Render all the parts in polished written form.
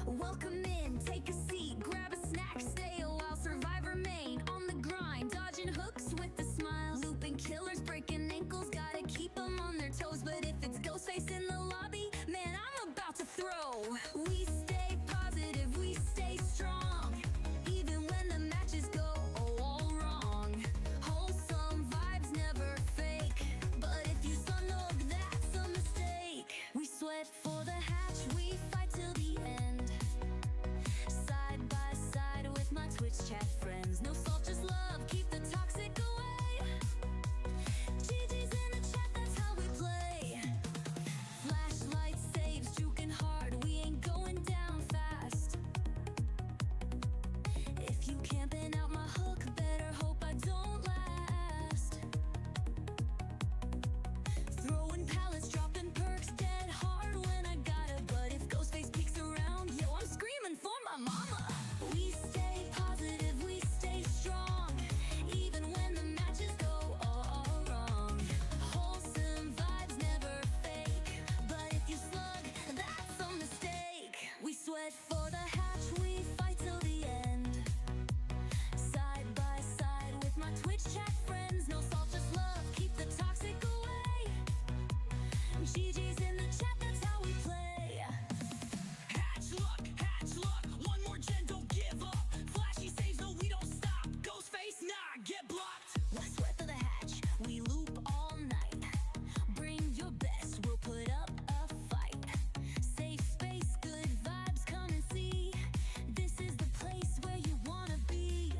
Welcome in, take a seat, grab a snack, stay a while, survive, remain on the grind, dodging hooks with a smile, looping killers, breaking ankles, gotta keep them on their toes. But if it's Ghostface in the lobby, man, I'm about to throw. We stay positive, we stay strong, even when the matches go all wrong. Wholesome vibes, never fake, but if you snug, that's a mistake. We sweat for the hatch, we fight till the end, side by side with my Twitch chat friends. No salt, just love, keep the toxic away. GG's in the chat, that's how we play. Flashlight saves, juking hard, we ain't going down fast. If you camping out my hook, better hope I don't last. Throwing pallets, dropping perks, dead hard when I gotta. But if Ghostface peeks around, yo, I'm screaming for my mama. We stay positive, we stay strong, even when the matches go all wrong. Wholesome vibes, never fake, but if you slug, that's a mistake. We sweat for the hatch, we fight till the end, side by side with my Twitch chat friends. No salt, just love, keep the toxic away. GG's in the chat, that's how we play. Hatch luck, one more gen, don't give up. Flashy saves, no, we don't stop. Ghostface, nah, get blocked. Let's sweat for the hatch, we loop all night. Bring your best, we'll put up a fight. Safe space, good vibes, come and see. This is the place where you wanna be.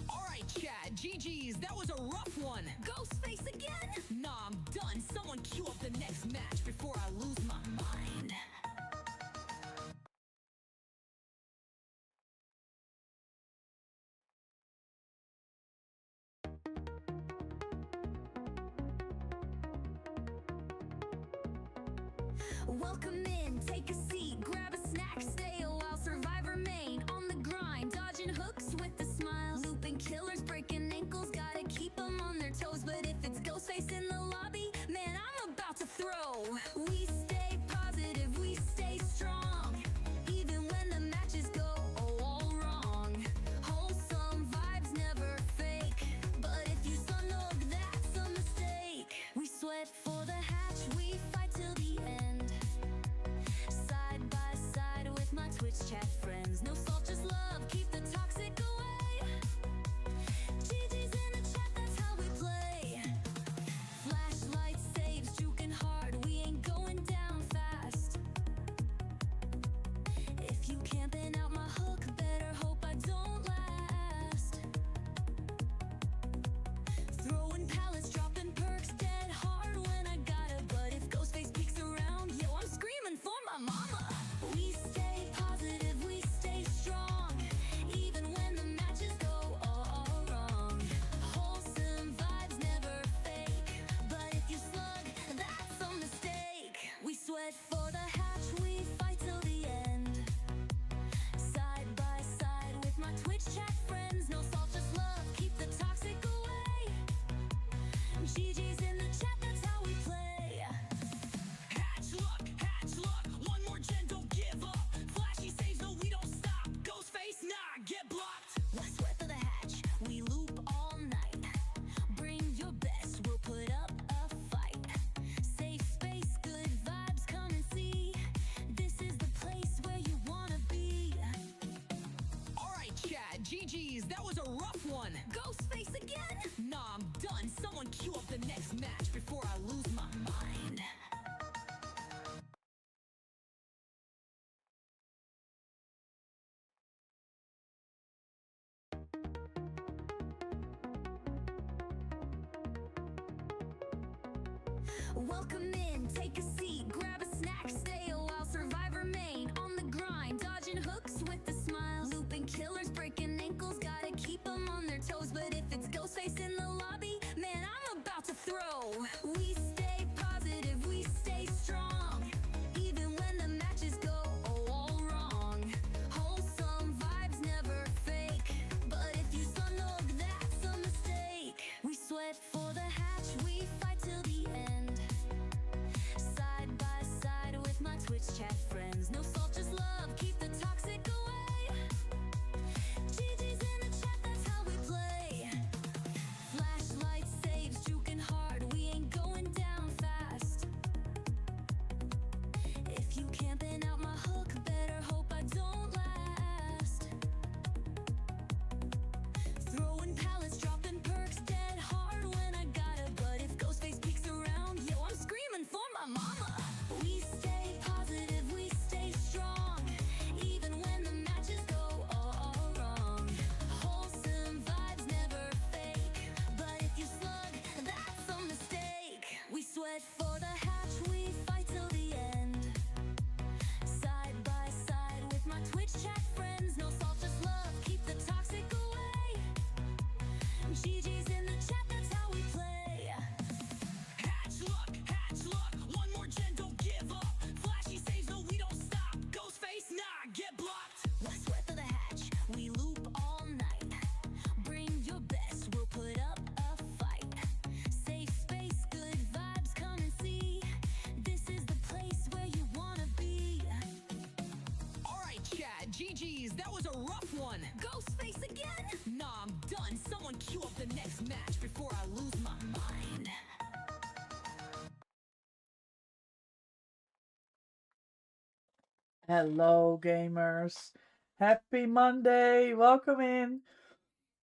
Alright, chat, GG's, that was a rough one. Ghostface again? Nah, I'm done. Someone queue up the next match before I lose my mind. Welcome in, take a seat, grab a snack, stay a while, survive, remain on the grind, dodging hooks with a smile, looping killers, breaking ankles, gotta keep them on their toes. But if it's Ghostface in the lobby, man, I'm about to throw. We stay positive, we stay strong, even when the matches go all wrong. Wholesome vibes, never fake, but if you snug, that's a mistake. We sweat for the hatch, we fight till the end, side by side with my Twitch chat friends. No salt, just love, keep the toxic away. GG's in the chat, that's how we play. Flashlight saves, juking hard, we ain't going down fast. If you camping out my hook, better hope I don't last. Throwing pallets, dropping perks, dead hard when I gotta. But if Ghostface peeks around, yo, I'm screaming for my mama. We stay positive, we stay strong, even when the matches go all wrong. Wholesome vibes, never fake, but if you slug, that's a mistake. We sweat for the hatch, we fight till the end, side by side with my Twitch chat friends. No salt, just love, keep the toxic away. GG's in the chat, that's how we play. Hatch luck, one more gen, don't give up. Flashy saves, no, we don't stop. Ghostface, nah, get blocked. Let's sweat for the hatch, we loop all night. Bring your best, we'll put up a fight. Safe space, good vibes, come and see. This is the place where you wanna be. Alright, chat, GG's, that was a rough one. Ghostface again? Nah, I'm done. Someone queue up the next match before I lose my mind. Welcome in, take a seat, grab a snack, stay a while, survive, remain on the grind, dodging hooks with a smile, looping killers, breaking ankles, gotta keep them on their toes. But if it's Ghostface in the lobby, man, I'm about to throw. We stay positive, we stay strong, even when the matches go all wrong. Wholesome vibes, never fake, but if you snug, that's a mistake. We sweat for the hatch, we fight till the end, side by side with my Twitch chat friends. No salt, just love, Hello, gamers. Happy Monday. Welcome in.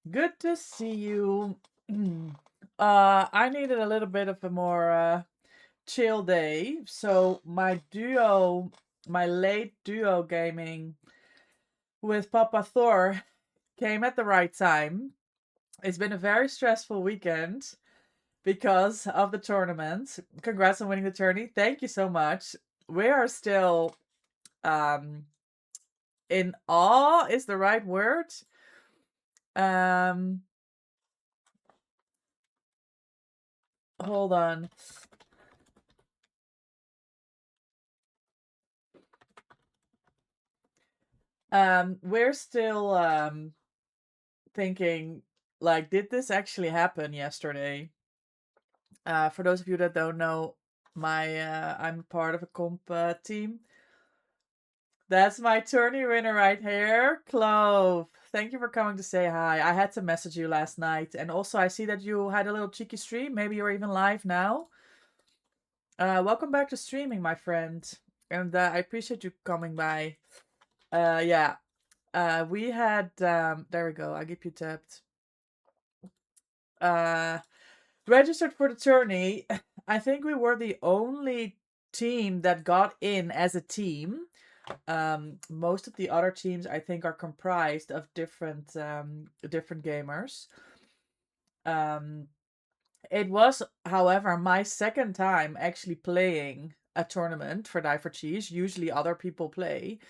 Good to see you. I needed a little bit of a more chill day, so my late duo gaming with Papa Thor came at the right time. It's been a very stressful weekend because of the tournament. Congrats on winning the tourney. Thank you so much. We are still um in awe is the right word. Um, hold on. We're still thinking like, did this actually happen yesterday? For those of you that don't know, I'm part of a comp team. That's my tourney winner right here, Clove. Thank you for coming to say hi. I had to message you last night, and also I see that you had a little cheeky stream. Maybe you're even live now. Welcome back to streaming, my friend, and I appreciate you coming by. Yeah, we had there we go. I keep you tapped. Registered for the tourney. I think we were the only team that got in as a team. Most of the other teams I think are comprised of different gamers. It was, however, my second time actually playing a tournament for Die for Cheese. Usually other people play.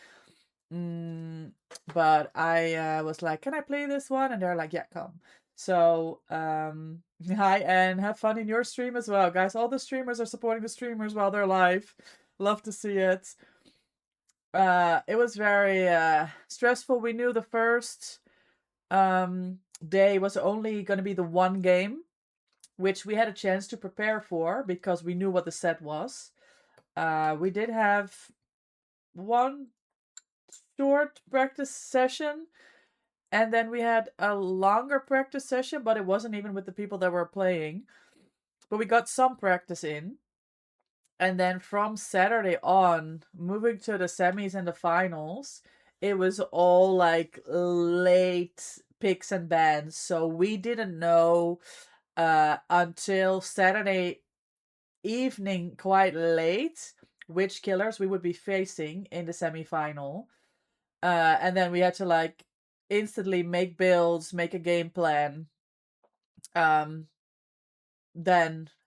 But I was like, can I play this one? And they're like, yeah, come. So, hi, and have fun in your stream as well, guys. All the streamers are supporting the streamers while they're live. Love to see it. It was very stressful. We knew the first day was only going to be the one game, which we had a chance to prepare for because we knew what the set was. We did have one short practice session, and then we had a longer practice session, but it wasn't even with the people that were playing. But we got some practice in. And then from Saturday on, moving to the semis and the finals, it was all like late picks and bans. So we didn't know until Saturday evening, quite late, which killers we would be facing in the semifinal. And then we had to like instantly make builds, make a game plan. Then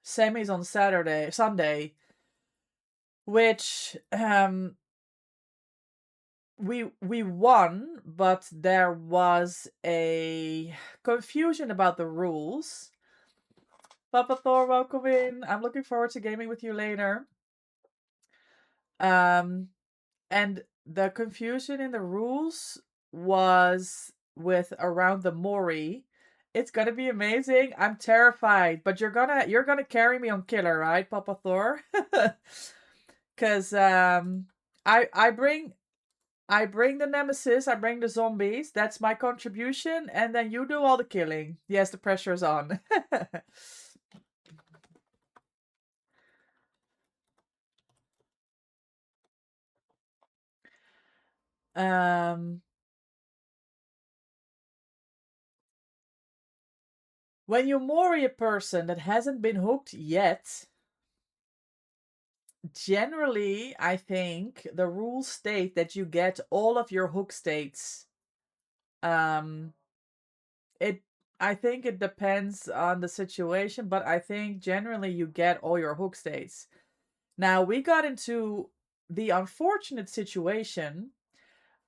semis on Sunday, which we won, but there was a confusion about the rules. Papa Thor, welcome in. I'm looking forward to gaming with you later. And the confusion in the rules was with around the Mori. It's gonna be amazing. I'm terrified, but you're gonna carry me on killer, right, Papa Thor? Cause I bring the nemesis, I bring the zombies. That's my contribution, and then you do all the killing. Yes, the pressure is on. When you mori a person that hasn't been hooked yet, generally, I think the rules state that you get all of your hook states. I think it depends on the situation, but I think generally you get all your hook states. Now, we got into the unfortunate situation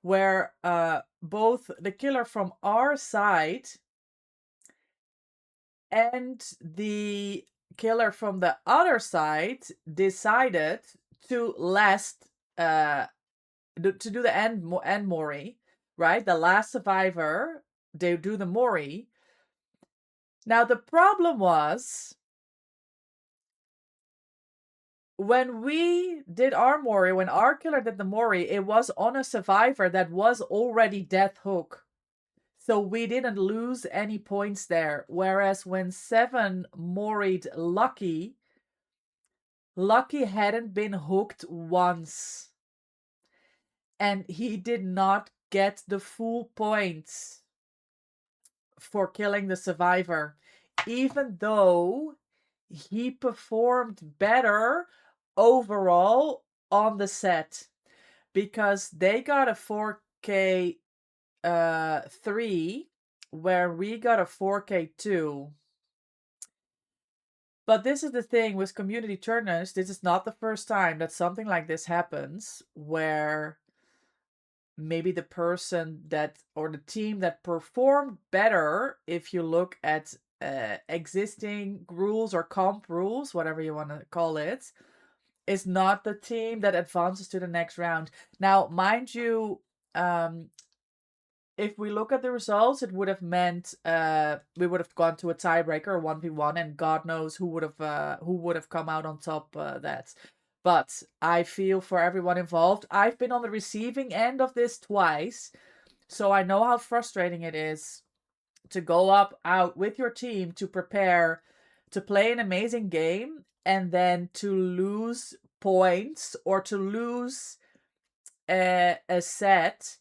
where both the killer from our side and the killer from the other side decided to to do the end mori, right? The last survivor, they do the mori. Now the problem was when we did our mori, when our killer did the mori, it was on a survivor that was already death hook. So we didn't lose any points there. Whereas when Seven moried Lucky, Lucky hadn't been hooked once. and he did not get the full points for killing the survivor, even though he performed better overall on the set, because they got a 4K 3 where we got a 4K 2. But this is the thing with community tournaments, this is not the first time that something like this happens, where maybe the person that, or the team that performed better, if you look at existing rules or comp rules, whatever you want to call it, is not the team that advances to the next round. Now, mind you, if we look at the results, it would have meant we would have gone to a tiebreaker or 1v1, and God knows who would have come out on top that. But I feel for everyone involved. I've been on the receiving end of this twice, so I know how frustrating it is to go out with your team to prepare to play an amazing game and then to lose points or to lose a set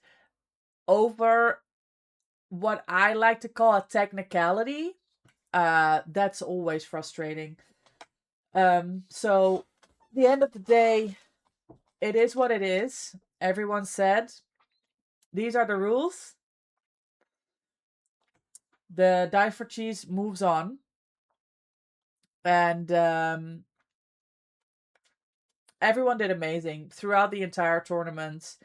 over what I like to call a technicality. That's always frustrating. So the end of the day, it is what it is. Everyone said these are the rules. The Die for Cheese moves on, and everyone did amazing throughout the entire tournament.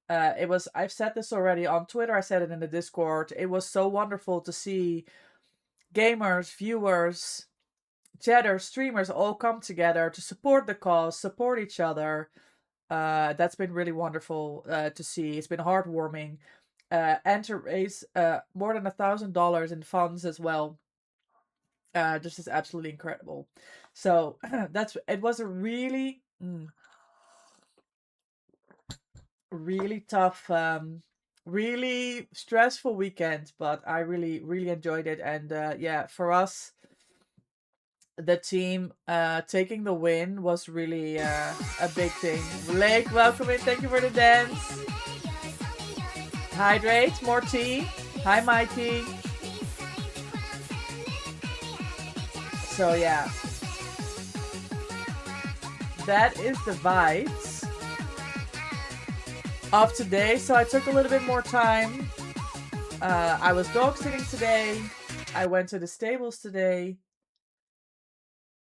It was, I've said this already on Twitter, I said it in the Discord, it was so wonderful to see gamers, viewers, chatters, streamers all come together to support the cause, support each other. That's been really wonderful to see. It's been heartwarming. And to raise more than $1,000 in funds as well. This is absolutely incredible. So it was a really really tough, really stressful weekend, but I really, really enjoyed it. And yeah, for us, the team taking the win was really a big thing. Blake, welcome in. Thank you for the dance. Hydrate, more tea. Hi, Mikey. So yeah, that is the vibes of today. So I took a little bit more time. I was dog sitting today. I went to the stables today.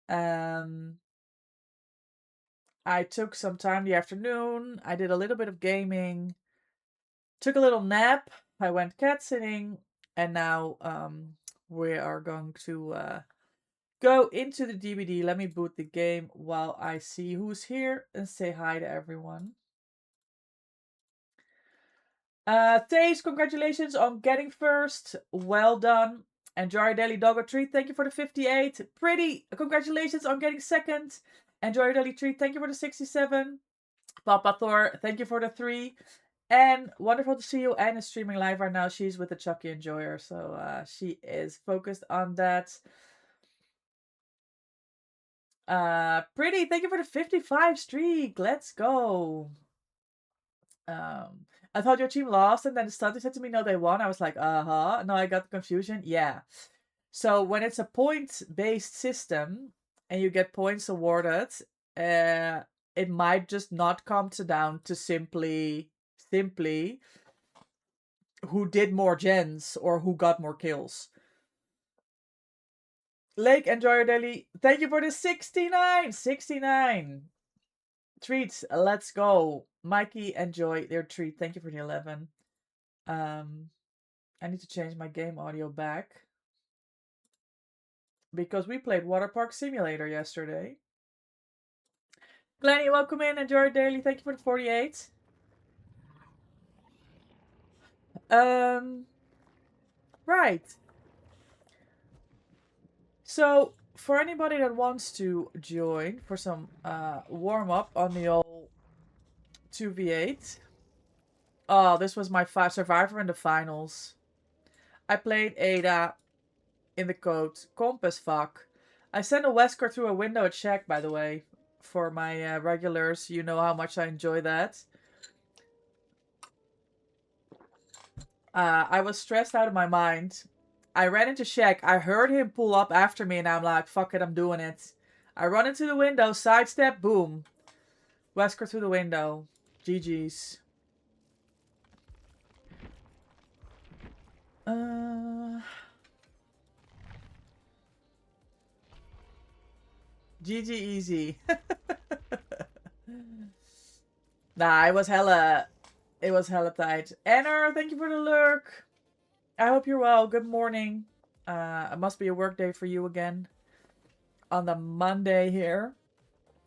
I took some time in the afternoon. I did a little bit of gaming. Took a little nap. I went cat sitting. And now we are going to go into the DBD. Let me boot the game while I see who's here and say hi to everyone. Taze, congratulations on getting first. Well done. Enjoy Daily Doggo Treat, thank you for the 58. Pretty, congratulations on getting second. Enjoy Daily Treat, thank you for the 67. Papa Thor, thank you for the 3. And wonderful to see you. Anne is streaming live right now. She's with the Chucky Enjoyer, so she is focused on that. Pretty, thank you for the 55 streak. Let's go. I thought your team lost, and then the study said to me, no, they won. I was like, no, I got the confusion. Yeah. So when it's a point-based system and you get points awarded, it might just not come down to simply who did more gens or who got more kills. Lake, enjoy your daily. Thank you for the 69. 69 treats. Let's go. Mikey, enjoy their treat. Thank you for the 11. I need to change my game audio back because we played Water Park Simulator yesterday. Glenny, welcome in. Enjoy your daily. Thank you for the 48. Right. So, for anybody that wants to join for some warm-up on the old 2v8. Oh, this was my Survivor in the finals. I played Ada in the code comp as fuck. I sent a Wesker through a window at Shack, by the way, for my regulars. You know how much I enjoy that. I was stressed out of my mind. I ran into Shaq. I heard him pull up after me, and I'm like, fuck it, I'm doing it. I run into the window, sidestep, boom. Wesker through the window. GG's. GG easy. Nah, it was hella tight. Anna, thank you for the lurk. I hope you're well. Good morning. It must be a work day for you again. On the Monday here.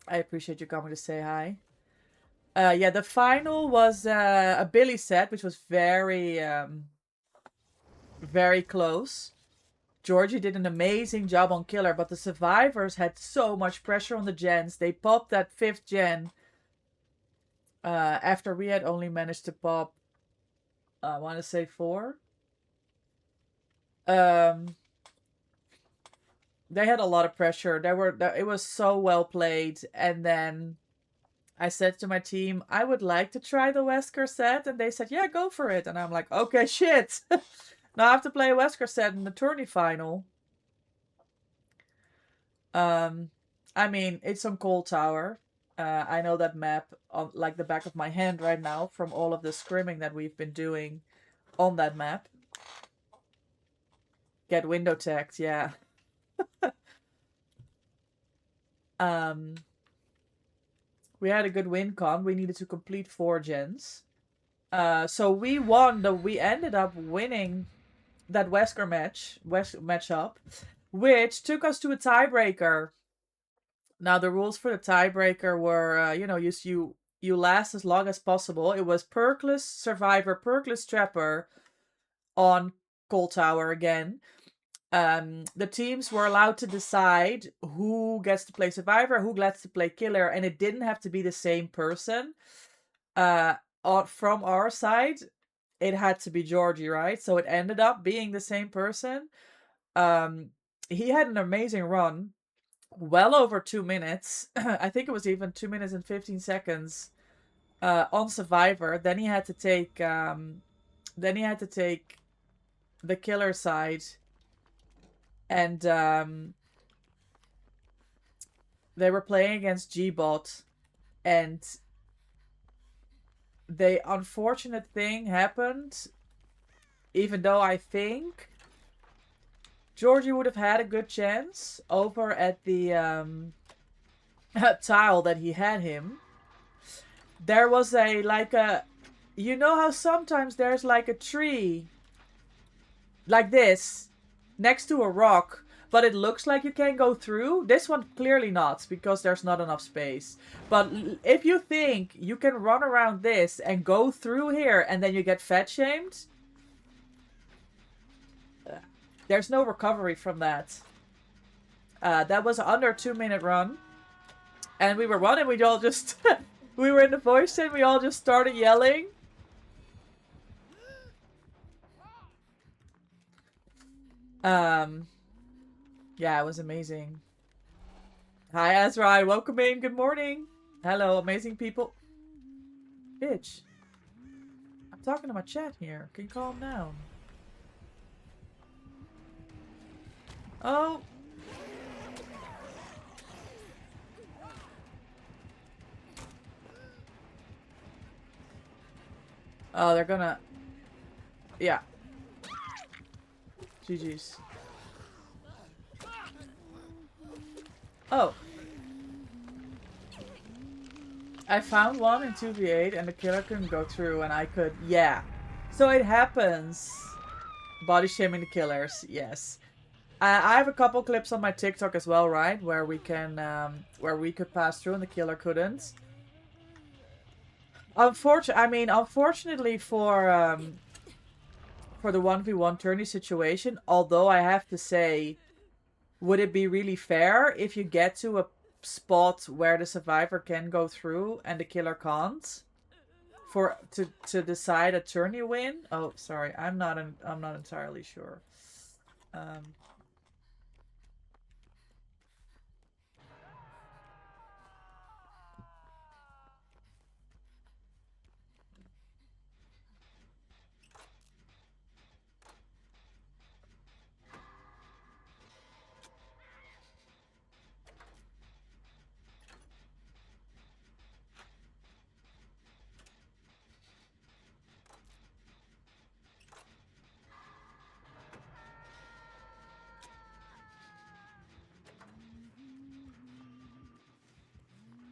I appreciate you coming to say hi. Yeah, the final was a Billy set, which was very, very close. Georgie did an amazing job on Killer, but the survivors had so much pressure on the gens. They popped that 5th gen after we had only managed to pop, I want to say 4. They had a lot of pressure. It was so well played. And then I said to my team, I would like to try the Wesker set. And they said, yeah, go for it. And I'm like, okay, shit. Now I have to play a Wesker set in the tourney final. I mean, it's on Cold Tower. I know that map on like the back of my hand right now from all of the scrimming that we've been doing on that map. Get window tagged, yeah. We had a good win con. We needed to complete 4 gens. So we won. We ended up winning that Wesker matchup, which took us to a tiebreaker. Now the rules for the tiebreaker were, you last as long as possible. It was Perkless Survivor, Perkless Trapper on Cold Tower again. The teams were allowed to decide who gets to play Survivor, who gets to play Killer, and it didn't have to be the same person. From our side, it had to be Georgie, right? So it ended up being the same person. He had an amazing run, well over 2 minutes. I think it was even 2 minutes and 15 seconds on Survivor. Then he had to take the Killer side. And they were playing against G-Bot, and the unfortunate thing happened, even though I think Georgie would have had a good chance over at the tile that he had him. There was you know how sometimes there's like a tree like this next to a rock, but it looks like you can go through? This one clearly not, because there's not enough space. But if you think you can run around this and go through here and then you get fat shamed, there's no recovery from that. That was under 2 minute run. And we were running, we all just... we were in the voice and we all just started yelling. Yeah, it was amazing. Hi, Azrai. Welcome in. Good morning. Hello, amazing people. Bitch. I'm talking to my chat here. Can you calm down? Oh. Oh, they're gonna... Yeah. GG's. Oh. I found one in 2v8 and the killer couldn't go through and I could... Yeah. So it happens. Body shaming the killers. Yes. I have a couple clips on my TikTok as well, right? Where we can... where we could pass through and the killer couldn't. Unfortunately for the 1v1 tourney situation, although I have to say, would it be really fair if you get to a spot where the survivor can go through and the killer can't, to decide a tourney win? Oh, sorry, I'm not entirely sure.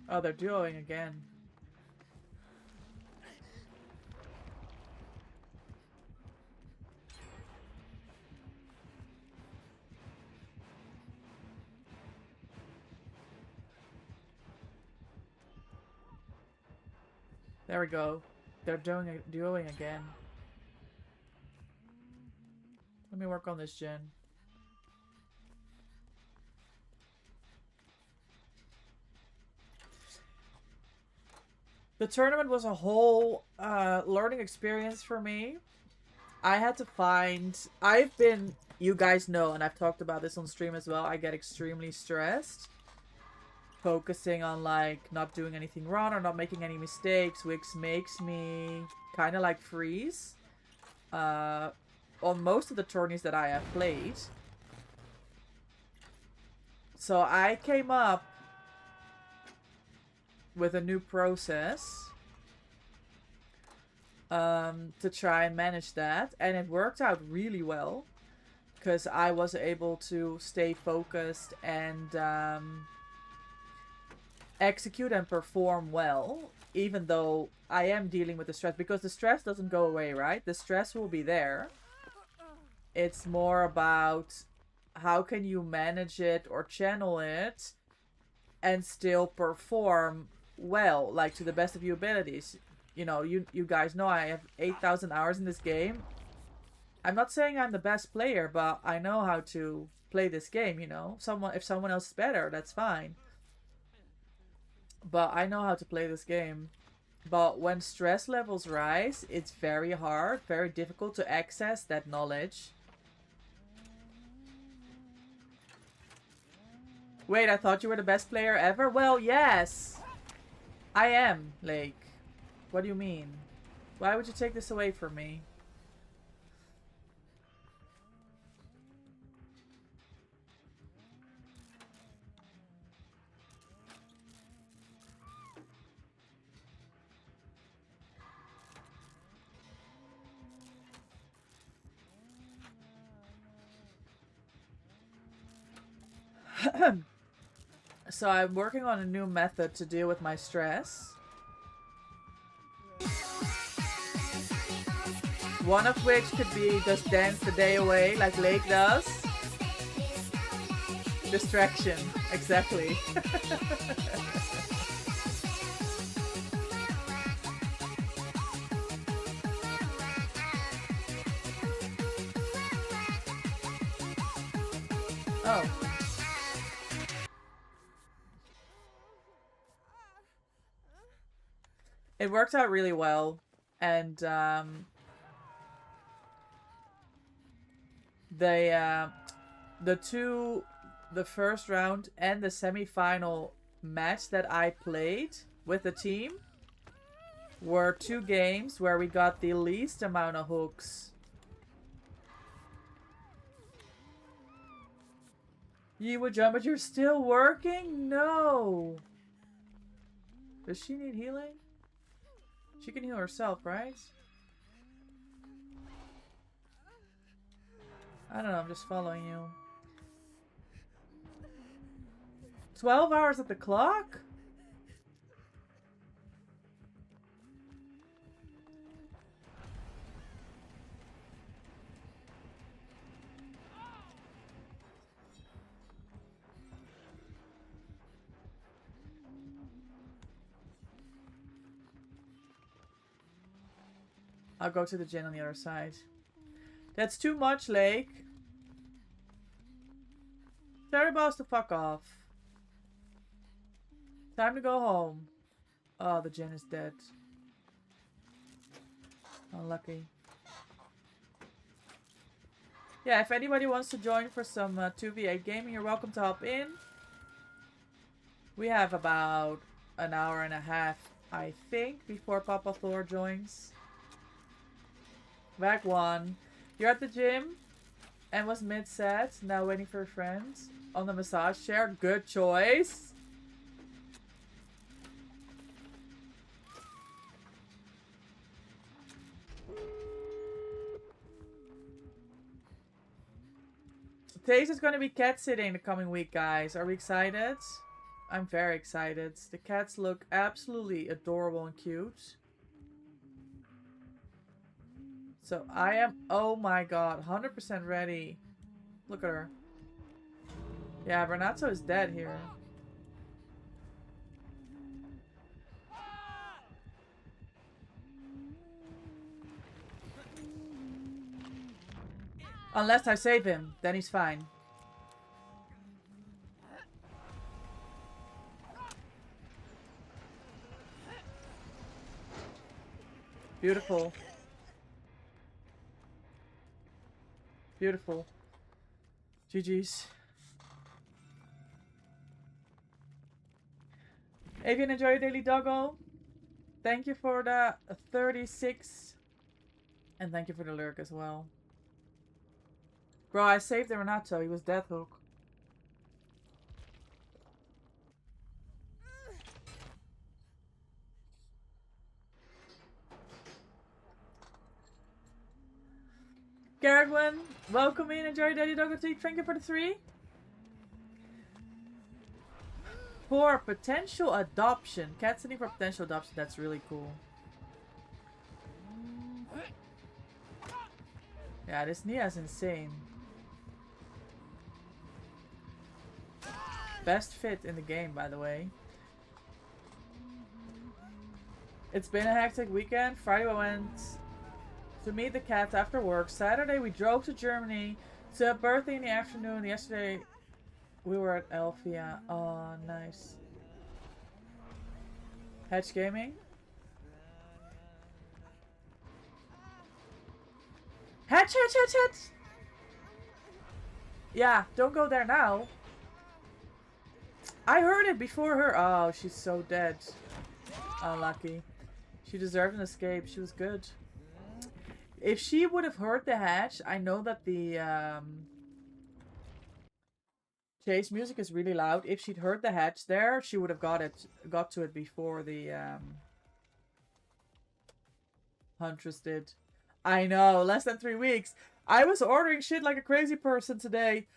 Oh, they're duoing again. There we go. They're duoing again. Let me work on this gen. The tournament was a whole learning experience for me. I had to find... You guys know, and I've talked about this on stream as well, I get extremely stressed. Focusing on, like, not doing anything wrong or not making any mistakes, which makes me kind of, like, freeze. On most of the tourneys that I have played. So I came up with a new process to try and manage that, and it worked out really well because I was able to stay focused and execute and perform well, even though I am dealing with the stress, because the stress doesn't go away, right? The stress will be there. It's more about how can you manage it or channel it and still perform well, like to the best of your abilities. You know, you guys know I have 8,000 hours in this game. I'm not saying I'm the best player, but I know how to play this game, you know. If someone else is better, that's fine. But I know how to play this game. But when stress levels rise, it's very hard, very difficult to access that knowledge. Wait, I thought you were the best player ever? Well, yes. I am, Lake. What do you mean? Why would you take this away from me? So I'm working on a new method to deal with my stress. One of which could be just dance the day away like Lake does. Distraction, exactly. Oh. It worked out really well, and the first round and the semi-final match that I played with the team were 2 games where we got the least amount of hooks. You would jump, but you're still working? No. Does she need healing? She can heal herself, right? I don't know, I'm just following you. 12 hours at the clock? I'll go to the gym on the other side. That's too much, Lake. Tell your boss to fuck off. Time to go home. Oh, the gym is dead. Unlucky. Yeah, if anybody wants to join for some 2v8 gaming, you're welcome to hop in. We have about an hour and a half, I think, before Papa Thor joins. Back one. You're at the gym and was mid-set, now waiting for a friend on the massage chair. Good choice. Taze is going to be cat sitting the coming week, guys. Are we excited? I'm very excited. The cats look absolutely adorable and cute. So I am, oh my god, 100% ready. Look at her. Yeah, Renato is dead here. Unless I save him, then he's fine. Beautiful. Beautiful. GG's. Avian, enjoy your daily doggo. Thank you for the 36. And thank you for the lurk as well. Bro, I saved the Renato. He was death hook. Garagwin, welcome in. Enjoy your daily doggo tea. Thank you for the 3. For potential adoption. Cat sitting for potential adoption. That's really cool. Yeah, this Nia's insane. Best fit in the game, by the way. It's been a hectic weekend. Friday we went to meet the cats after work. Saturday we drove to Germany to a birthday in the afternoon. Yesterday we were at Elfia. Oh, nice. Hedge Gaming. Hedge. Yeah, don't go there now. I heard it before her. Oh, she's so dead. Unlucky. She deserved an escape. She was good. If she would have heard the hatch, I know that the chase music is really loud. If she'd heard the hatch there, she would have got to it before the Huntress did. I know, less than 3 weeks. I was ordering shit like a crazy person today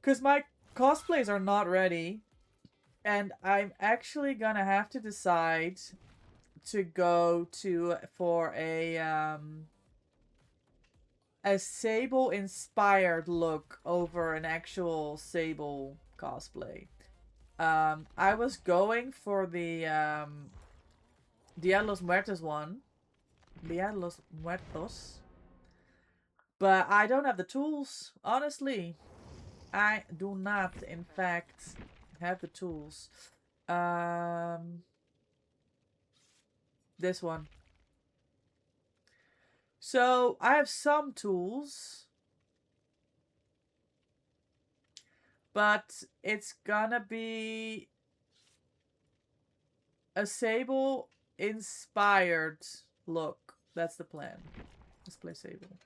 because my cosplays are not ready. And I'm actually gonna have to decide to go for a Sable inspired look over an actual Sable cosplay. I was going for the Dia de los Muertos one. Dia de los Muertos. But I don't have the tools, honestly. I do not, in fact, have the tools. This one. So I have some tools, but it's gonna be a Sable inspired look. That's the plan. Let's play Sable.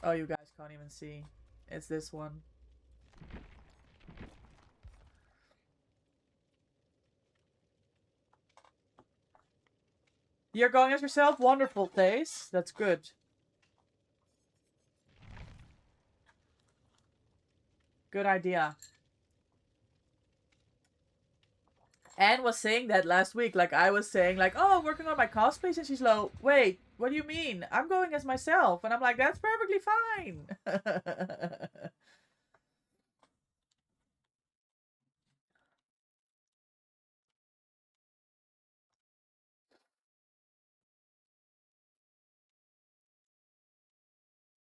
Oh, you guys can't even see. It's this one. You're going as yourself? Wonderful, Taze. That's good. Good idea. Anne was saying that last week. Like, I was saying, like, oh, I'm working on my cosplays. And she's like, wait, what do you mean? I'm going as myself. And I'm like, that's perfectly fine.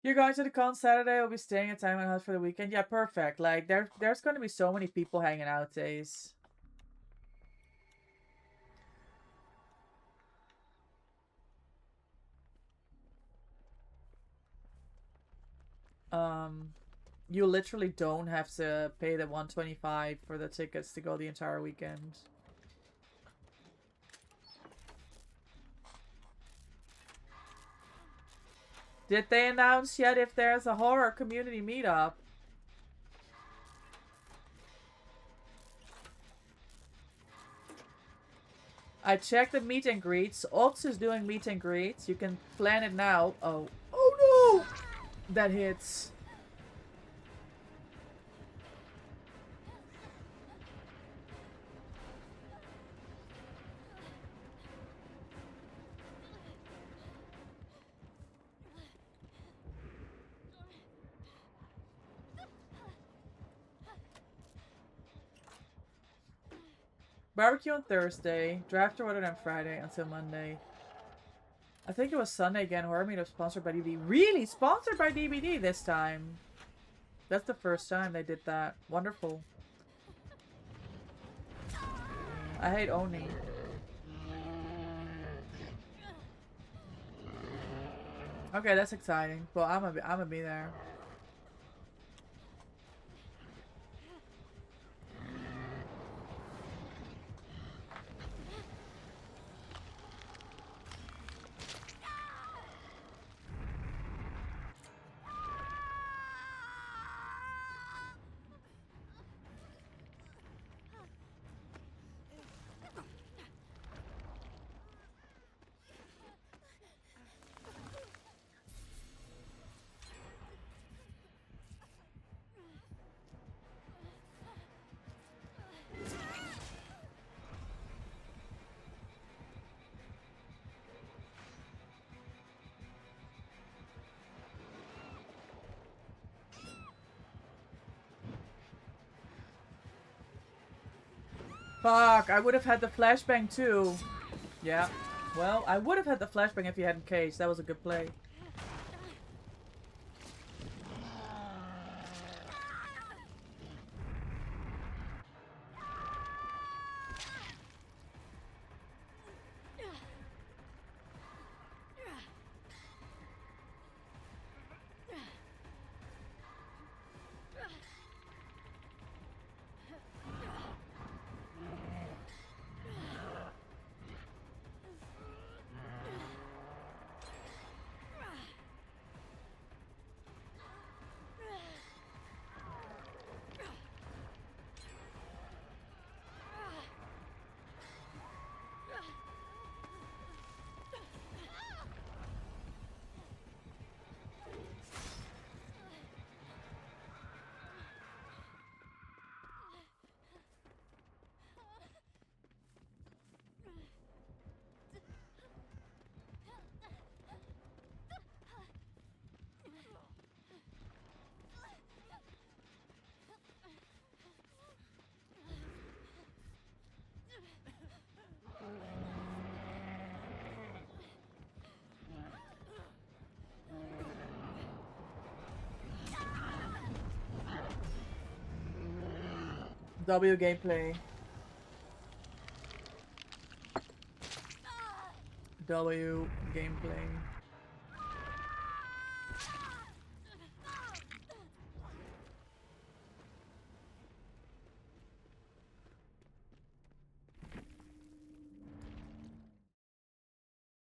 You're going to the con Saturday. I'll be staying at Time and House for the weekend. Yeah, perfect. Like, there's going to be so many people hanging out days. You literally don't have to pay the $125 for the tickets to go the entire weekend. Did they announce yet if there's a horror community meetup? I checked the meet and greets. Ox is doing meet and greets. You can plan it now. Oh. Oh no! that hits. Barbecue on Thursday, draft ordered on Friday until Monday. I think it was Sunday again. Horror Meetup sponsored by DVD. Really? Sponsored by DVD this time? That's the first time they did that. Wonderful. I hate Oni. Okay, that's exciting. Well, I'm gonna be there. Fuck, I would have had the flashbang too. Yeah. Well, I would have had the flashbang if he hadn't caged. That was a good play. W gameplay. W gameplay.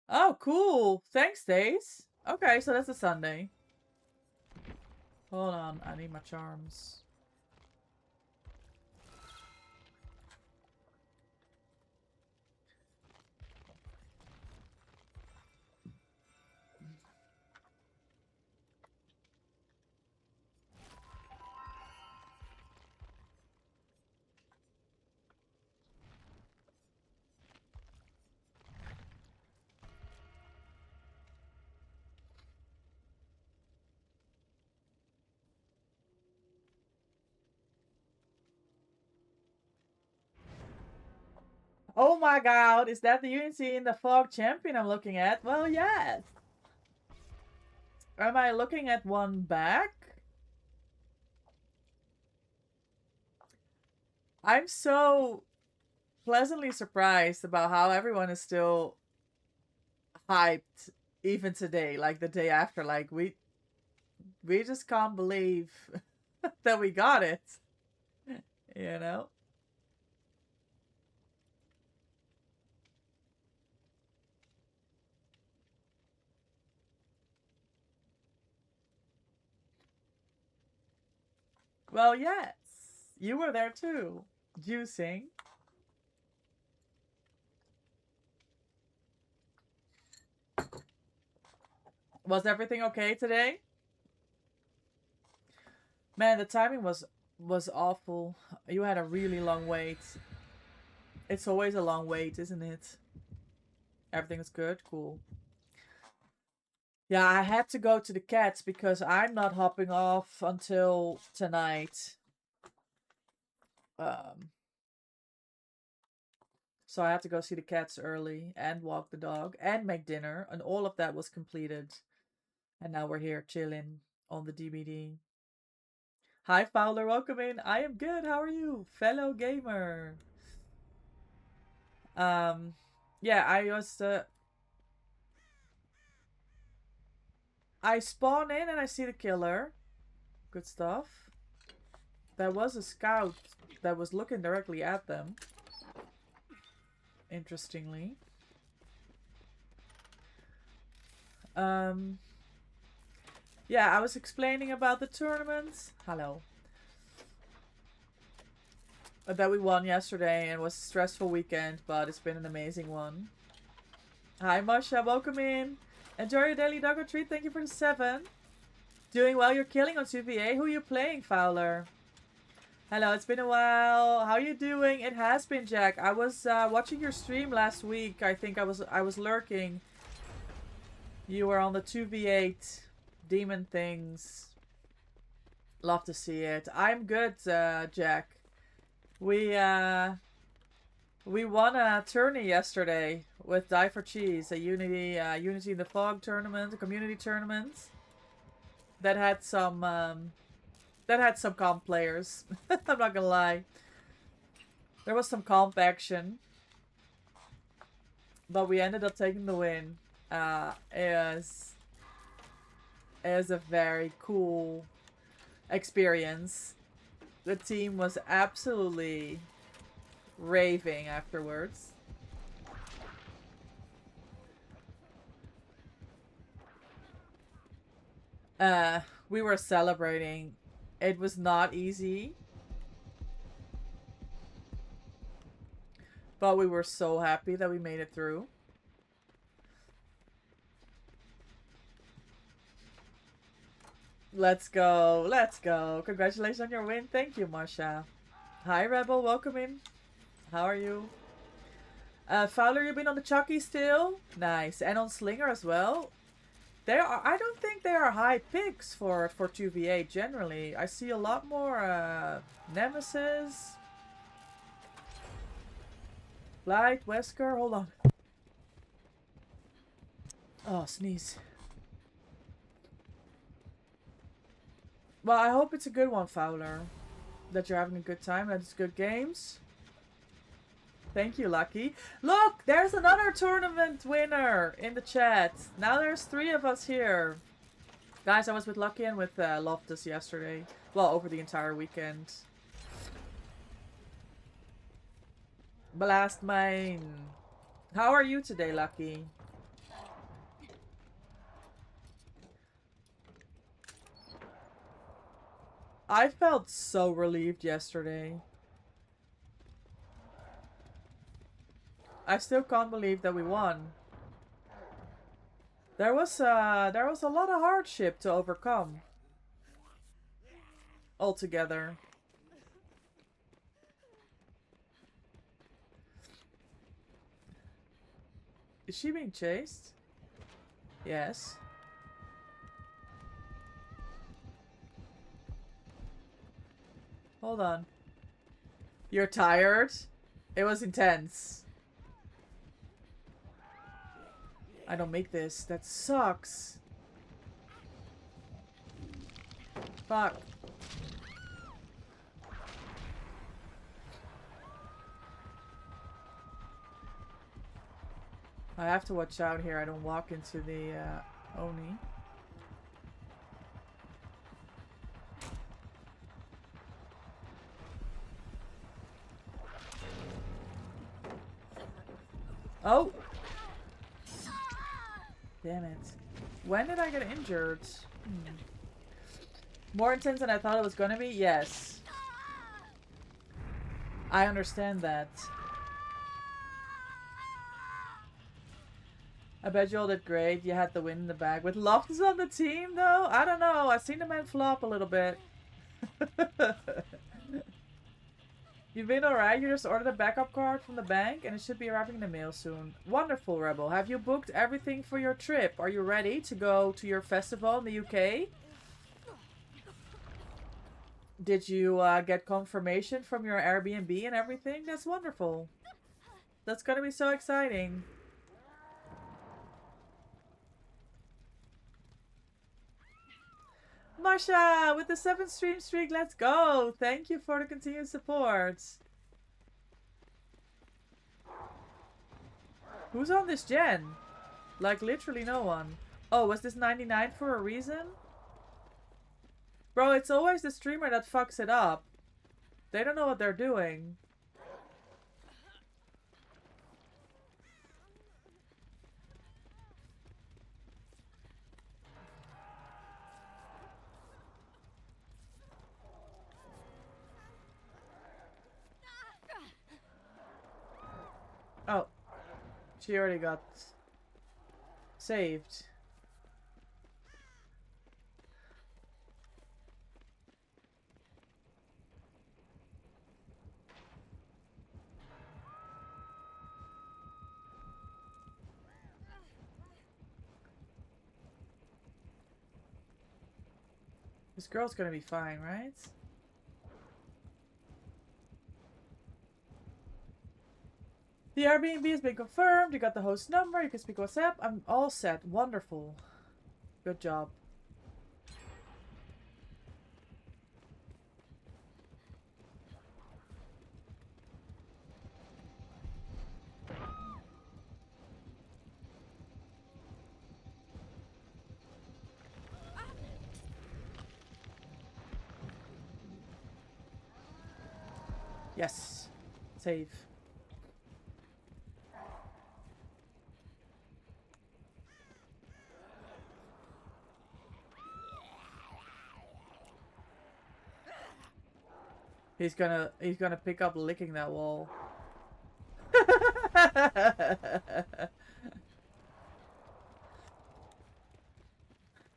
Oh, cool. Thanks, Days. Okay, so that's a Sunday. Hold on, I need my charms. Oh my god, is that the Unity in the Fog champion I'm looking at? Well, yes. Am I looking at one back? I'm so pleasantly surprised about how everyone is still hyped even today, like the day after. Like we just can't believe that we got it. You know? Well, yes. You were there too. Juicing. Was everything okay today? Man, the timing was awful. You had a really long wait. It's always a long wait, isn't it? Everything's good? Cool. Yeah, I had to go to the cats because I'm not hopping off until tonight. Um, so I had to go see the cats early and walk the dog and make dinner, and all of that was completed. And now we're here chilling on the DBD. Hi, Fowler, welcome in. I am good. How are you, fellow gamer? Yeah, I spawn in and I see the killer. Good stuff. There was a scout that was looking directly at them. Interestingly. Yeah, I was explaining about the tournament. Hello. That we won yesterday and it was a stressful weekend, but it's been an amazing one. Hi, Masha. Welcome in. Enjoy your daily doggo treat. Thank you for the 7. Doing well. You're killing on 2VA. Who are you playing, Fowler? Hello, it's been a while. How you doing? It has been, Jack. I was watching your stream last week. I think I was lurking. You were on the 2v8 demon things. Love to see it. I'm good, Jack. We won a tourney yesterday with Die for Cheese, a Unity in the Fog tournament, a community tournament that had some comp players. I'm not gonna lie. There was some comp action, but we ended up taking the win. It was a very cool experience. The team was absolutely raving afterwards. We were celebrating. It was not easy, but we were so happy that we made it through. Let's go. Let's go. Congratulations on your win. Thank you, Marsha. Hi, Rebel. Welcome in. How are you? Fowler, you've been on the Chucky still? Nice. And on Slinger as well? I don't think there are high picks for 2v8 generally. I see a lot more Nemesis. Blight, Wesker, hold on. Oh, sneeze. Well, I hope it's a good one, Fowler. That you're having a good time, that it's good games. Thank you, Lucky. Look, there's another tournament winner in the chat. Now there's 3 of us here. Guys, I was with Lucky and with Loftus yesterday. Well, over the entire weekend. Blast Mine. How are you today, Lucky? I felt so relieved yesterday. I still can't believe that we won. There was a lot of hardship to overcome. Altogether. Is she being chased? Yes. Hold on. You're tired? It was intense. I don't make this. That sucks. Fuck. I have to watch out here. I don't walk into the Oni. Oh! Damn it. When did I get injured? More intense than I thought it was gonna be? Yes. I understand that. I bet you all did great. You had the win in the bag. With Loftus on the team, though? I don't know. I've seen the man flop a little bit. You've been alright? You just ordered a backup card from the bank and it should be arriving in the mail soon. Wonderful, Rebel. Have you booked everything for your trip? Are you ready to go to your festival in the UK? Did you get confirmation from your Airbnb and everything? That's wonderful. That's gonna be so exciting. Masha, with the 7th stream streak, let's go! Thank you for the continued support. Who's on this gen? Like, literally no one. Oh, was this 99 for a reason? Bro, it's always the streamer that fucks it up. They don't know what they're doing. Oh. She already got saved. This girl's gonna be fine, right? The Airbnb has been confirmed. You got the host number. You can speak WhatsApp. I'm all set. Wonderful. Good job. Yes. Save. He's gonna pick up licking that wall.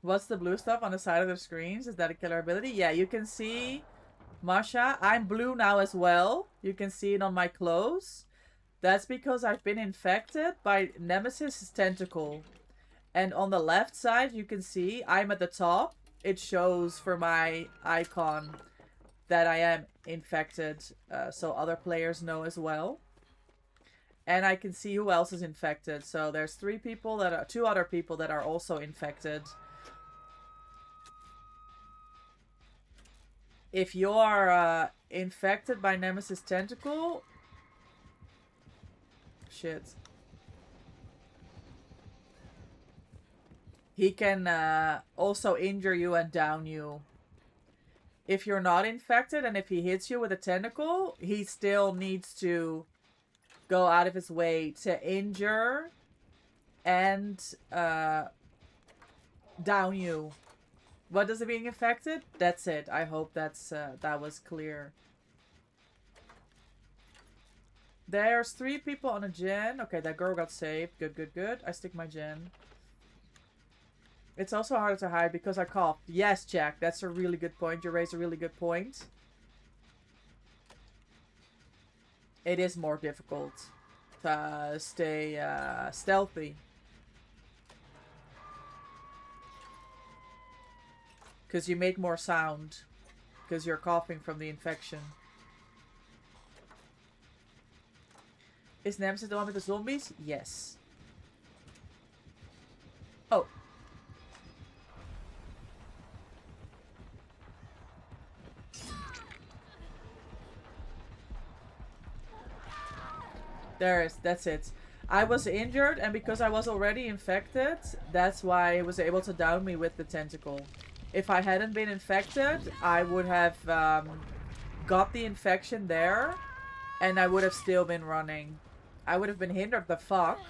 What's the blue stuff on the side of the screens? Is that a killer ability? Yeah, you can see Masha. I'm blue now as well. You can see it on my clothes. That's because I've been infected by Nemesis' tentacle. And on the left side, you can see I'm at the top. It shows for my icon that I am infected, so other players know as well. And I can see who else is infected. So there's two other people that are also infected. If you're infected by Nemesis Tentacle, shit. He can also injure you and down you. If you're not infected and if he hits you with a tentacle, he still needs to go out of his way to injure and down you. What does it mean infected? That's it. I hope that was clear. There's 3 people on a gen. Okay, that girl got saved. Good, good, good. I stick my gen. It's also harder to hide because I coughed. Yes, Jack, that's a really good point. You raise a really good point. It is more difficult to stay stealthy. Because you make more sound. Because you're coughing from the infection. Is Nemesis the one with the zombies? Yes. Oh. That's it. I was injured, and because I was already infected, that's why it was able to down me with the tentacle. If I hadn't been infected, I would have got the infection there, and I would have still been running. I would have been hindered the fuck,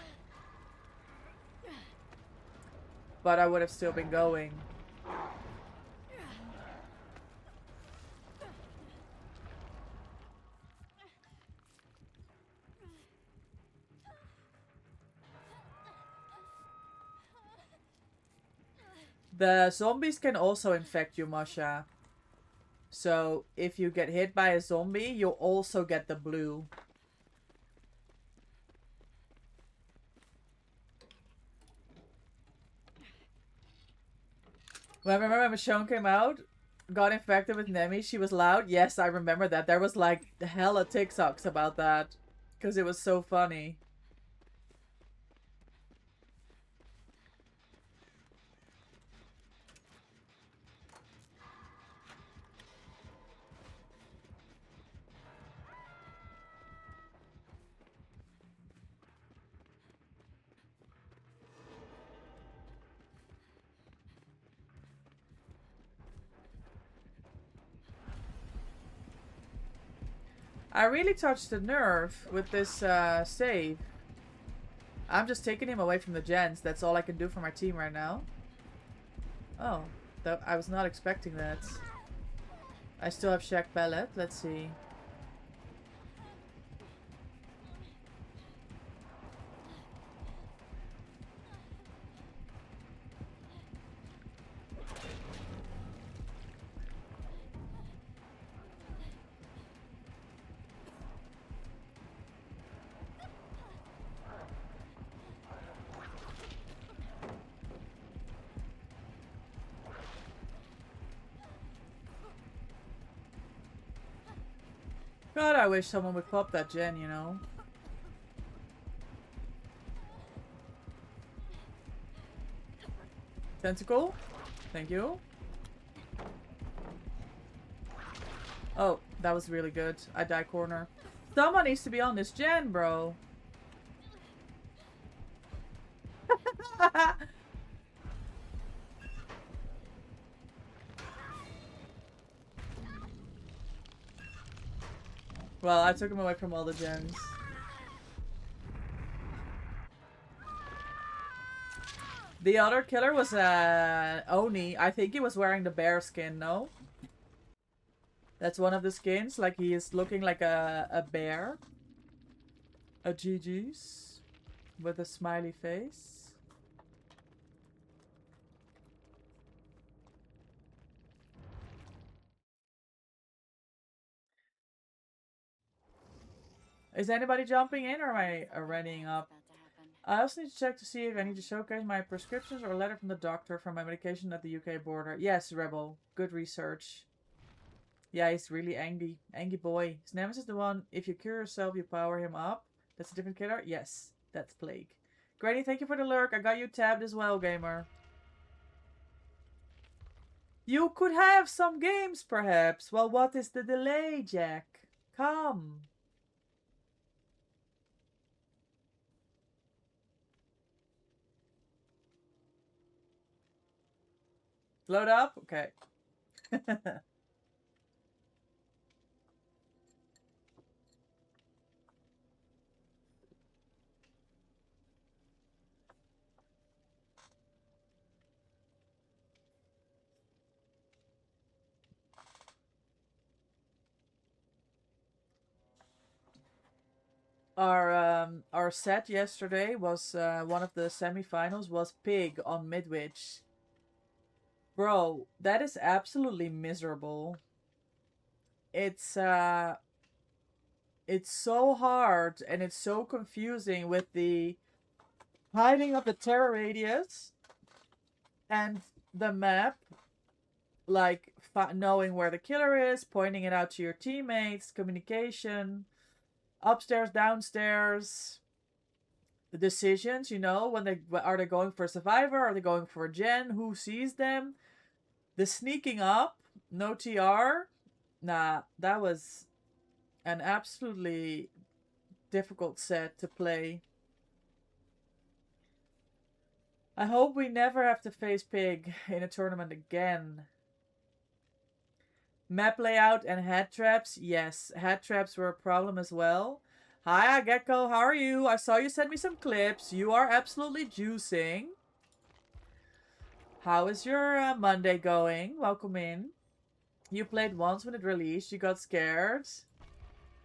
but I would have still been going. The zombies can also infect you, Masha. So if you get hit by a zombie, you'll also get the blue. Remember when Michonne came out, got infected with Nemi, she was loud? Yes, I remember that. There was like hella TikToks about that. Because it was so funny. I really touched the nerve with this save. I'm just taking him away from the gens. That's all I can do for my team right now. Oh, I was not expecting that. I still have Shaq Pellet. Let's see. God, I wish someone would pop that gen, you know? Tentacle? Thank you. Oh, that was really good. I die corner. Someone needs to be on this gen, bro. Well, I took him away from all the gens. The other killer was Oni. I think he was wearing the bear skin, no? That's one of the skins. Like he is looking like a bear. A GG's. With a smiley face. Is anybody jumping in or am I running up? I also need to check to see if I need to showcase my prescriptions or a letter from the doctor for my medication at the UK border. Yes, Rebel. Good research. Yeah, he's really angry. Angry boy. His nemesis is the one, if you cure yourself, you power him up. That's a different killer? Yes, that's Plague. Granny, thank you for the lurk. I got you tabbed as well, gamer. You could have some games, perhaps. Well, what is the delay, Jack? Come. Load up? Okay. Our set yesterday was one of the semifinals was Pig on Midwich. Bro, that is absolutely miserable. It's so hard and it's so confusing with the hiding of the terror radius and the map, like knowing where the killer is, pointing it out to your teammates, communication, upstairs, downstairs, the decisions, you know, when they are they going for a survivor, are they going for a gen, who sees them, the sneaking up, no TR. Nah, that was an absolutely difficult set to play. I hope we never have to face Pig in a tournament again. Map layout and head traps. Yes, head traps were a problem as well. Hi, Gecko. How are you? I saw you send me some clips. You are absolutely juicing. How is your Monday going? Welcome in. You played once when it released. You got scared.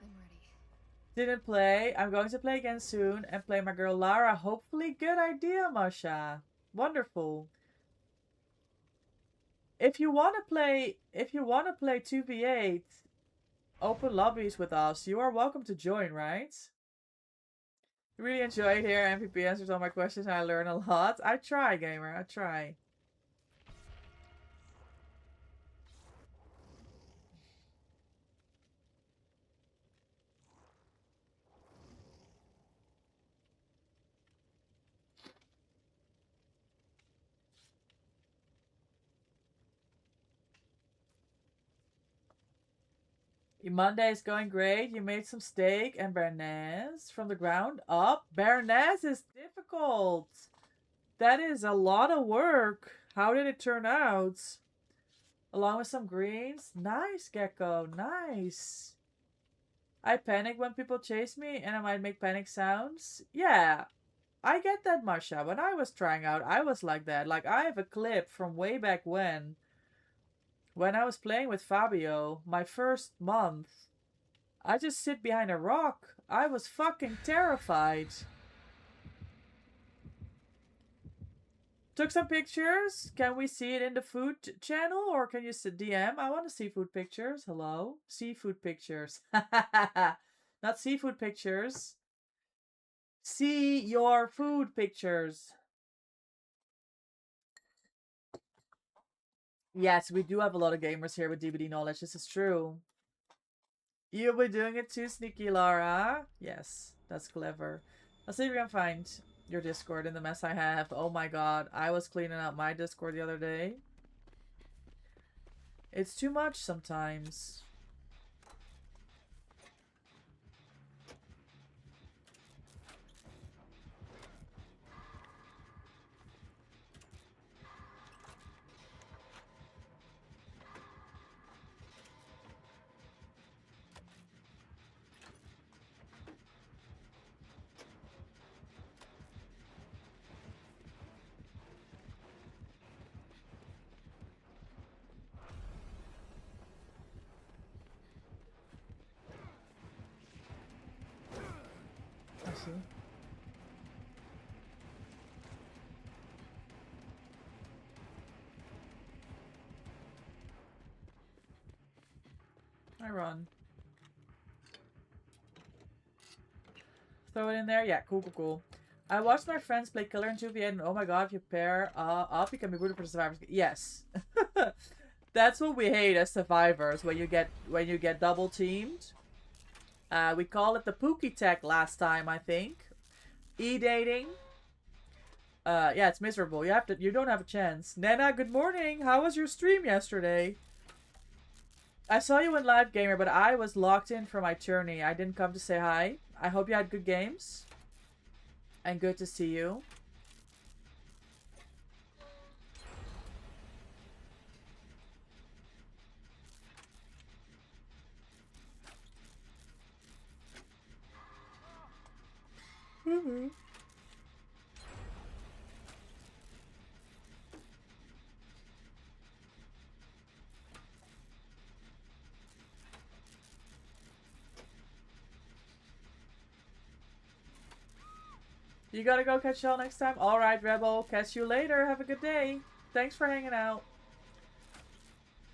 I'm ready. Didn't play. I'm going to play again soon and play my girl Lara. Hopefully, good idea, Masha. Wonderful. if you want to play 2v8 open lobbies with us, you are welcome to join, right? Really enjoy it here. MVP answers all my questions and I learn a lot. I try, gamer. I try. Your Monday is going great. You made some steak and béarnaise from the ground up. Béarnaise is difficult. That is a lot of work. How did it turn out? Along with some greens. Nice, Gecko. Nice. I panic when people chase me and I might make panic sounds. Yeah, I get that, Marsha. When I was trying out, I was like that. Like, I have a clip from way back when I was playing with Fabio, my first month. I just sit behind a rock. I was fucking terrified. Took some pictures. Can we see it in the food channel or can you DM? I want to see food pictures. Hello? Seafood pictures. Not seafood pictures. See your food pictures. Yes, we do have a lot of gamers here with DBD knowledge. This is true. You'll be doing it too, Sneaky Lara. Yes, that's clever. I'll see if we can find your Discord in the mess I have. Oh my god, I was cleaning out my Discord the other day. It's too much sometimes. I see. I run. Throw it in there? Yeah, cool, cool, cool. I watched my friends play Killer in 2v8 and oh my god, if you pair up, you can be rooted for the survivors. Yes. That's what we hate as survivors, when you get double teamed. We call it the Pookie tech last time, I think. E-dating. Yeah, it's miserable. You don't have a chance. Nana, good morning. How was your stream yesterday? I saw you in live, gamer, but I was locked in for my journey. I didn't come to say hi. I hope you had good games. And good to see you. You gotta go catch y'all next time? Alright, Rebel. Catch you later. Have a good day. Thanks for hanging out.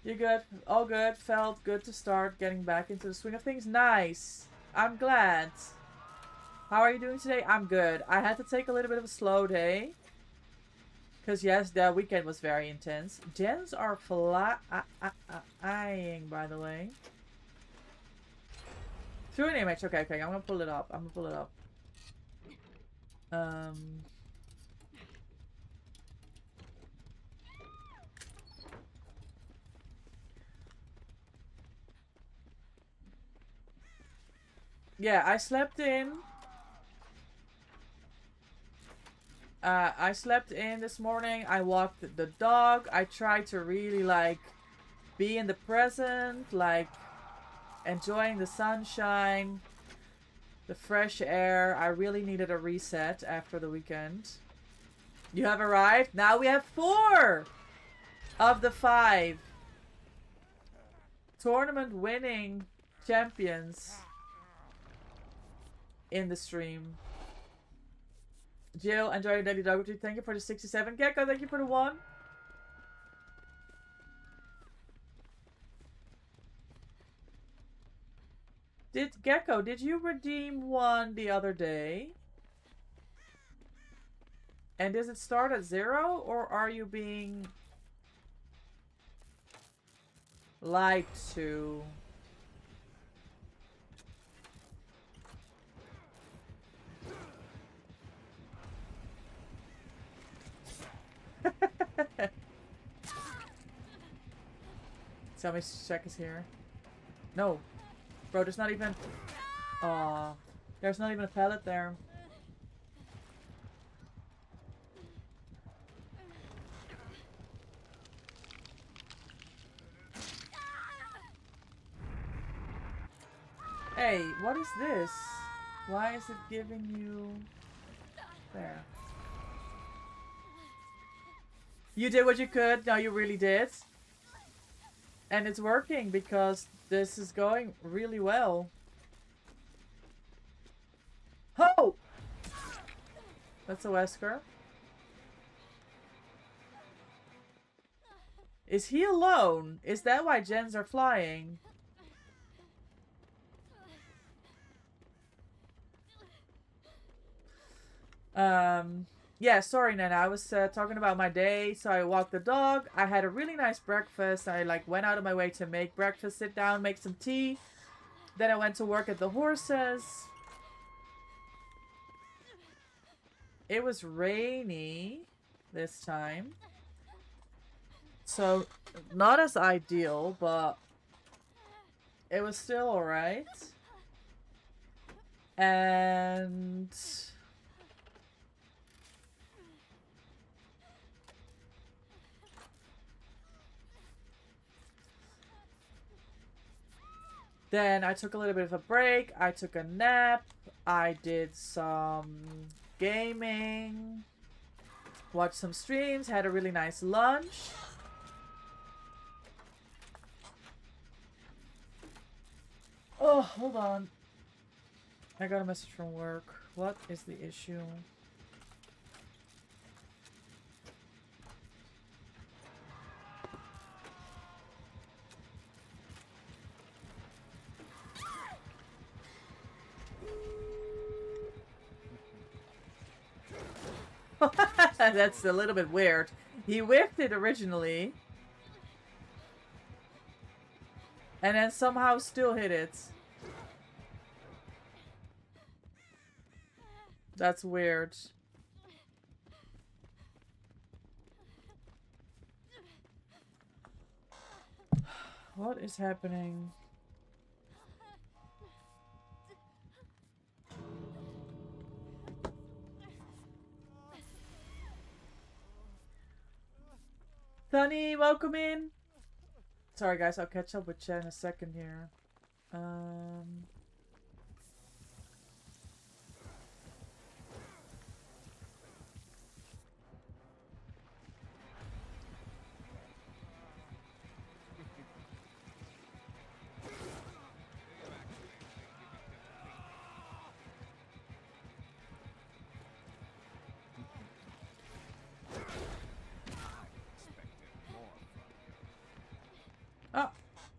You good? All good. Felt good to start getting back into the swing of things. Nice. I'm glad. How are you doing today? I'm good. I had to take a little bit of a slow day. Because yes, the weekend was very intense. Gens are flying, by the way. Through an image. Okay, okay. I'm gonna pull it up. Yeah, I slept in. I slept in this morning. I walked the dog. I tried to really, like, be in the present, like, enjoying the sunshine, the fresh air. I really needed a reset after the weekend. You have arrived? Now we have 4 of the 5 tournament winning champions in the stream. Jill, enjoy your daily dog routine. Thank you for the 67. Gecko, thank you for the 1. Gecko, did you redeem one the other day? And does it start at 0, or are you being lied to? Tell me check is here. No. Bro, there's not even... Aw. There's not even a pallet there. Hey, what is this? Why is it giving you... There. You did what you could. No, you really did. And it's working because this is going really well. Ho! That's a Wesker. Is he alone? Is that why gens are flying? Yeah, sorry, Nana. I was talking about my day. So I walked the dog. I had a really nice breakfast. I like went out of my way to make breakfast, sit down, make some tea. Then I went to work at the horses. It was rainy this time. So not as ideal, but it was still alright. And then I took a little bit of a break. I took a nap. I did some gaming. Watched some streams. Had a really nice lunch. Oh, hold on. I got a message from work. What is the issue? That's a little bit weird. He whiffed it originally. And then somehow still hit it. That's weird. What is happening? Sunny, welcome in. Sorry guys, I'll catch up with Chen in a second here. Oh,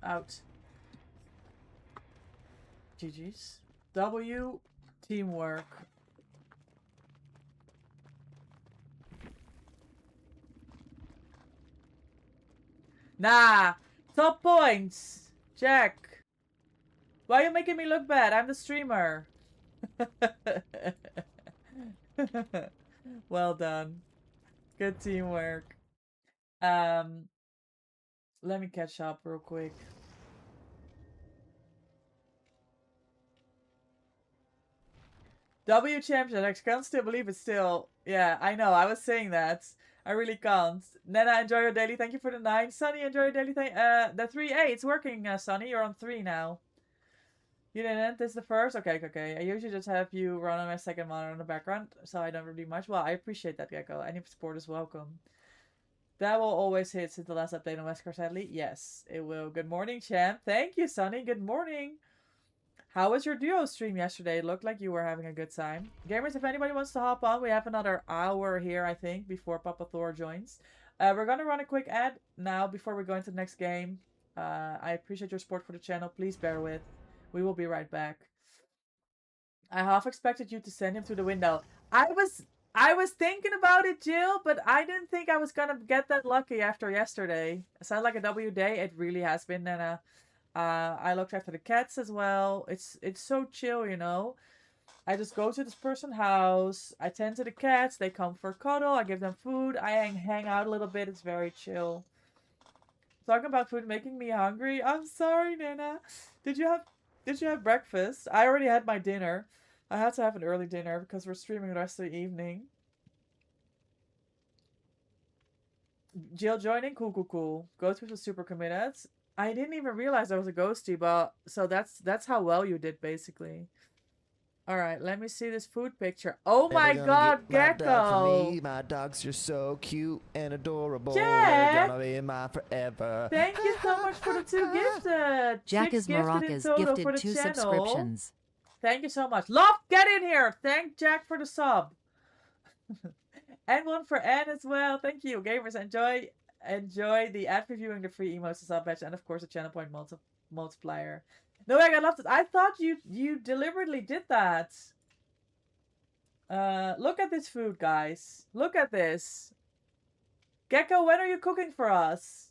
out. GG's. W, teamwork. Nah, top points. Jack. Why are you making me look bad? I'm the streamer. Well done. Good teamwork. Let me catch up real quick. W champion. I can't still believe it's still. Yeah, I know. I was saying that. I really can't. Nana, enjoy your daily. Thank you for the 9. Sunny, enjoy your daily. The 3. Hey, it's working, Sunny. You're on 3 now. You didn't? This is the first? Okay, okay. I usually just have you run on my second monitor in the background, so I don't really do much. Well, I appreciate that, Gecko. Any support is welcome. That will always hit since the last update on Wesker, sadly. Yes, it will. Good morning, champ. Thank you, Sunny. Good morning. How was your duo stream yesterday? It looked like you were having a good time. Gamers, if anybody wants to hop on, we have another hour here, I think, before Papa Thor joins. We're going to run a quick ad now before we go into the next game. I appreciate your support for the channel. Please bear with. We will be right back. I half expected you to send him through the window. I was thinking about it, Jill, but I didn't think I was gonna get that lucky after yesterday. It sounds like a W day. It really has been, Nana. I looked after the cats as well. It's so chill, you know. I just go to this person's house. I tend to the cats. They come for a cuddle. I give them food. I hang out a little bit. It's very chill. Talking about food making me hungry. I'm sorry, Nana. Did you have breakfast? I already had my dinner. I had to have an early dinner because we're streaming the rest of the evening. Jill joining? Cool. Go to the super committed. I didn't even realize I was a ghosty, but so that's how well you did, basically. All right, let me see this food picture. Oh my God, Gecko! My dogs are so cute and adorable. Jack! They're gonna be mine forever. Thank you so much for the 2 gifted. Jack 6 is gifted in Maracas total for gifted the 2 channel. subscriptions. Thank you so much. Love, get in here. Thank Jack for the sub. And one for Anne as well. Thank you. Gamers, enjoy the ad reviewing, the free emotes, the sub badge, and of course the channel point multiplier. No, I love it. I thought you deliberately did that. Look at this food, guys. Look at this. Gecko, when are you cooking for us?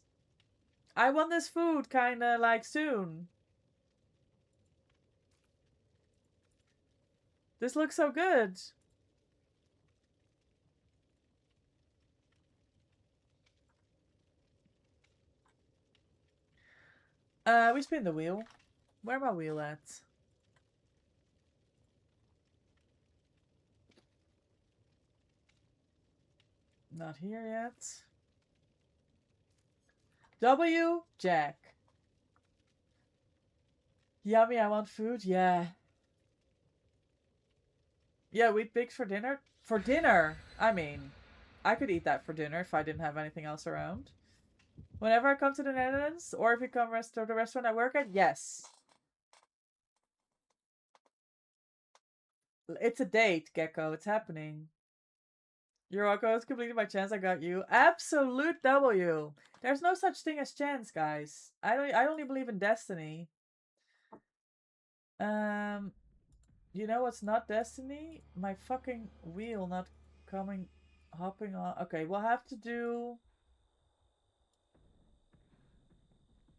I want this food kinda like soon. This looks so good. We spin the wheel. Where my wheel at? Not here yet. W, Jack. Yummy, I want food. Yeah. Yeah, wheat bix for dinner. For dinner! I mean, I could eat that for dinner if I didn't have anything else around. Whenever I come to the Netherlands, or if you come to the restaurant I work at, yes. It's a date, Gecko. It's happening. You're welcome. I was completing my chance. I got you. Absolute W. There's no such thing as chance, guys. I only believe in destiny. You know what's not destiny? My fucking wheel not hopping on. Okay, we'll have to do.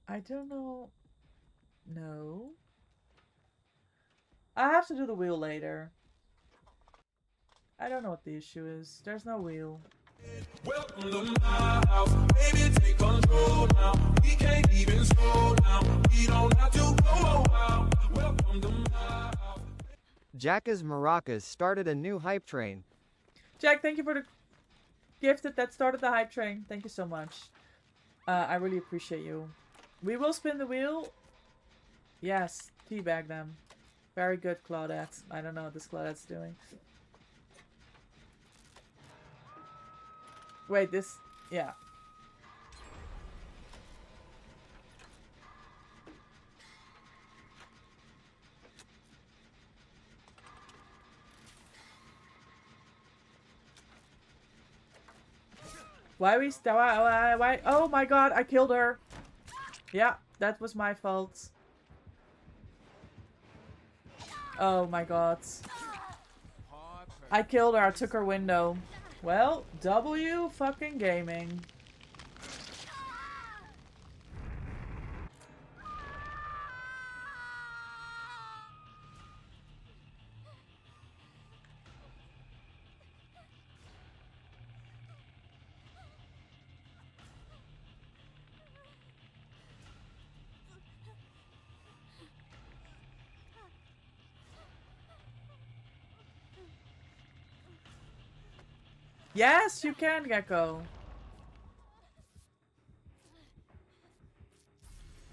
I don't know. No. I have to do the wheel later. I don't know what the issue is. There's no wheel. Welcome to my house, baby, take control now. We can't even slow down. We don't have to go out. Welcome to my house. Jacka's Maracas started a new hype train. Jack, thank you for the gift that started the hype train. Thank you so much. I really appreciate you. We will spin the wheel. Yes, teabag them. Very good, Claudette. I don't know what this Claudette's doing. Wait, this... Yeah. Why? Oh my god, I killed her. Yeah, that was my fault. Oh my god. I killed her, I took her window. Well, W fucking gaming. Yes, you can, Gecko.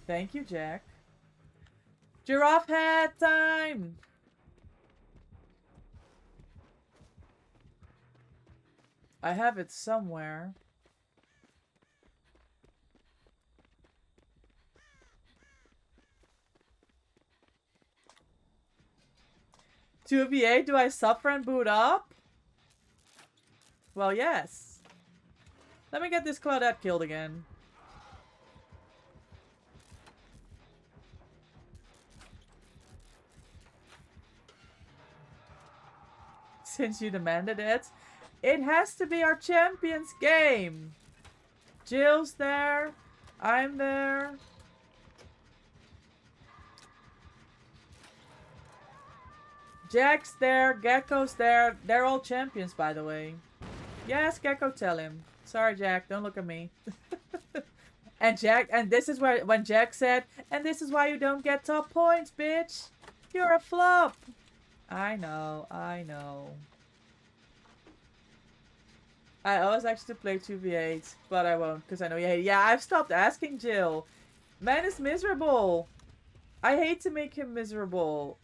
Thank you, Jack. Giraffe head time! I have it somewhere. To VA, do I suffer and boot up? Well, yes. Let me get this Claudette killed again. since you demanded it. It has to be our champions game. Jill's there. I'm there. Jack's there. Gecko's there. They're all champions, by the way. Yes, Gecko, tell him. Sorry, Jack. Don't look at me. And Jack, and this is where, when Jack said, and this is why you don't get top points, bitch. You're a flop. I know, I know. I always actually play 2v8, but I won't, because I know you hate it. Yeah, I've stopped asking Jill. Man is miserable. I hate to make him miserable.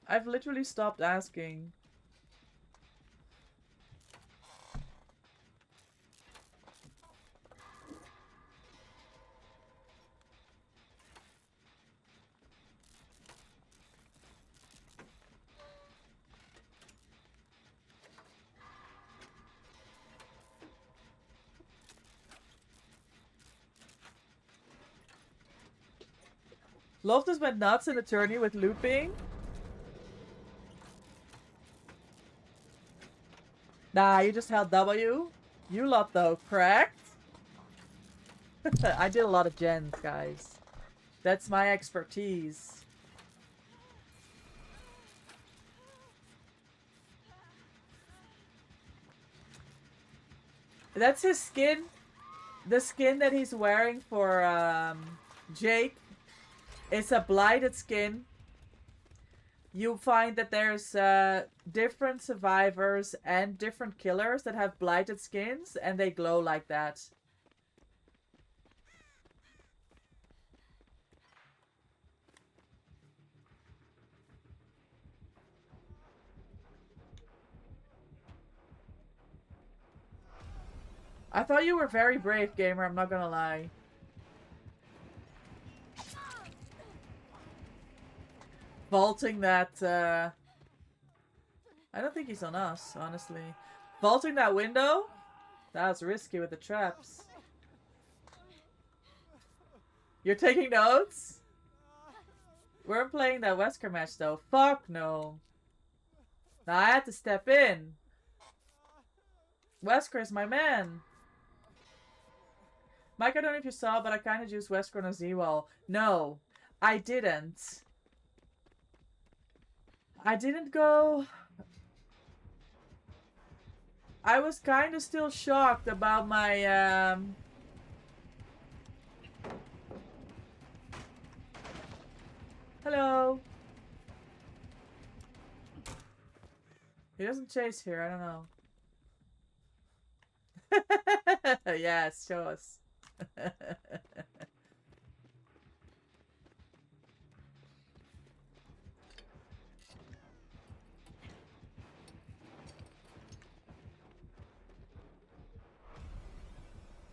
I've literally stopped asking. Loftus went nuts in the tourney with looping. Nah, you just held W. You lot though, correct? I did a lot of gens, guys. That's my expertise. That's his skin. The skin that he's wearing for Jake. It's a blighted skin. You find that there's different survivors and different killers that have blighted skins, and they glow like that. I thought you were very brave, gamer, I'm not gonna lie. Vaulting that, I don't think he's on us, honestly. Vaulting that window? That was risky with the traps. You're taking notes? We're playing that Wesker match, though. Fuck no. Now I had to step in. Wesker is my man. Mike, I don't know if you saw, but I kind of used Wesker on a Z-Wall. No, I didn't. I didn't go... I was kind of still shocked about my, Hello. He doesn't chase here, I don't know. Yes, show us.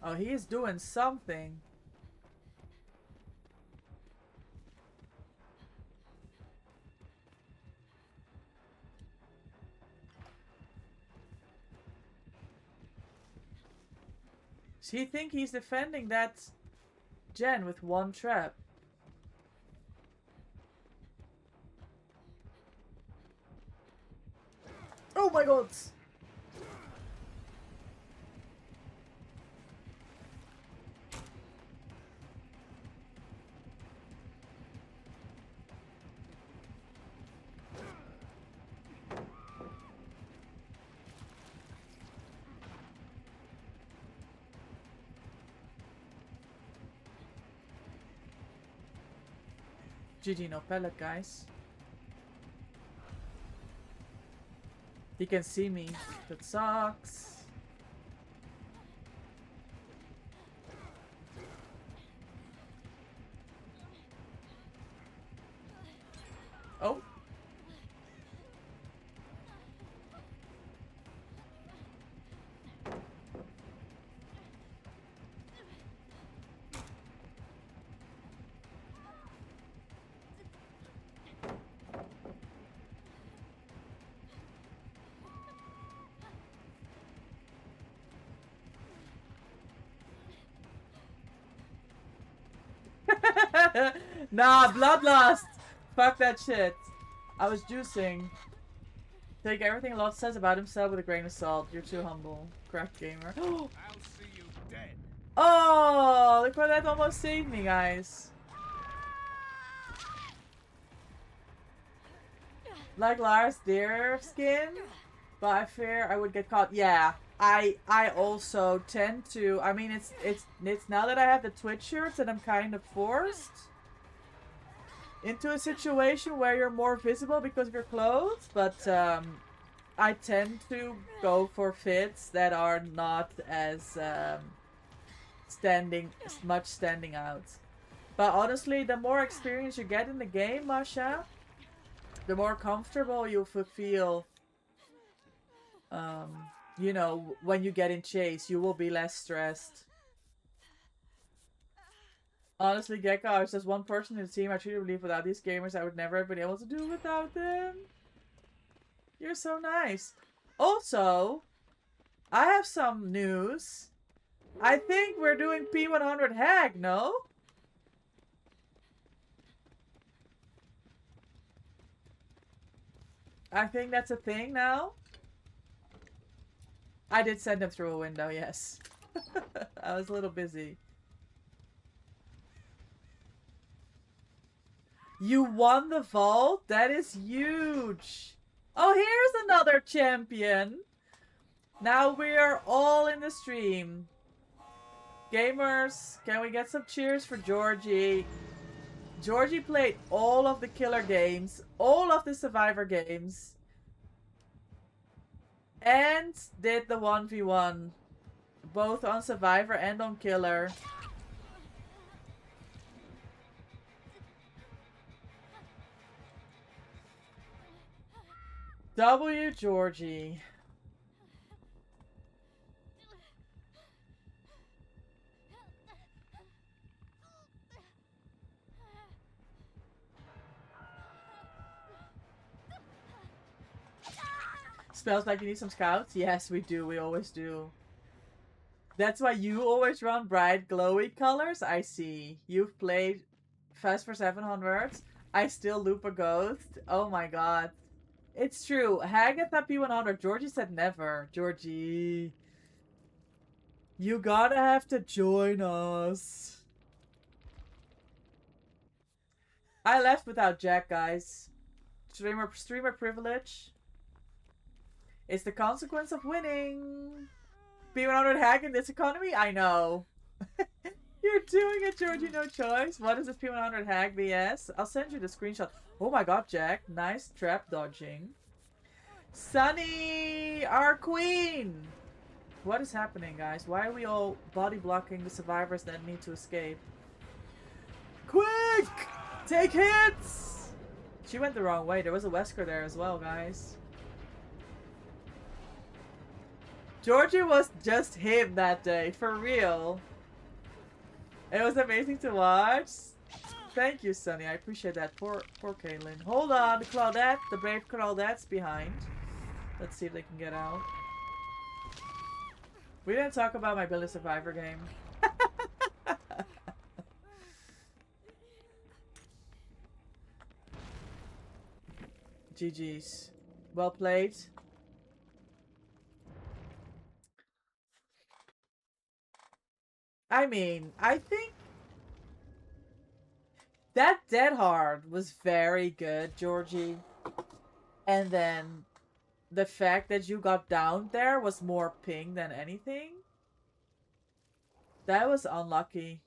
Oh, he is doing something. Does he think he's defending that gen with one trap? Oh my god! GG, no pellet, guys. He can see me. That sucks. Oh. Nah, bloodlust. Fuck that shit. I was juicing. Take everything Lot says about himself with a grain of salt. You're too humble. Cracked gamer. I'll see you dead. Oh, look what that almost saved me, guys. Like Lars deer skin, but I fear I would get caught. Yeah, I also tend to. I mean, it's now that I have the Twitch shirts and I'm kind of forced into a situation where you're more visible because of your clothes, but I tend to go for fits that are not as standing out. But honestly, the more experience you get in the game, Masha, the more comfortable you'll feel. You know, when you get in chase, you will be less stressed. Honestly, Gecko, I was just one person in the team. I truly believe without these gamers, I would never have been able to do without them. You're so nice. Also, I have some news. I think we're doing P100 Hag, no? I think that's a thing now. I did send him through a window, yes. I was a little busy. You won the vault? That is huge. Oh, here's another champion. Now we are all in the stream. Gamers, can we get some cheers for Georgie? Georgie played all of the killer games, all of the survivor games, and did the 1v1, both on survivor and on killer. W Georgie. Smells like you need some scouts? Yes, we do. We always do. That's why you always run bright, glowy colors? I see. You've played Fast for 700. I still loop a ghost. Oh my god. It's true. Hagatha P100. Georgie said never. Georgie. You gotta have to join us. I left without Jack, guys. Streamer privilege. It's the consequence of winning. P100 hack in this economy? I know. You're doing it, Georgie. No choice. What is this P100 hack BS? I'll send you the screenshot. Oh my god, Jack. Nice trap dodging. Sunny! Our queen! What is happening, guys? Why are we all body blocking the survivors that need to escape? Quick! Take hits! She went the wrong way. There was a Wesker there as well, guys. Georgie was just him that day, for real. It was amazing to watch. Thank you, Sunny. I appreciate that. Poor Caitlyn. Hold on, Claudette. The brave Claudette's behind. Let's see if they can get out. We didn't talk about my Build a Survivor game. GG's. Well played. I mean, I think that Dead Hard was very good, Georgie. And then the fact that you got down there was more ping than anything. That was unlucky.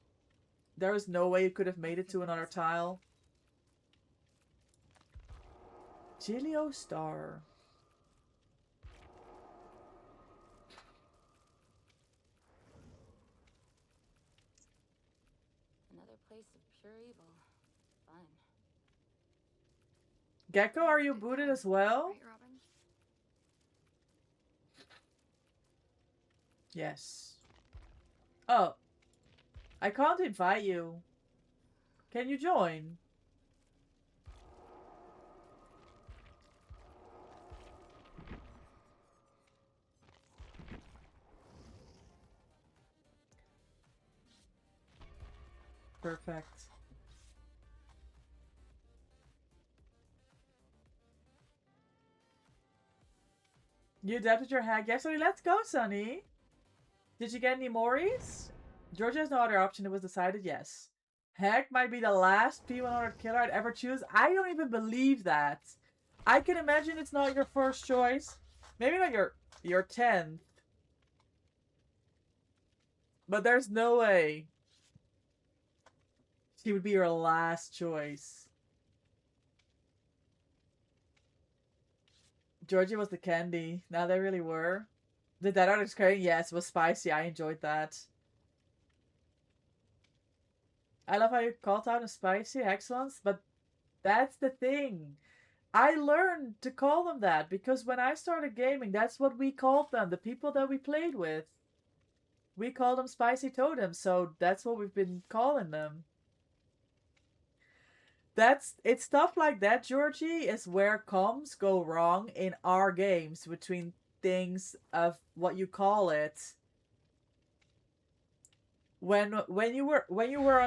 There was no way you could have made it to another tile. Gilio Star. Another place of pure evil. Fun. Gecko, are you booted as well? Right, Robin? Yes. Oh. I can't invite you. Can you join? Perfect. You adapted your hack yesterday? Let's go, Sonny. Did you get any Moris? Georgia has no other option. It was decided yes. Heck might be the last P100 killer I'd ever choose. I don't even believe that. I can imagine it's not your first choice. Maybe not your 10th. But there's no way she would be your last choice. Georgie was the candy. Now they really were. The Dead Artist Curry, yes, was spicy. I enjoyed that. I love how you called out a spicy excellence, but that's the thing. I learned to call them that because when I started gaming, that's what we called them. The people that we played with. We called them spicy totems, so that's what we've been calling them. It's stuff like that, Georgie, is where comms go wrong in our games between things of what you call it. When you were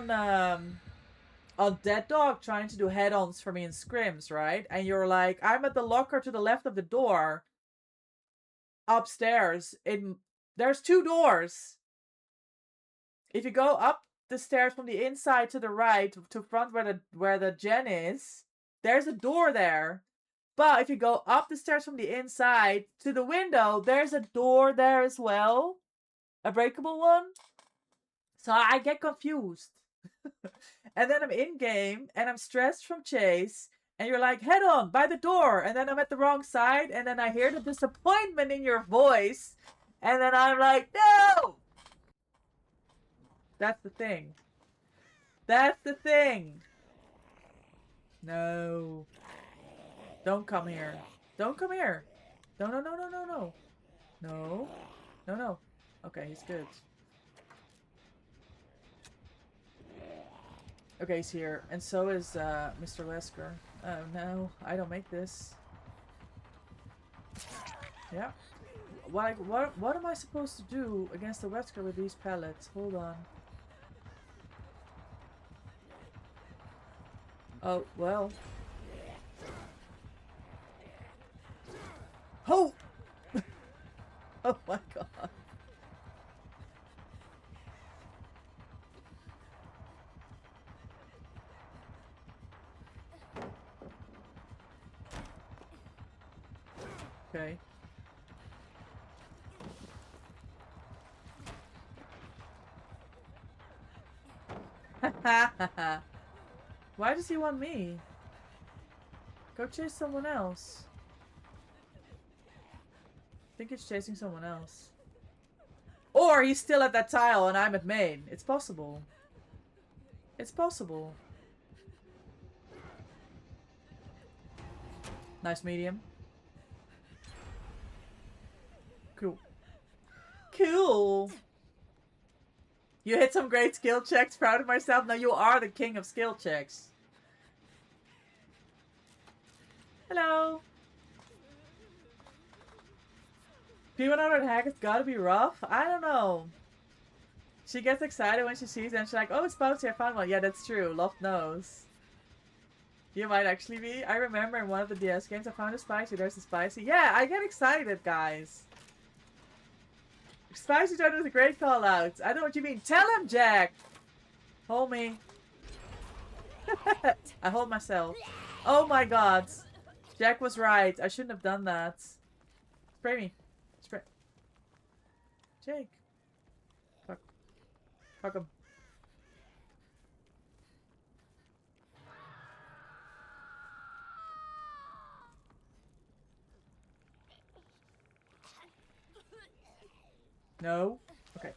on Dead Dog trying to do head-ons for me in scrims, right? And you're like, I'm at the locker to the left of the door upstairs. There's 2 doors. If you go up the stairs from the inside to the right to front where the gen is, there's a door there. But if you go up the stairs from the inside to the window, there's a door there as well. A breakable one. So I get confused. And then I'm in game and I'm stressed from chase. And you're like, head on by the door. And then I'm at the wrong side. And then I hear the disappointment in your voice. And then I'm like, no! That's the thing. That's the thing. No. Don't come here. Don't come here. No, no, no, no, no, no. No. No, no. Okay, he's good. Okay, he's here. And so is Mr. Wesker. Oh no, I don't make this. Yeah. What am I supposed to do against the Wesker with these pellets? Hold on. Oh, well. Oh! Oh my god. Okay. Why does he want me? Go chase someone else. I think he's chasing someone else. Or he's still at that tile and I'm at main. It's possible. It's possible. Nice medium. Cool. Cool. You hit some great skill checks. Proud of myself. No, you are the king of skill checks. Hello. P100 hack has gotta be rough. I don't know. She gets excited when she sees it and she's like, oh, it's Bouncy, I found one. Yeah, that's true. Loft knows. You might actually be. I remember in one of the DS games I found a spicy. There's a spicy. Yeah, I get excited, guys. Spicy Toad was a great call out. I know what you mean. Tell him, Jack! Hold me. I hold myself. Oh my god. Jack was right. I shouldn't have done that. Spray me. Spray. Jake. Fuck. Fuck him. No? Okay.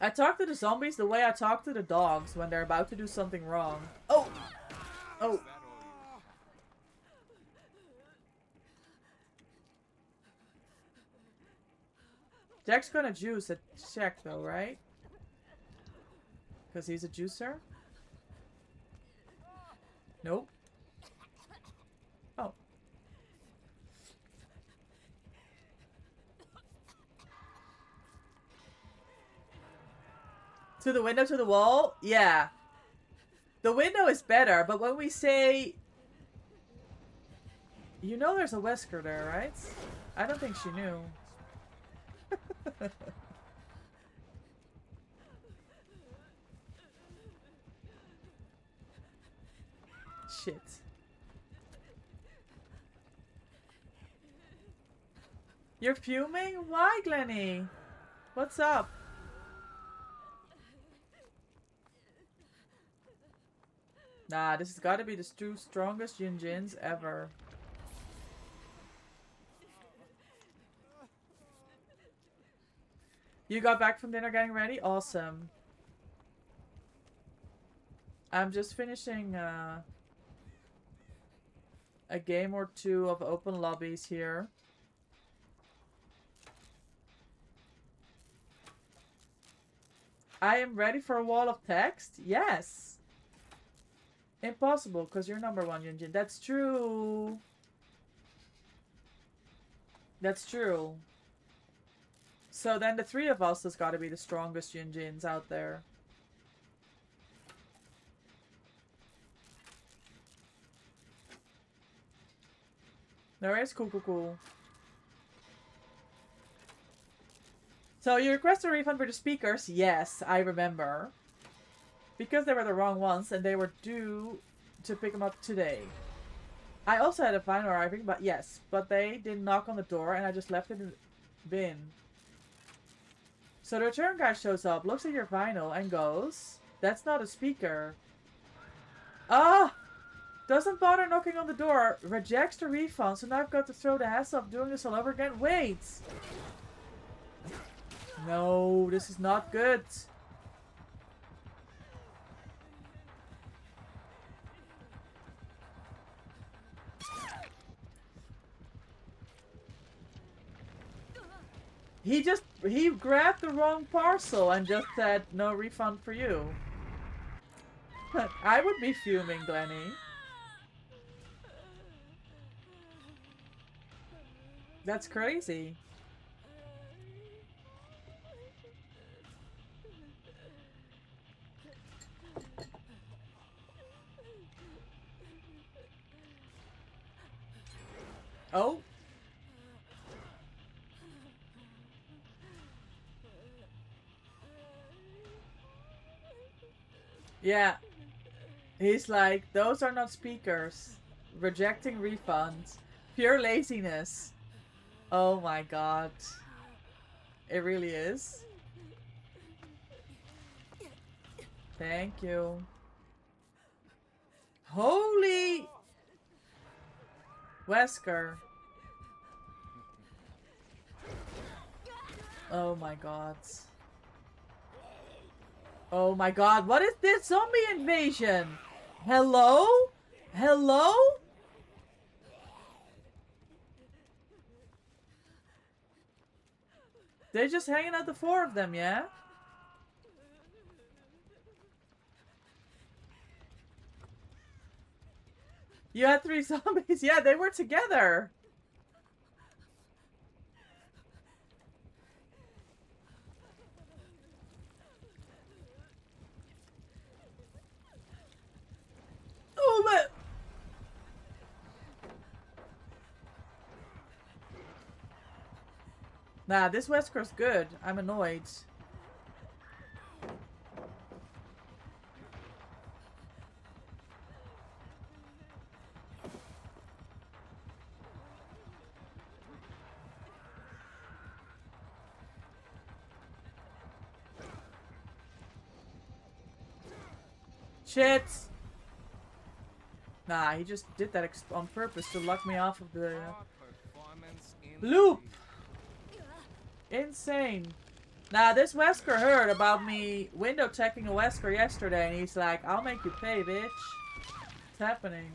I talk to the zombies the way I talk to the dogs when they're about to do something wrong. Oh! Oh! Jack's gonna juice a check though, right? Because he's a juicer? Nope. Oh. To the window, to the wall? Yeah. The window is better, but when we say... You know there's a Wesker there, right? I don't think she knew. Shit. You're fuming? Why, Glenny? What's up? Nah, this has got to be the two strongest Yunjins ever. You got back from dinner getting ready? Awesome. I'm just finishing a game or two of open lobbies here. I am ready for a wall of text? Yes. Impossible, because you're number one, Yunjin. That's true. That's true. So then the three of us has got to be the strongest Yunjins out there. There is cool. So you request a refund for the speakers? Yes, I remember. Because they were the wrong ones and they were due to pick them up today. I also had a vinyl arriving, but yes. But they didn't knock on the door and I just left it in the bin. So the return guy shows up, looks at your vinyl and goes, "That's not a speaker." Ah! Doesn't bother knocking on the door, rejects the refund, so now I've got to throw the hassle of doing this all over again. Wait! No, this is not good. He grabbed the wrong parcel and just said, "No refund for you." I would be fuming, Glenny. That's crazy. Oh. Yeah. He's like, "Those are not speakers. Rejecting refunds. Pure laziness." Oh my god. It really is. Thank you. Holy Wesker. Oh my god. Oh my god, what is this zombie invasion? Hello? Hello? They're just hanging out, the four of them, yeah? You had 3 zombies? Yeah, they were together. Oh, but... Nah, this Wesker's good. I'm annoyed. Shit! Nah, he just did that on purpose to lock me off of the loop! Insane. Nah, this Wesker heard about me window checking a Wesker yesterday and he's like, "I'll make you pay, bitch." What's happening?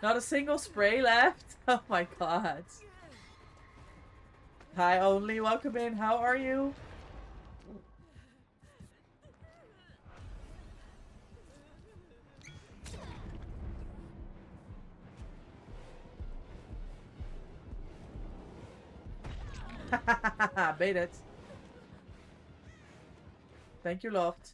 Not a single spray left? Oh my god. Hi, Only. Welcome in. How are you? Bait it. Thank you, Loft.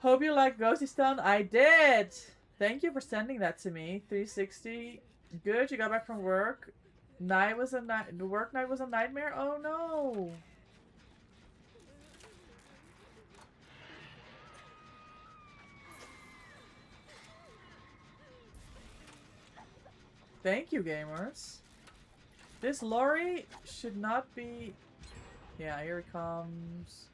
Hope you like Ghosty Stone. I did. Thank you for sending that to me. 360. Good. You got back from work. Night was a night. The work night was a nightmare. Oh no. Thank you, gamers. This lorry should not be... Yeah, here he comes.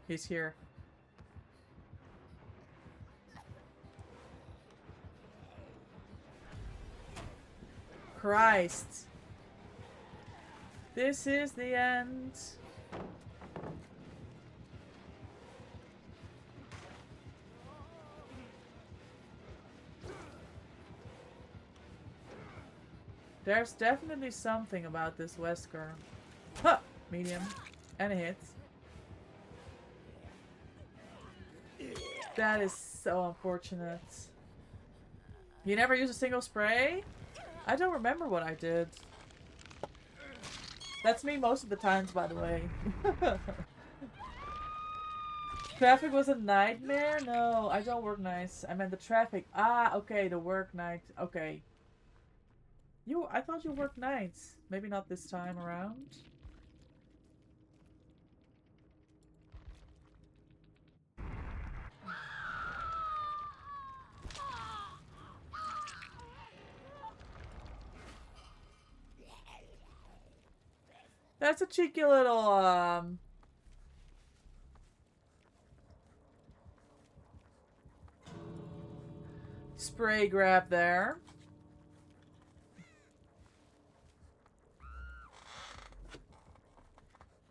He's here. Christ. This is the end. There's definitely something about this Wesker. Huh! Medium. And a hit. That is so unfortunate. You never use a single spray? I don't remember what I did. That's me most of the times, by the way. Traffic was a nightmare? No, I don't work nights. I meant the traffic. Ah, okay, the work night. Okay. I thought you worked nights. Maybe not this time around. That's a cheeky little, spray grab there.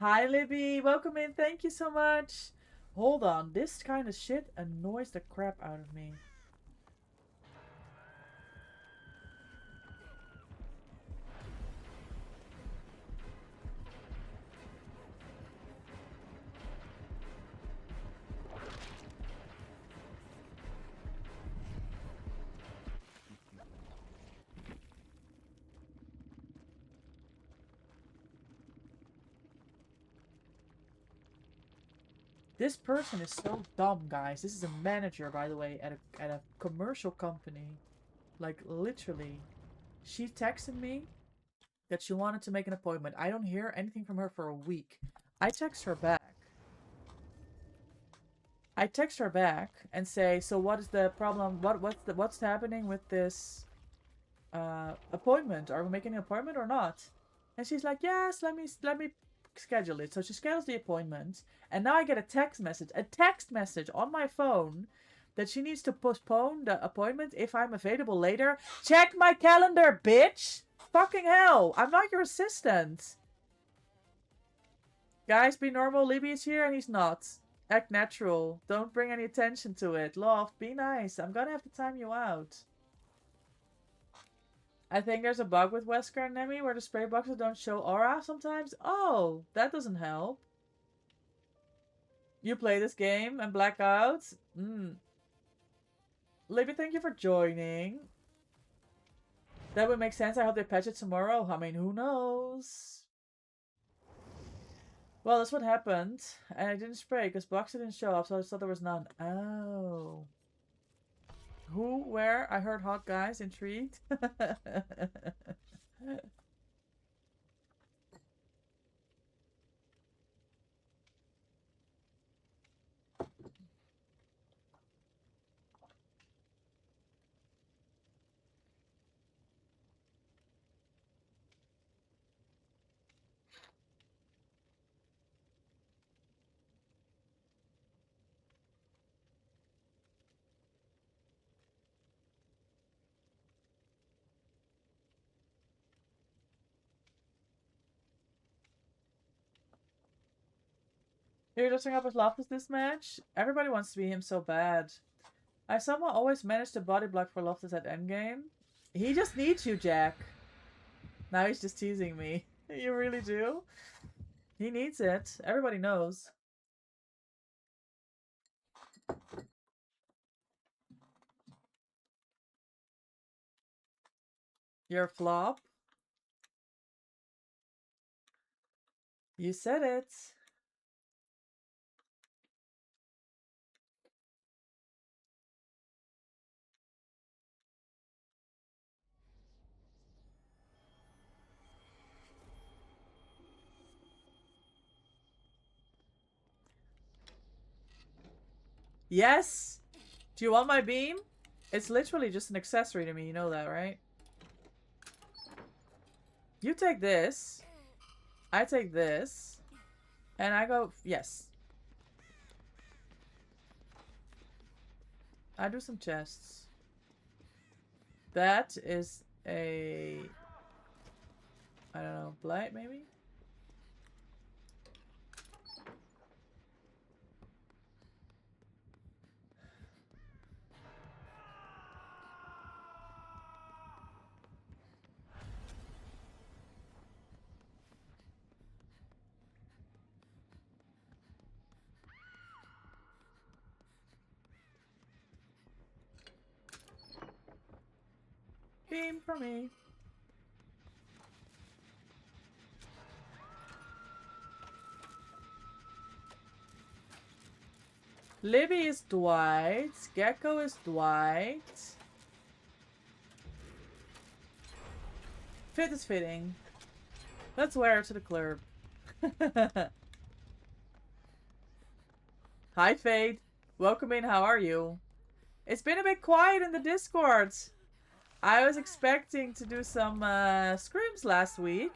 Hi, Libby. Welcome in. Thank you so much. Hold on. This kind of shit annoys the crap out of me. This person is so dumb, guys. This is a manager, by the way, at a commercial company. Like, literally. She texted me that she wanted to make an appointment. I don't hear anything from her for a week. I text her back. And say, so what is the problem? What's happening with this appointment? Are we making an appointment or not? And she's like, yes, let me schedule it. So she schedules the appointment, and now I get a text message on my phone that she needs to postpone the appointment if I'm available later. Check my calendar, bitch! Fucking hell! I'm not your assistant! Guys, be normal. Libby is here and he's not. Act natural. Don't bring any attention to it. Loft, be nice. I'm gonna have to time you out. I think there's a bug with Wesker and Nemi where the spray boxes don't show aura sometimes. Oh, that doesn't help. You play this game and black out? Libby, thank you for joining. That would make sense. I hope they patch it tomorrow. I mean, who knows? Well, that's what happened. And I didn't spray because boxes didn't show up, so I thought there was none. Oh. Who? Where? I heard hot guys. Intrigued. You're dressing up as Loftus this match? Everybody wants to be him so bad. I somehow always manage to body block for Loftus at endgame. He just needs you, Jack. Now he's just teasing me. You really do? He needs it. Everybody knows. Your flop? You said it. Yes! Do you want my beam? It's literally just an accessory to me, you know that, right? You take this. I take this. And I go, yes. I do some chests. That is a... I don't know, blight maybe? Beam for me. Libby is Dwight. Gecko is Dwight. Fit is fitting. Let's wear it to the club. Hi, Fade. Welcome in. How are you? It's been a bit quiet in the Discord. I was expecting to do some scrims last week.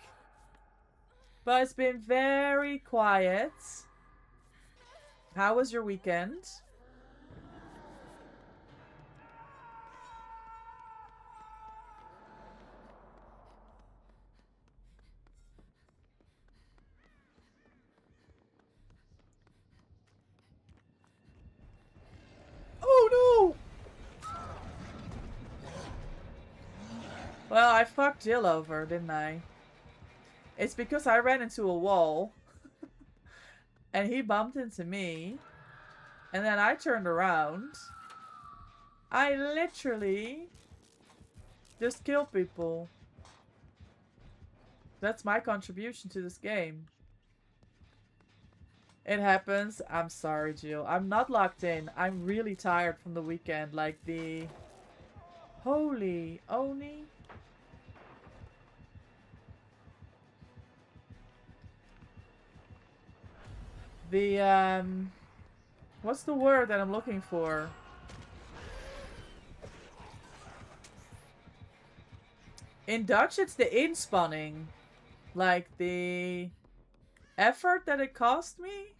But it's been very quiet. How was your weekend? Oh no! Well, I fucked Jill over, didn't I? It's because I ran into a wall. And he bumped into me. And then I turned around. I literally just kill people. That's my contribution to this game. It happens. I'm sorry, Jill. I'm not locked in. I'm really tired from the weekend. Like the... Holy Oni. The, what's the word that I'm looking for? In Dutch, it's the inspanning. Like, the effort that it cost me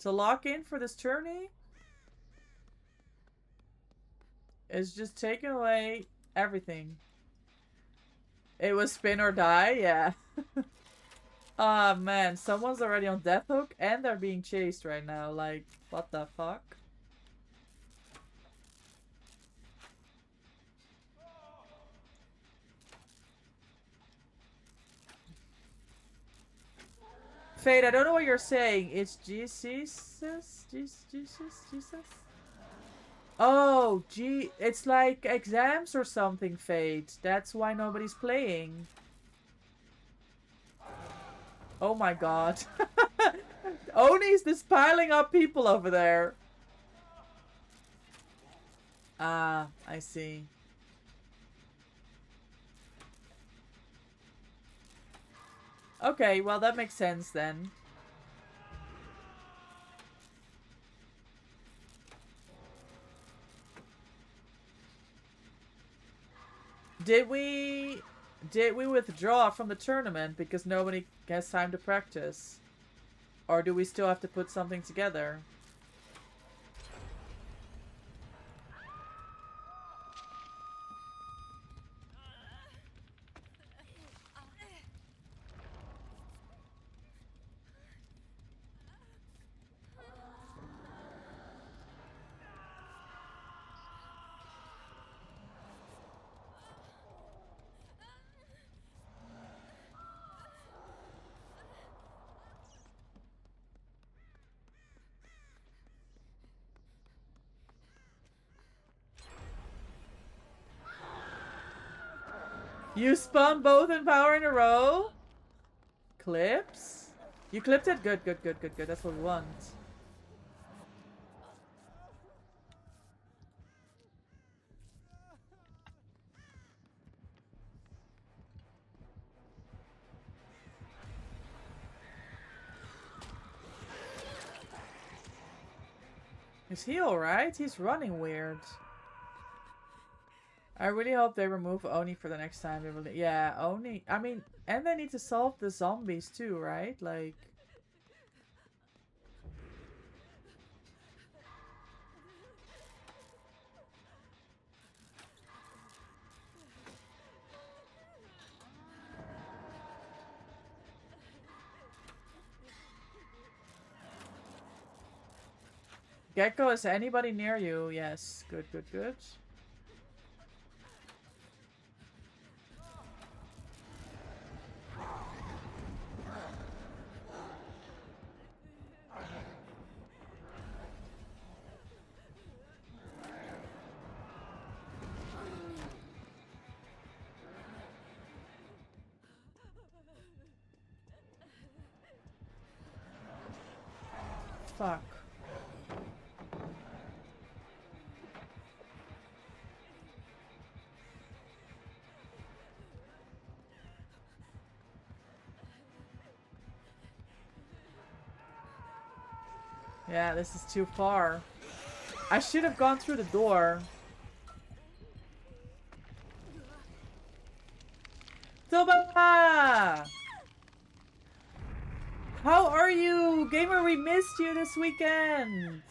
to lock in for this journey is just taking away everything. It was spin or die, yeah. Ah, man, someone's already on Death Hook and they're being chased right now. Like, what the fuck? Fade, I don't know what you're saying. It's Jesus? Jesus? Oh, gee, it's like exams or something, Fade. That's why nobody's playing. Oh my god. Oni's just piling up people over there. Ah, I see. Okay, well that makes sense then. Did we withdraw from the tournament because nobody has time to practice? Or do we still have to put something together? You spun both in power in a row? Clips? You clipped it? Good, good, good, good, good. That's what we want. Is he alright? He's running weird. I really hope they remove Oni for the next time. They really, yeah, Oni. I mean, and they need to solve the zombies too, right? Like, Gecko, is anybody near you? Yes. Good, good, good. Fuck. Yeah, this is too far. I should have gone through the door. Toba! How are you? Gamer, we missed you this weekend.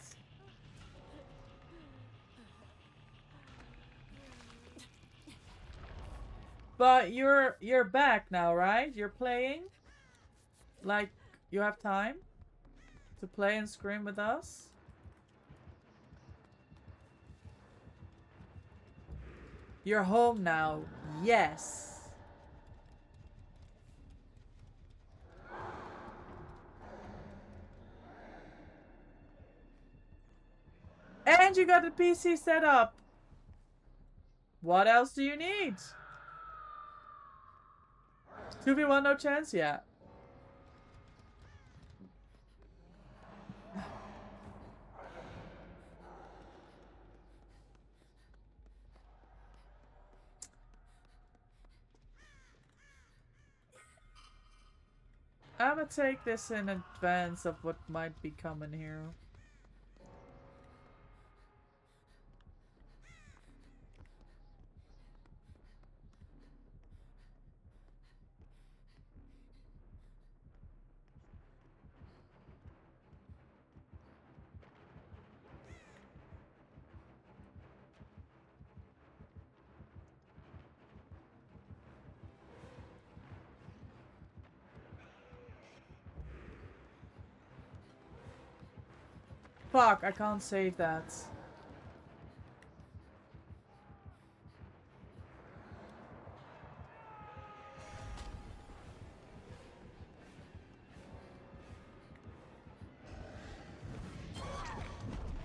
But you're back now, right? You're playing? Like, you have time to play and scream with us? You're home now. Yes. And you got the PC set up. What else do you need? 2v1 no chance? Yeah. I'm gonna take this in advance of what might be coming here. Fuck, I can't save that.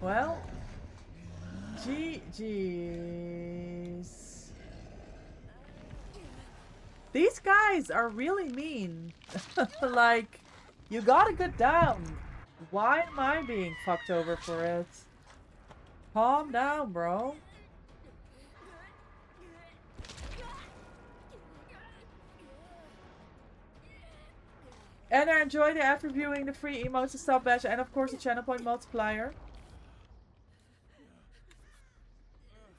Well, GG's. These guys are really mean. Like, you gotta get down. Why am I being fucked over for it? Calm down, bro. And I enjoy the after viewing the free emotes, the stop badge, and of course the channel point multiplier.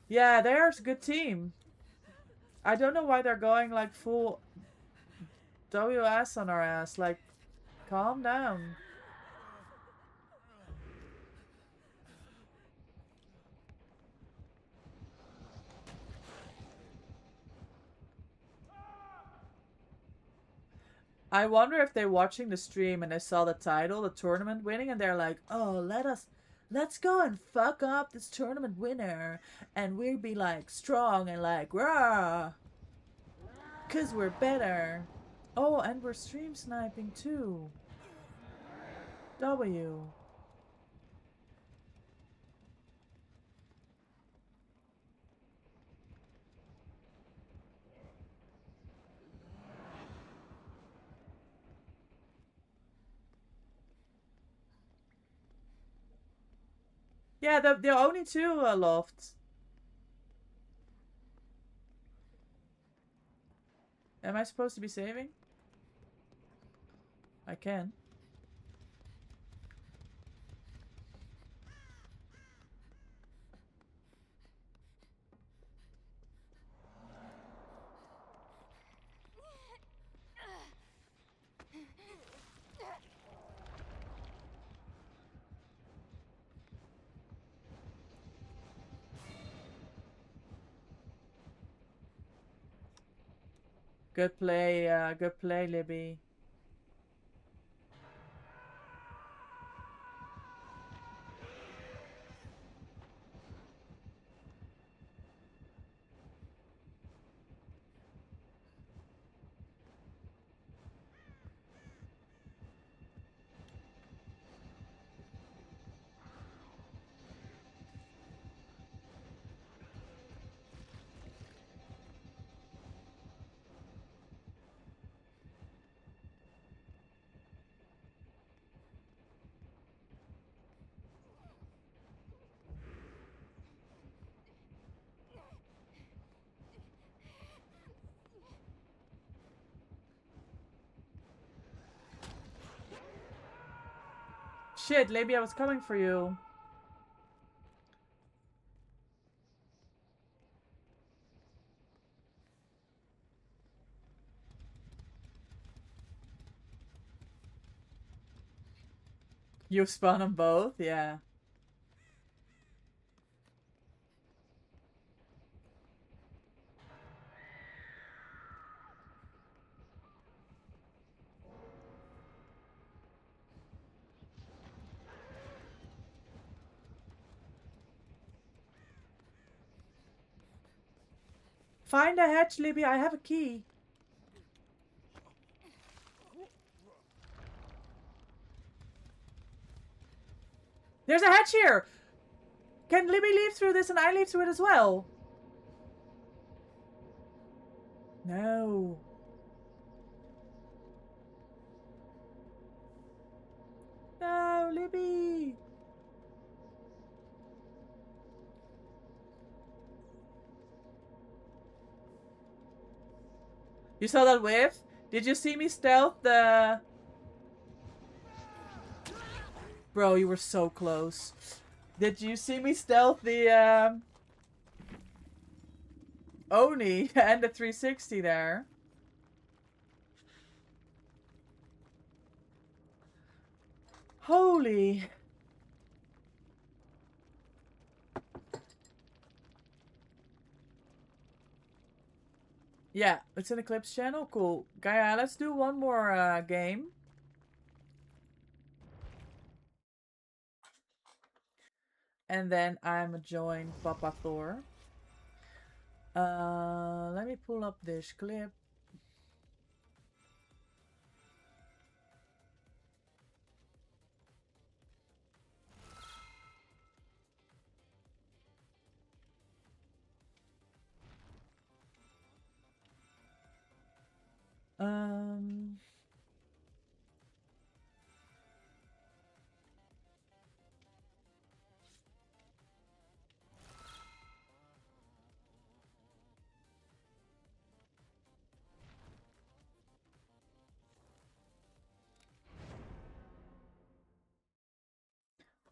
Yeah, they're a good team. I don't know why they're going like full WS on our ass. Like, calm down. I wonder if they're watching the stream and they saw the title, the tournament winning, and they're like, oh, let's go and fuck up this tournament winner. And we'll be like strong and like, rah. 'Cause we're better. Oh, and we're stream sniping too. W. Yeah, there are only two lofts. Am I supposed to be saving? I can. Good play, Libby. Shit, Libby, I was coming for you. You spawn them both? Yeah. Find a hatch, Libby. I have a key. There's a hatch here. Can Libby leave through this and I leave through it as well? No. No, Libby. You saw that whiff? Did you see me stealth the... Bro, you were so close. Did you see me stealth the Oni and the 360 there? Holy. Yeah, it's an Eclipse channel. Cool. Gaia, let's do one more game. And then I'm join Papa Thor. Let me pull up this clip.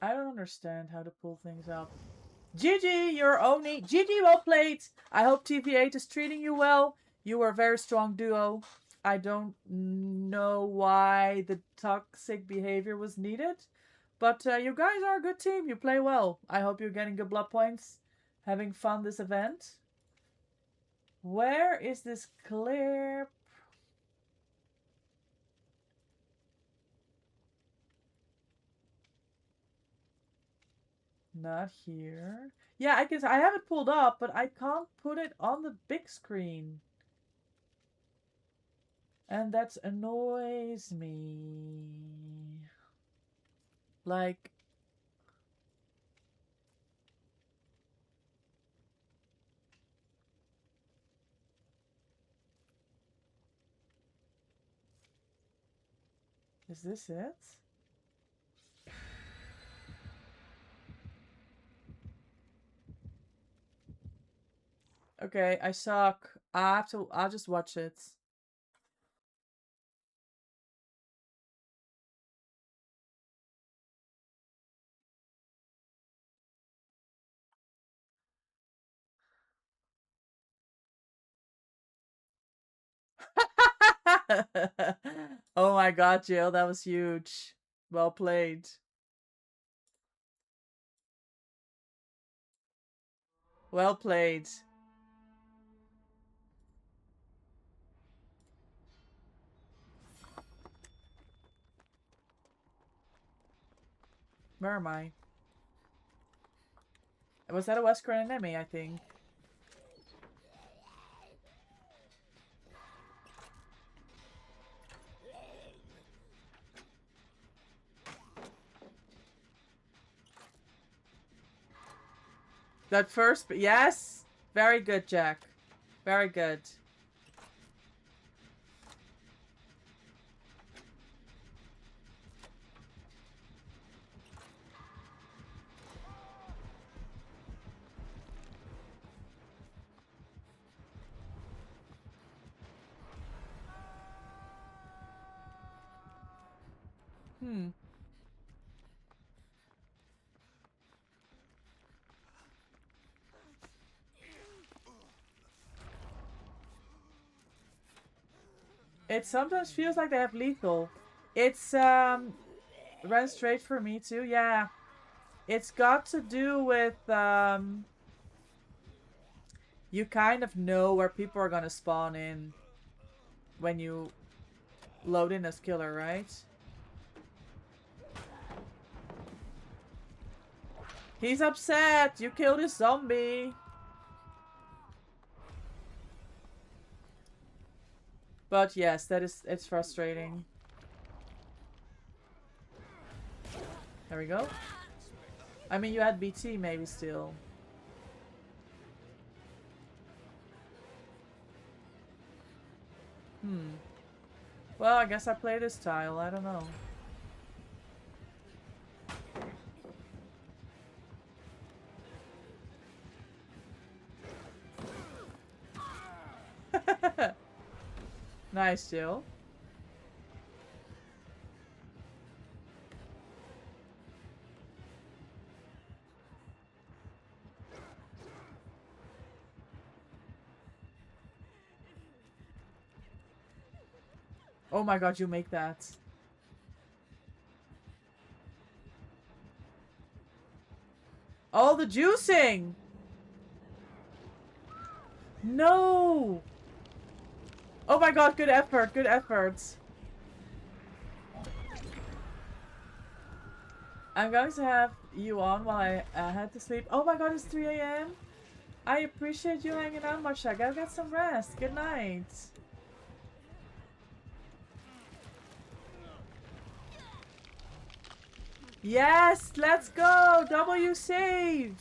I don't understand how to pull things up. GG, you're Oni. GG, well played. I hope TV8 is treating you well. You are a very strong duo. I don't know why the toxic behavior was needed. But you guys are a good team. You play well. I hope you're getting good blood points. Having fun this event. Where is this clip? Not here. Yeah, I have it pulled up, but I can't put it on the big screen. And that annoys me. Like... Is this it? Okay, I suck. I'll just watch it. Oh my god, Jill, that was huge. Well played. Well played. Where am I? Was that a Wesker enemy, I think? That first, yes! Very good, Jack. Very good. Hmm. It sometimes feels like they have lethal. It's ran straight for me too. Yeah. It's got to do with you kind of know where people are gonna spawn in when you load in as killer, right? He's upset. You killed his zombie. But yes, it's frustrating. There we go. I mean, you had BT maybe still. Well, I guess I play this tile. I don't know. Nice, Jill. Oh my god, you make that. All the juicing! No! Oh my god, good effort, good effort. I'm going to have you on while I head to sleep. Oh my god, it's 3 AM. I appreciate you hanging out, Marsha. Gotta get some rest. Good night. Yes, let's go. W save.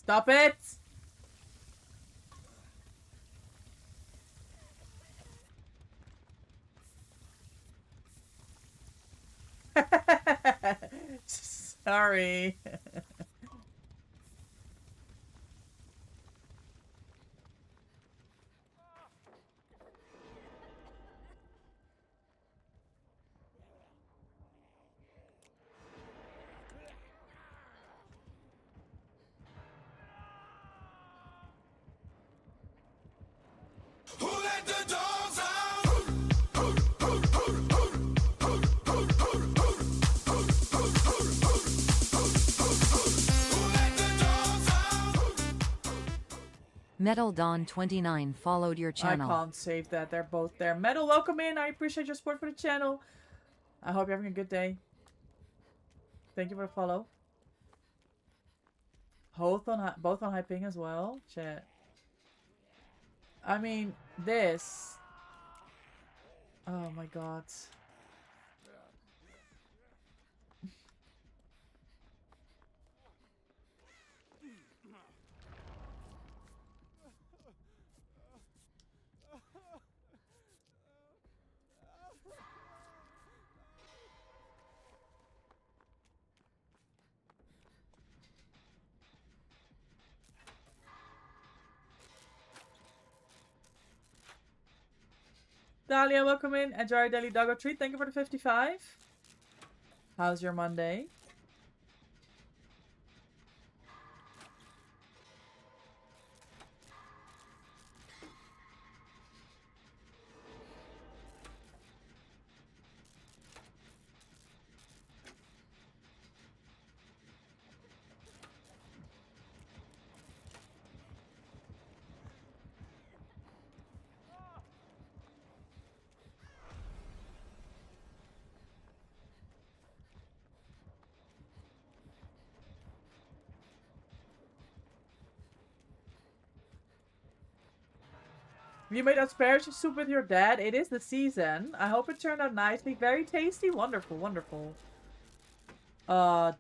Stop it! Sorry. Who let the dogs out? Metal Dawn 29 followed your I channel. can't save that. They're both there. Metal, welcome in. I appreciate your support for the channel. I hope you're having a good day. Thank you for the follow. Both on high ping as well. Shit. I mean, this. Oh my god. Dahlia, welcome in. Enjoy your daily doggo treat. Thank you for the 55. How's your Monday? You made asparagus soup with your dad. It is the season. I hope it turned out nicely. Very tasty. Wonderful, wonderful.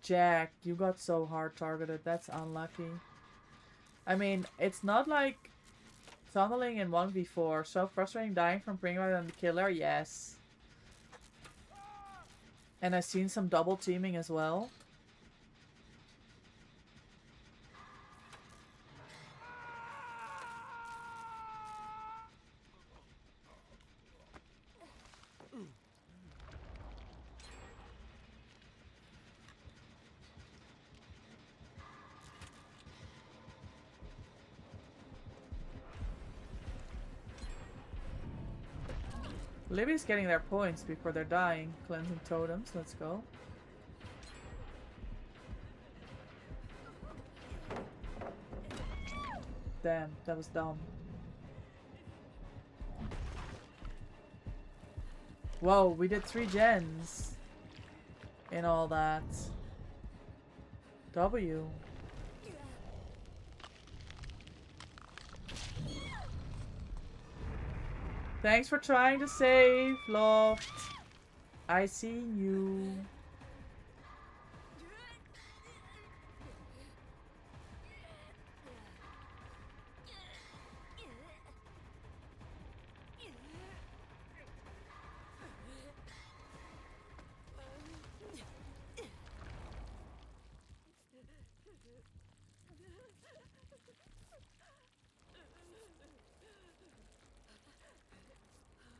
Jack, you got so hard targeted. That's unlucky. I mean, it's not like tunneling in 1v4. So frustrating dying from Prima and the killer. Yes. And I've seen some double teaming as well. Libby's getting their points before they're dying. Cleansing totems. Let's go. Damn, that was dumb. Whoa, we did 3 gens in all that. W. Thanks for trying to save, Loft. I see you.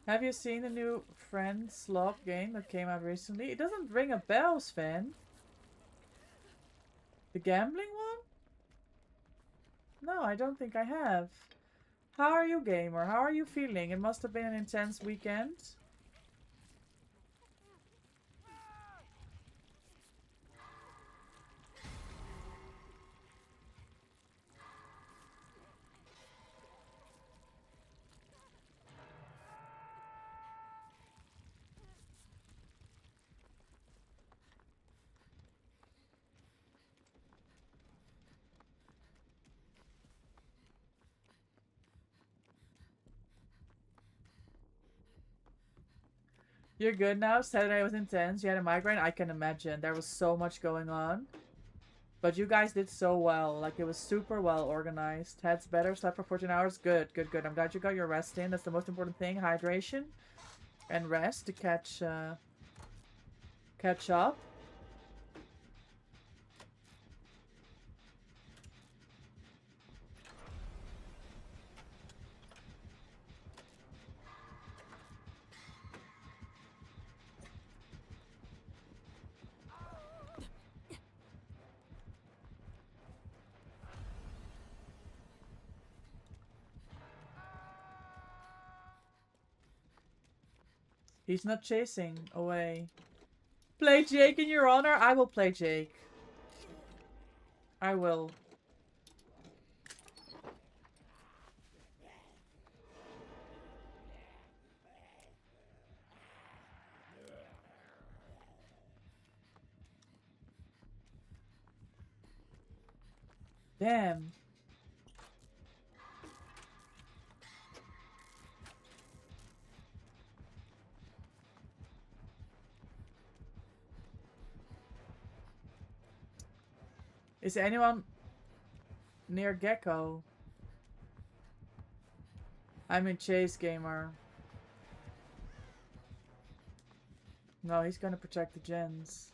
Have you seen the new Friends Log game that came out recently? It doesn't ring a bell, Sven. The gambling one? No, I don't think I have. How are you, gamer? How are you feeling? It must have been an intense weekend. You're good now? Saturday was intense. You had a migraine? I can imagine. There was so much going on. But you guys did so well. Like, it was super well organized. Head's better. Slept for 14 hours. Good, good, good. I'm glad you got your rest in. That's the most important thing. Hydration and rest to catch up. He's not chasing away. Play Jake in your honor? I will play Jake. I will. Damn. Is anyone near Gecko? I'm in Chase Gamer. No, he's gonna protect the gens.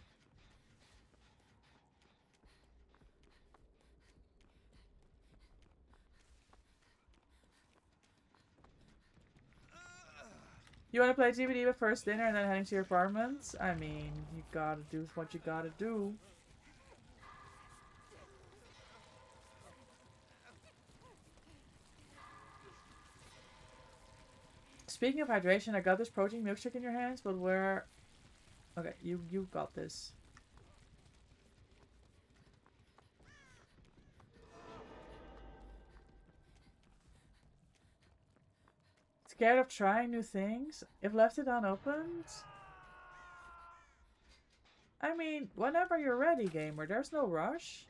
You wanna play GBD with first dinner and then heading to your apartments? I mean, you gotta do what you gotta do. Speaking of hydration, I got this protein milkshake in your hands, but where... Okay, you got this. Scared of trying new things? If left it unopened? I mean, whenever you're ready, gamer. There's no rush.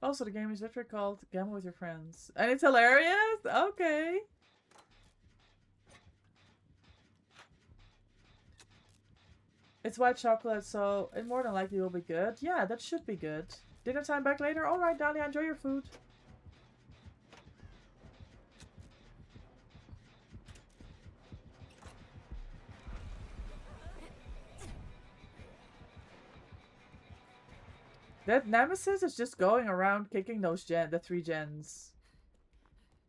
Also, the game is literally called Gamble with Your Friends. And it's hilarious? Okay. It's white chocolate, so it more than likely will be good. Yeah, that should be good. Dinner time back later? Alright, Dahlia, enjoy your food. That Nemesis is just going around kicking those the 3 gens.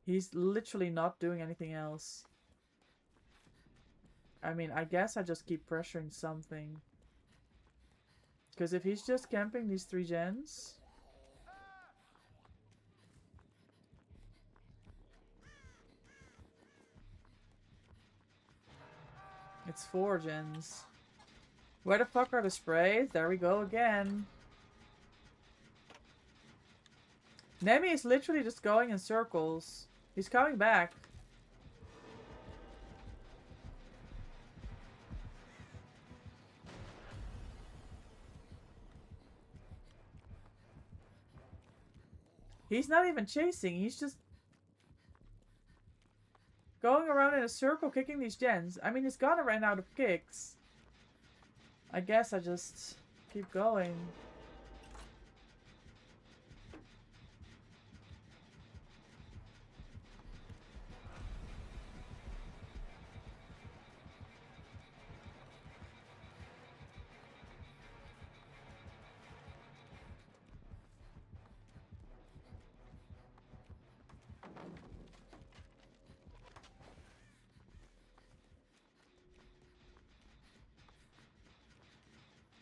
He's literally not doing anything else. I mean, I guess I just keep pressuring something. Because if he's just camping these 3 gens... It's 4 gens. Where the fuck are the sprays? There we go again. Nemi is literally just going in circles. He's coming back. He's not even chasing. He's just going around in a circle kicking these gens. I mean, he's gonna run out of kicks. I guess I just keep going.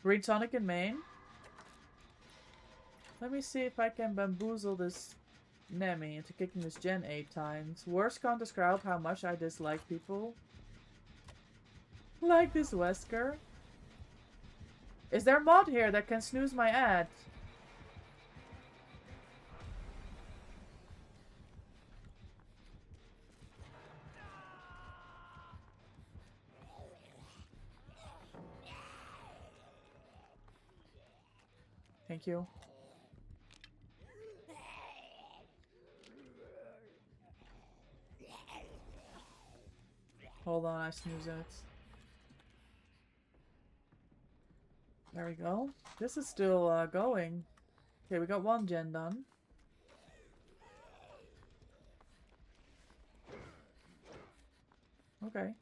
Green Sonic in main. Let me see if I can bamboozle this Nemi into kicking this gen 8 times. Words can't describe how much I dislike people like this Wesker. Is there a mod here that can snooze my ad? Thank you. Hold on, I snooze it. There we go. This is still going. Okay, we got 1 gen done. Okay.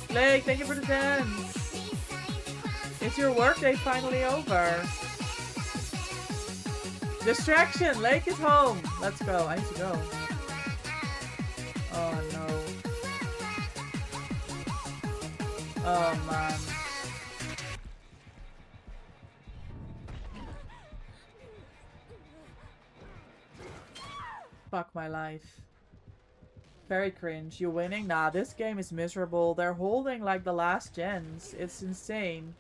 Blake, thank you for the dance. Is your workday finally over? Distraction! Lake is home! Let's go. I need to go. Oh no. Oh man. Fuck my life. Very cringe. You winning? Nah, this game is miserable. They're holding like the last gens. It's insane.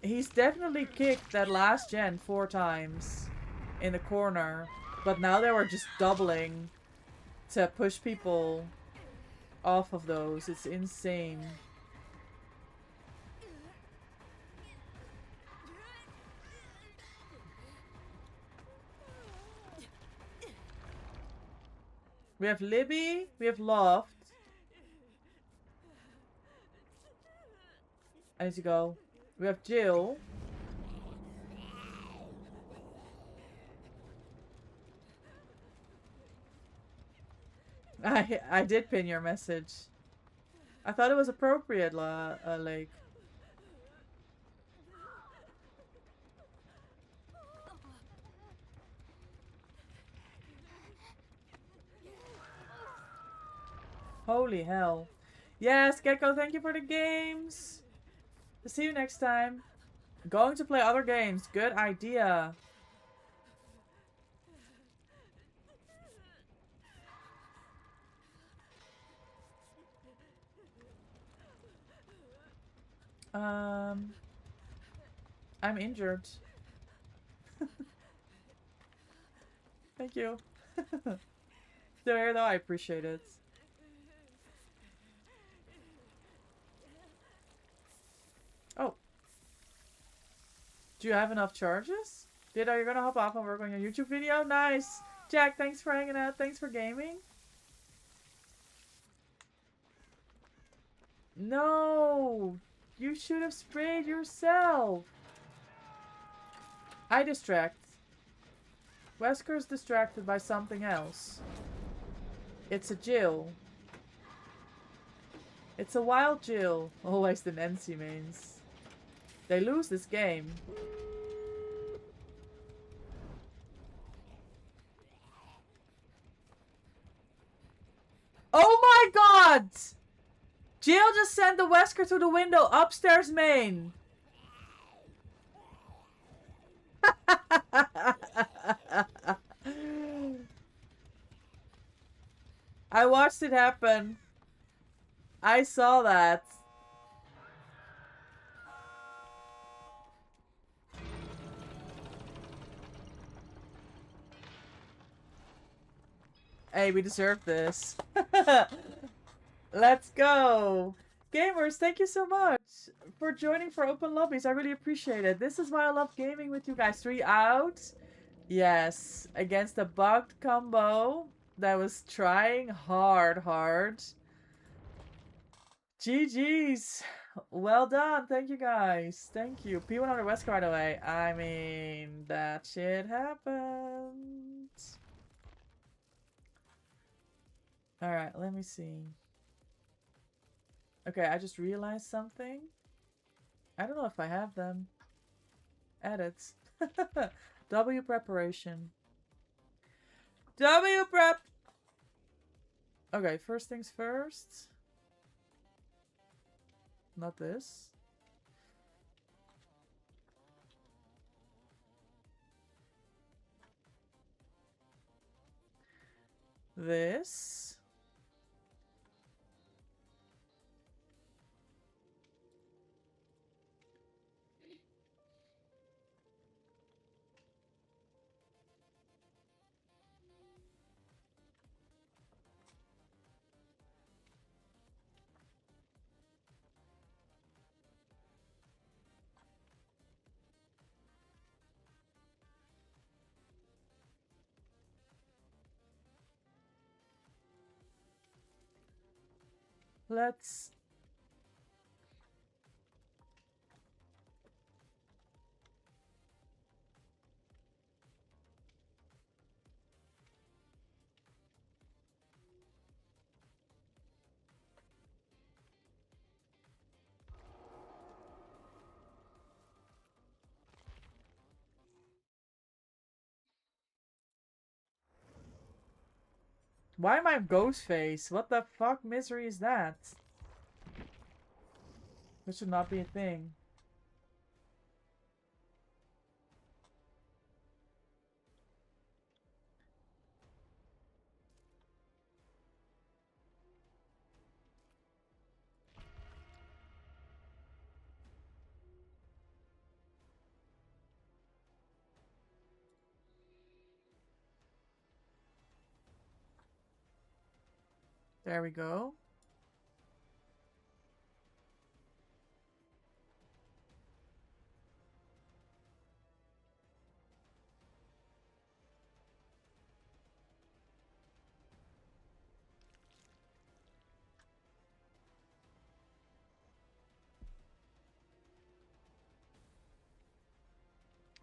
He's definitely kicked that last gen 4 times in the corner. But now they were just doubling to push people off of those. It's insane. We have Libby, we have Loft. I need to go. We have Jill. I did pin your message. I thought it was appropriate, Lake. Holy hell. Yes, Gecko, thank you for the games. See you next time. Going to play other games. Good idea. I'm injured. Thank you. Still here though, I appreciate it. Oh. Do you have enough charges? Are you gonna hop off and work on your YouTube video? Nice! Jack, thanks for hanging out. Thanks for gaming. No! You should have sprayed yourself! I distract. Wesker's distracted by something else. It's a Jill. It's a wild Jill. Always the Nancy mains. They lose this game. Oh my god! Jill just sent the Wesker to the window upstairs main. I watched it happen. I saw that. Hey, we deserve this. Let's go. Gamers, thank you so much for joining for open lobbies. I really appreciate it. This is why I love gaming with you guys. 3 out. Yes. Against a bugged combo that was trying hard. GG's. Well done. Thank you guys. Thank you. P100 Wesker right away. I mean, that shit happened. Alright, let me see. Okay, I just realized something. I don't know if I have them. Edits. W preparation. W prep! Okay, first things first. Not this. This. Let's... Why am I Ghostface? What the fuck misery is that? This should not be a thing. There we go.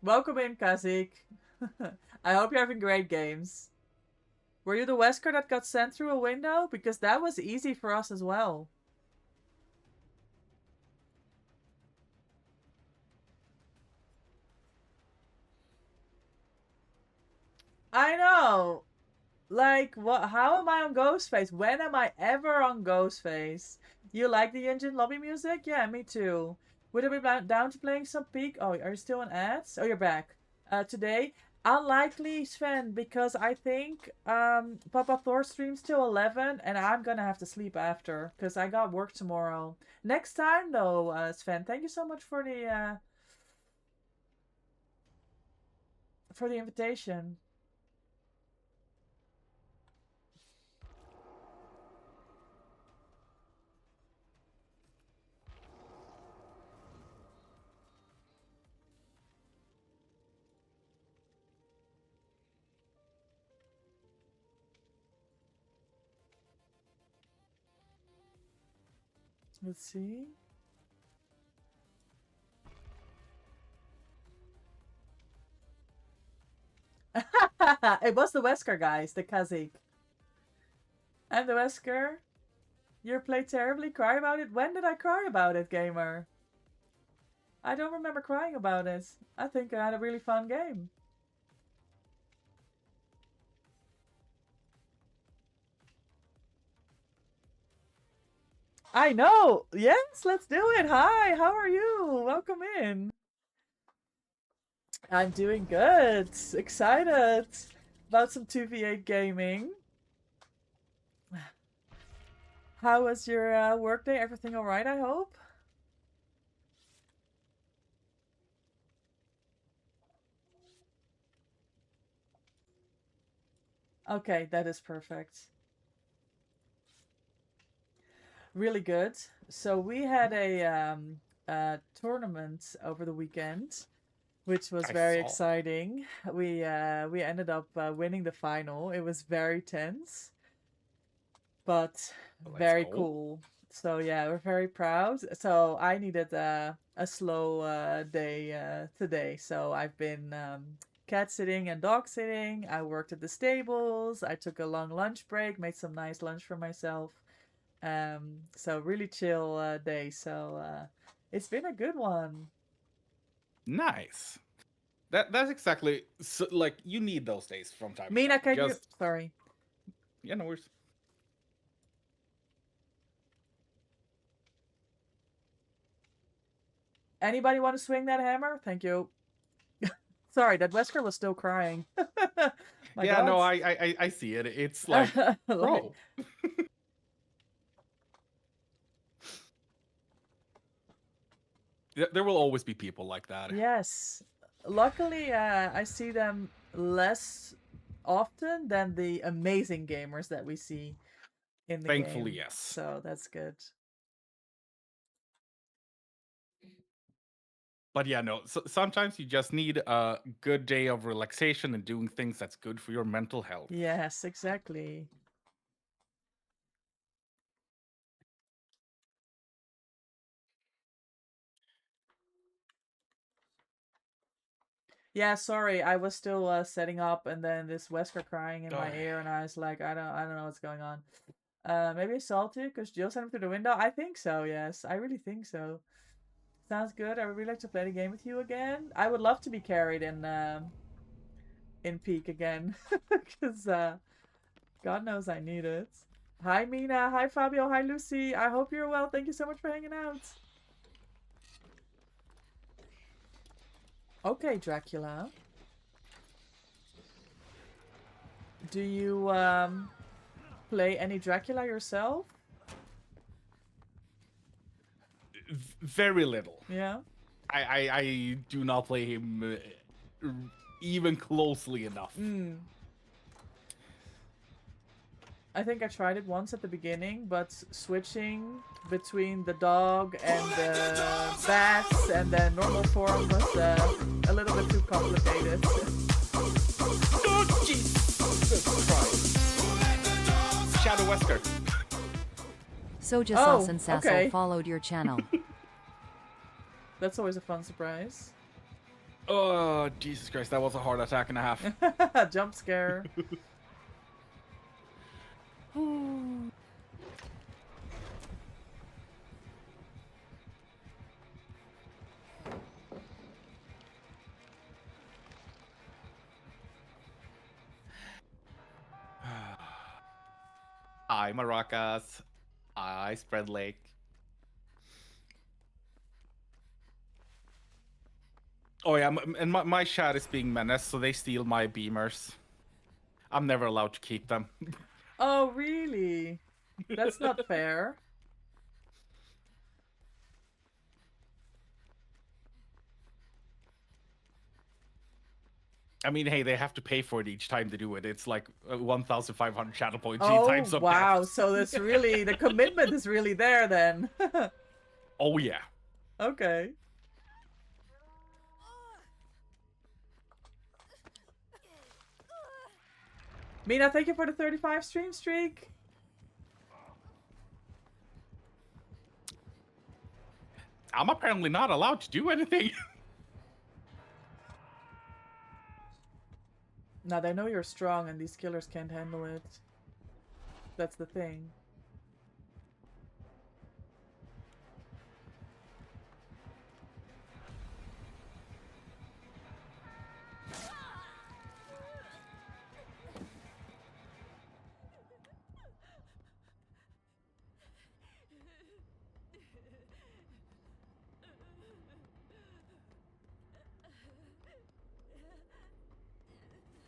Welcome in, Kazik. I hope you're having great games. Were you the Wesker that got sent through a window? Because that was easy for us as well. I know. Like, what? How am I on Ghostface? When am I ever on Ghostface? You like the engine lobby music? Yeah, me too. Would I be down to playing some Peak? Oh, are you still on ads? Oh, you're back. Today? Unlikely, Sven, because I think Papa Thor streams till 11 and I'm gonna have to sleep after because I got work tomorrow. Next time, though, Sven, thank you so much for the invitation. Let's see. It was the Wesker, guys, the Kazik. I'm the Wesker. You play terribly, cry about it? When did I cry about it, gamer? I don't remember crying about it. I think I had a really fun game. I know! Yes, let's do it! Hi, how are you? Welcome in. I'm doing good. Excited about some 2v8 gaming. How was your workday? Everything alright, I hope? Okay, that is perfect. Really good. So we had a tournament over the weekend, which was very exciting. We ended up winning the final. It was very tense, but very cool. So yeah, we're very proud. So I needed a slow day today. So I've been cat sitting and dog sitting. I worked at the stables. I took a long lunch break, made some nice lunch for myself. So really chill day. So it's been a good one. Nice. That's exactly so, like you need those days from time to Mina, time. can you? Sorry. Yeah, no worries. Anybody want to swing that hammer? Thank you. Sorry, that Wesker was still crying. Yeah, God. no, I see it. It's like, bro. There will always be people like that. Yes. Luckily, I see them less often than the amazing gamers that we see in the game. Thankfully, yes. So that's good. But yeah, no, so sometimes you just need a good day of relaxation and doing things that's good for your mental health. Yes, exactly. Yeah, sorry, I was still setting up, and then this Wesker crying in my ear, and I was like, I don't know what's going on. Maybe salty because Jill sent him through the window. I think so. Yes, I really think so. Sounds good. I would really like to play the game with you again. I would love to be carried in Peak again, because God knows I need it. Hi, Mina. Hi, Fabio. Hi, Lucy. I hope you're well. Thank you so much for hanging out. Okay, Dracula. Do you play any Dracula yourself? Very little. Yeah. I do not play him even closely enough. I think I tried it once at the beginning, but switching between the dog and the bats and the normal form was a little bit too complicated. Oh, Jesus Christ. Shadow Wesker. Soja Oh, Sauce and Sassel okay. followed your channel. That's always a fun surprise. Oh, Jesus Christ, that was a heart attack and a half. Jump scare. I, Maracas. I, Spread Lake. Oh yeah, and my chat is being menaced, so they steal my beamers. I'm never allowed to keep them. Oh, really? That's not fair. I mean, hey, they have to pay for it each time they do it. It's like 1,500 channel points Oh, each time. So wow. So it's really, the commitment is really there then. Oh yeah. Okay. Mina, thank you for the 35 stream streak. I'm apparently not allowed to do anything. Now they know you're strong and these killers can't handle it. That's the thing.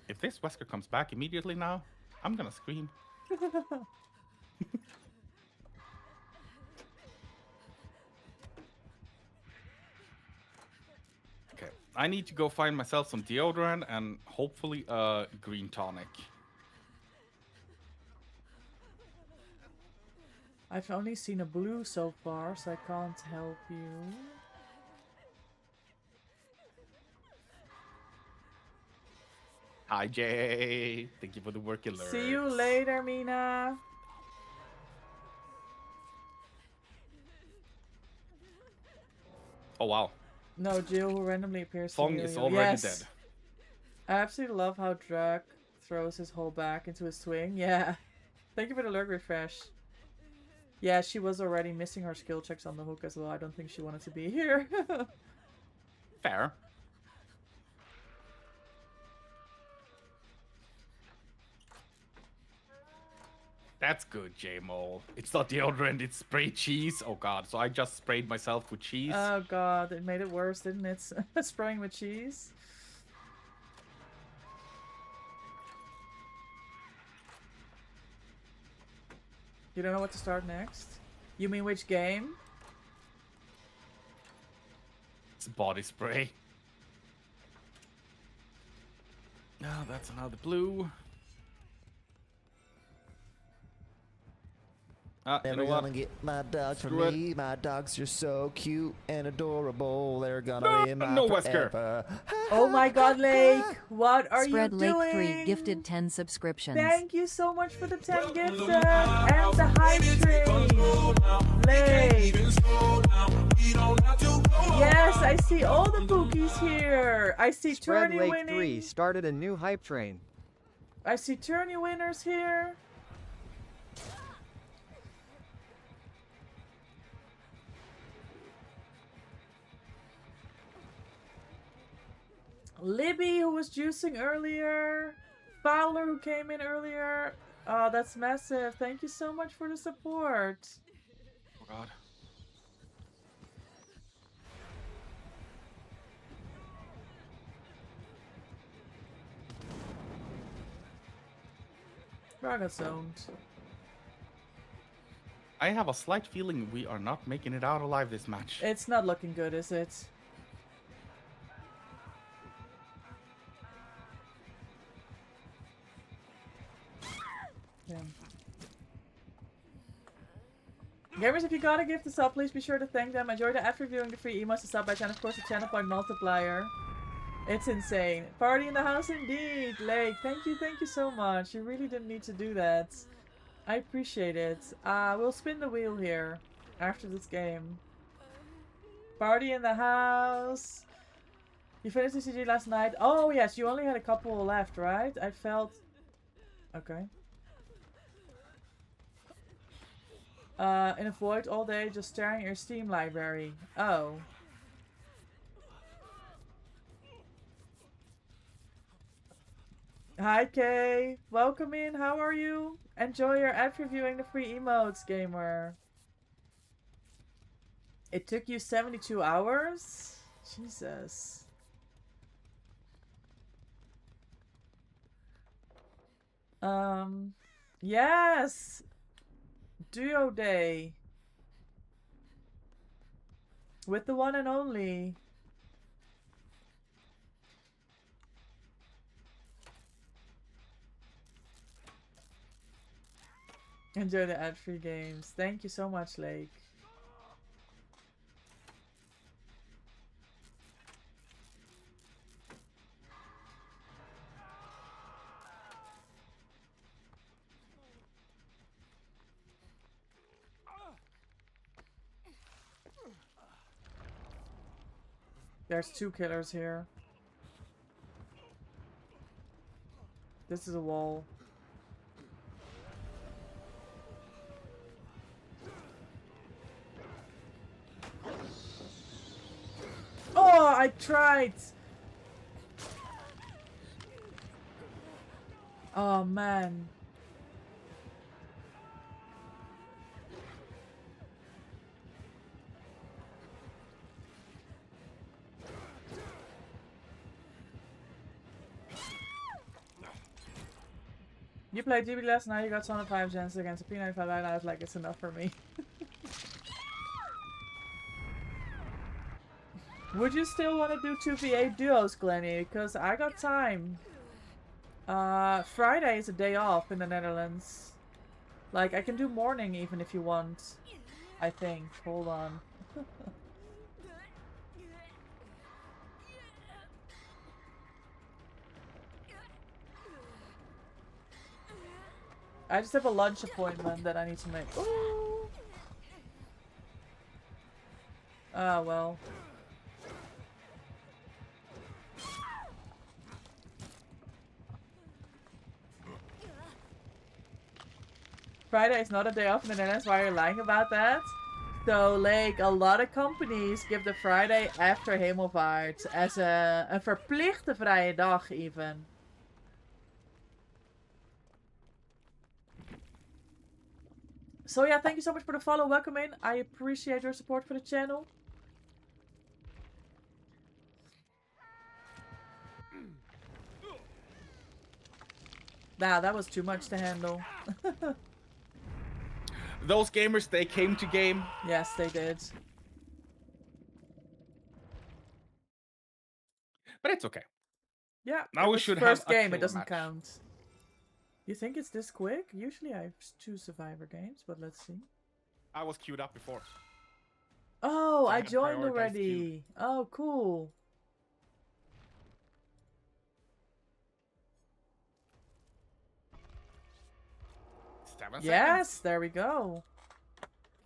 If this Wesker comes back immediately now, I'm gonna scream. Okay, I need to go find myself some deodorant and hopefully a green tonic. I've only seen a blue so far, so I can't help you. Hi, Jay. Thank you for the work alert. See you later, Mina. Oh, wow. No, Jill who randomly appears to Fong heal is you. already Yes. dead. I absolutely love how Drac throws his whole back into his swing. Yeah. Thank you for the lurk refresh. Yeah, she was already missing her skill checks on the hook as well. I don't think she wanted to be here. Fair. That's good, J-Mole. It's not deodorant, it's spray cheese. Oh god, so I just sprayed myself with cheese. Oh god, it made it worse, didn't it? Spraying with cheese. You don't know what to start next? You mean which game? It's body spray. Oh, that's another blue. You Never know what? gonna get my dogs from Screw it. me. My dogs are so cute and adorable. They're gonna be mine no, Wesker. forever. Oh my god, Lake! What are Spread you Lake doing? 3 gifted 10 subscriptions. Thank you so much for the 10 gifted and the hype train. Lake! Yes, I see all the bookies here. I see Spread tourney Lake winning. 3 started a new hype train. I see tourney winners here. Libby, who was juicing earlier. Fowler, who came in earlier. Oh, that's massive. Thank you so much for the support. Oh God. Bro, I got zoned. I have a slight feeling we are not making it out alive this match. It's not looking good, is it? Yeah. Gamers, if you gotta give this up, please be sure to thank them. Enjoy the ad reviewing, the free emotes, the sub badge, and of course the channel point multiplier. It's insane. Party in the house indeed. Lake, thank you so much. You really didn't need to do that. I appreciate it. We'll spin the wheel here after this game. Party in the house. You finished the CG last night. Oh yes, you only had a couple left, right? I felt... Okay. In a void all day, just staring at your Steam library. Oh. Hi Kay, welcome in, how are you? Enjoy your ad reviewing the free emotes, gamer. It took you 72 hours? Jesus. Yes! Duo Day. With the one and only. Enjoy the ad-free games. Thank you so much, Lake. There's two killers here. This is a wall. Oh, I tried! Oh, man. You played GB last night, you got 105 gens against a P95 and I was like, it's enough for me. Would you still want to do 2v8 duos, Glenny? Because I got time. Friday is a day off in the Netherlands. Like, I can do morning even if you want. I think. Hold on. I just have a lunch appointment that I need to make. Ooh. Ah, well. Friday is not a day off in the Netherlands. Why are you lying about that? So, like, a lot of companies give the Friday after Hemelvaart as a verplichte vrije dag even. So yeah, thank you so much for the follow. Welcome in. I appreciate your support for the channel. Nah, that was too much to handle. Those gamers, they came to game. Yes, they did. But it's okay. Yeah, Now we should have first a game. It killer doesn't match. count. You think it's this quick? Usually I have 2 Survivor games, but let's see. I was queued up before. Oh, So I I had joined prioritized already. Oh, cool. Yes, there we go.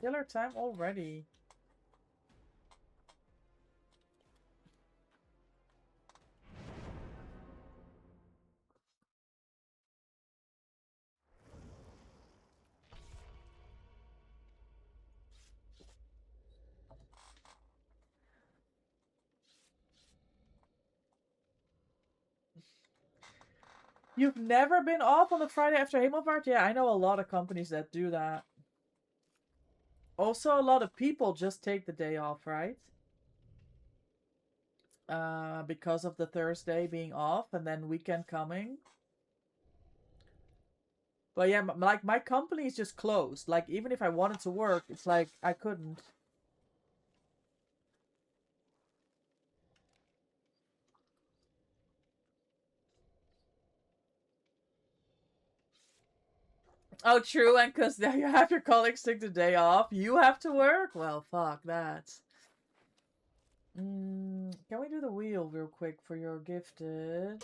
Killer time already. You've never been off on the Friday after Hemelvaart? Yeah, I know a lot of companies that do that. Also, a lot of people just take the day off, right? Because of the Thursday being off and then weekend coming. But yeah, like my company is just closed. Like even if I wanted to work, it's like I couldn't. Oh, true, and because now you have your colleagues take the day off, you have to work? Well, fuck that. Can we do the wheel real quick for your gifted?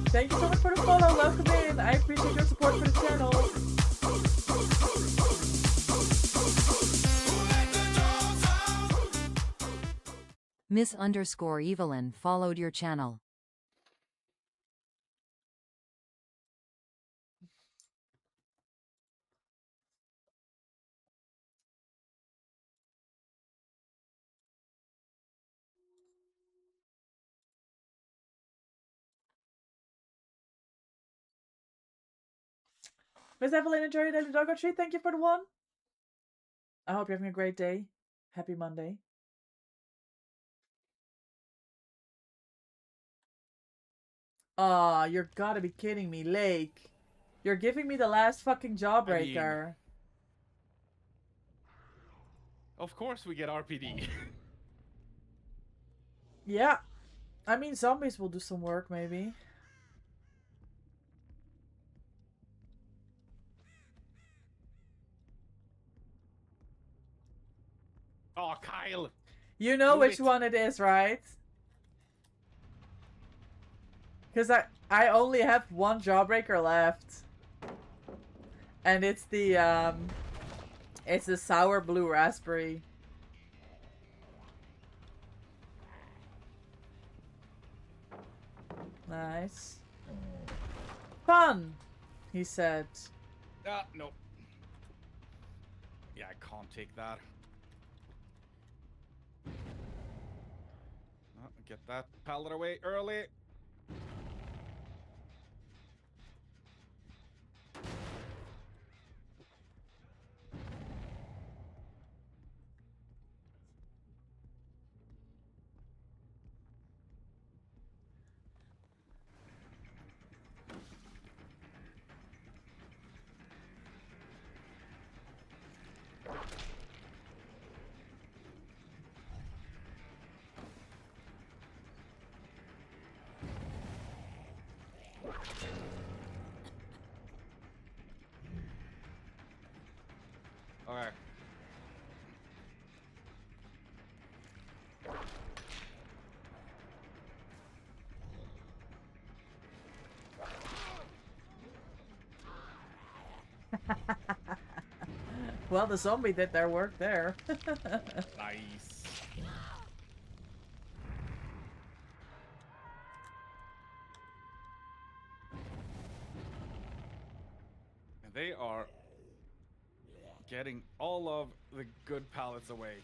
Thank you so much for the follow. Welcome in. I appreciate your support for the channel. Miss_Evelyn followed your channel. Miss Evelyn, enjoy your daily doggo treat. Thank you for the one. I hope you're having a great day. Happy Monday. Aw, you're gotta be kidding me, Lake. You're giving me the last fucking jawbreaker. Of course we get RPD. Yeah. I mean, zombies will do some work, maybe. Oh, Kyle. You know Do which it. one it is, right? Because I only have one jawbreaker left. And it's the sour blue raspberry. Nice. Fun, he said. No. Yeah, I can't take that. Get that pallet away early. Okay. Well, the zombie did their work there. Nice. And they are getting all of the good pallets away.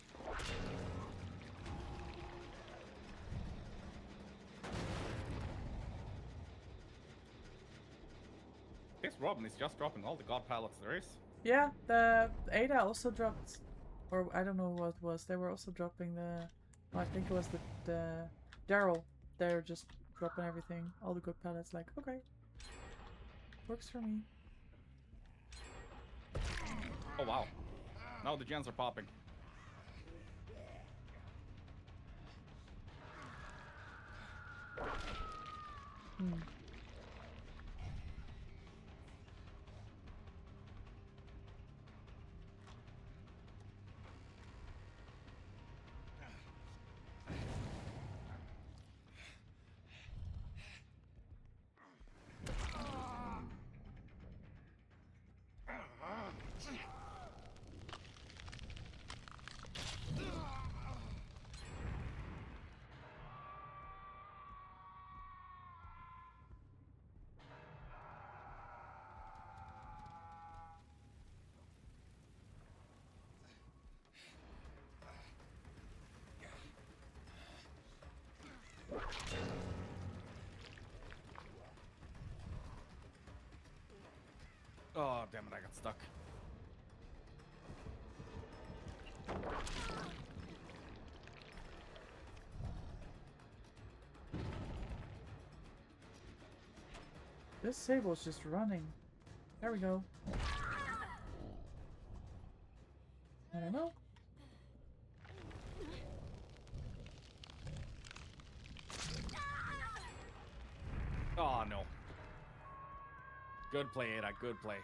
This Robin is just dropping all the god pallets there is. Yeah, the Ada also dropped, or I don't know what it was. They were also dropping the, well, I think it was the Daryl. They're just dropping everything, all the good pallets. Like, okay, works for me. Oh wow. Now the gens are popping. damn it, I got stuck. This Sable's just running. There we go. I don't know. Oh no. Good play, Ada. Good play.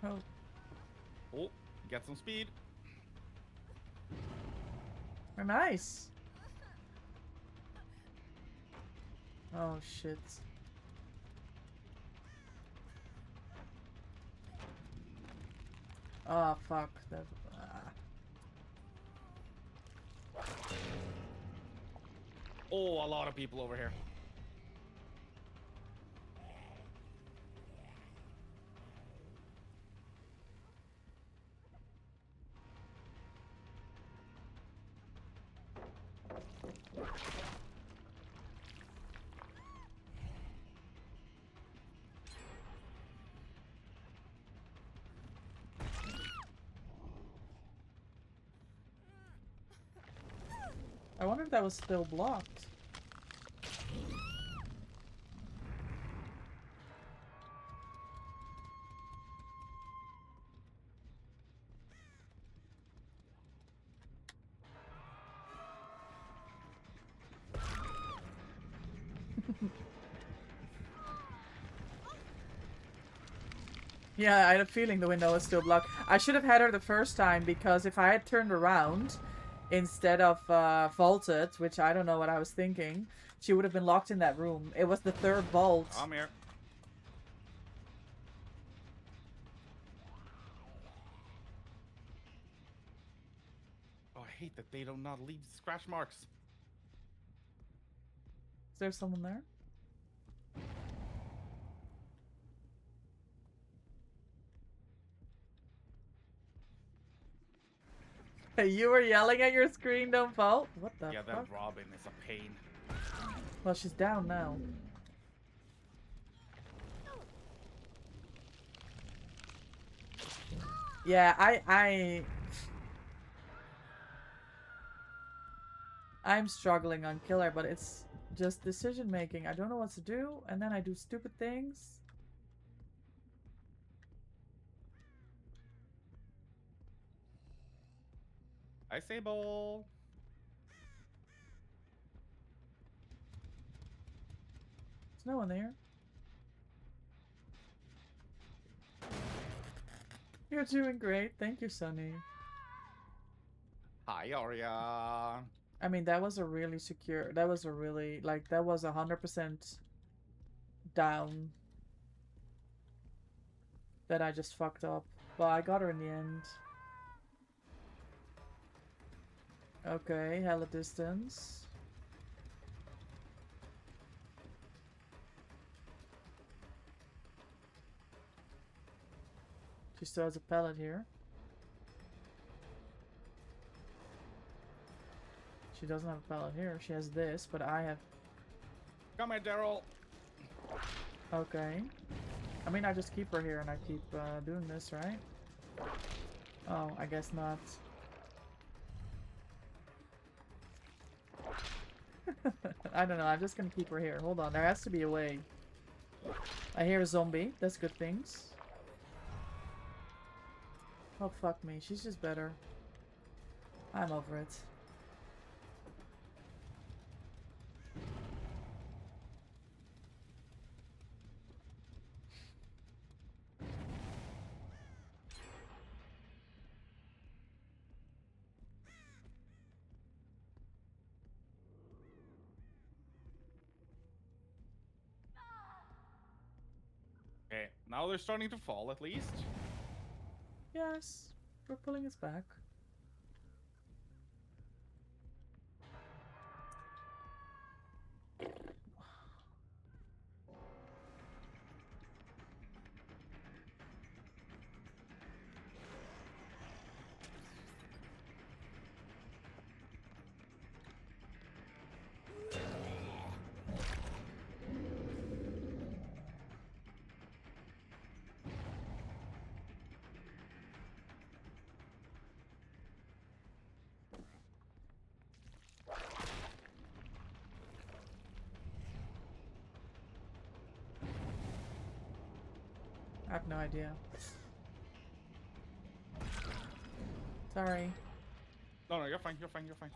Oh, Oh, get some speed. very nice. Oh shit. Oh fuck. That, Oh, a lot of people over here. I wonder if that was still blocked. Yeah, I had a feeling the window was still blocked. I should have had her the first time, because if I had turned around instead of vaulted, which I don't know what I was thinking, she would have been locked in that room. It was the third vault. I'm here. Oh, I hate that they do not leave scratch marks. Is there someone there? You were yelling at your screen, don't vault? What the Yeah, fuck? that Robin is a pain. Well, she's down now. Yeah, I'm struggling on killer, but it's just decision making. I don't know what to do, and then I do stupid things. I say bowl. There's no one there. You're doing great. Thank you, Sunny. Hi, Arya. I mean, that was a really secure, that was a really, like, that was 100% down that I just fucked up. But I got her in the end. Okay, hella distance. She still has a pellet here. She doesn't have a pellet here. She has this, but I have... Come here, Daryl. Okay. I mean, I just keep her here and I keep doing this, right? Oh, I guess not. I don't know. I'm just gonna keep her here. Hold on. There has to be a way. I hear a zombie. That's good things. Oh, fuck me. She's just better. I'm over it. Okay, now they're starting to fall at least. Yes. We're pulling us back. I have no idea. Sorry. No, you're fine. You're fine. You're fine.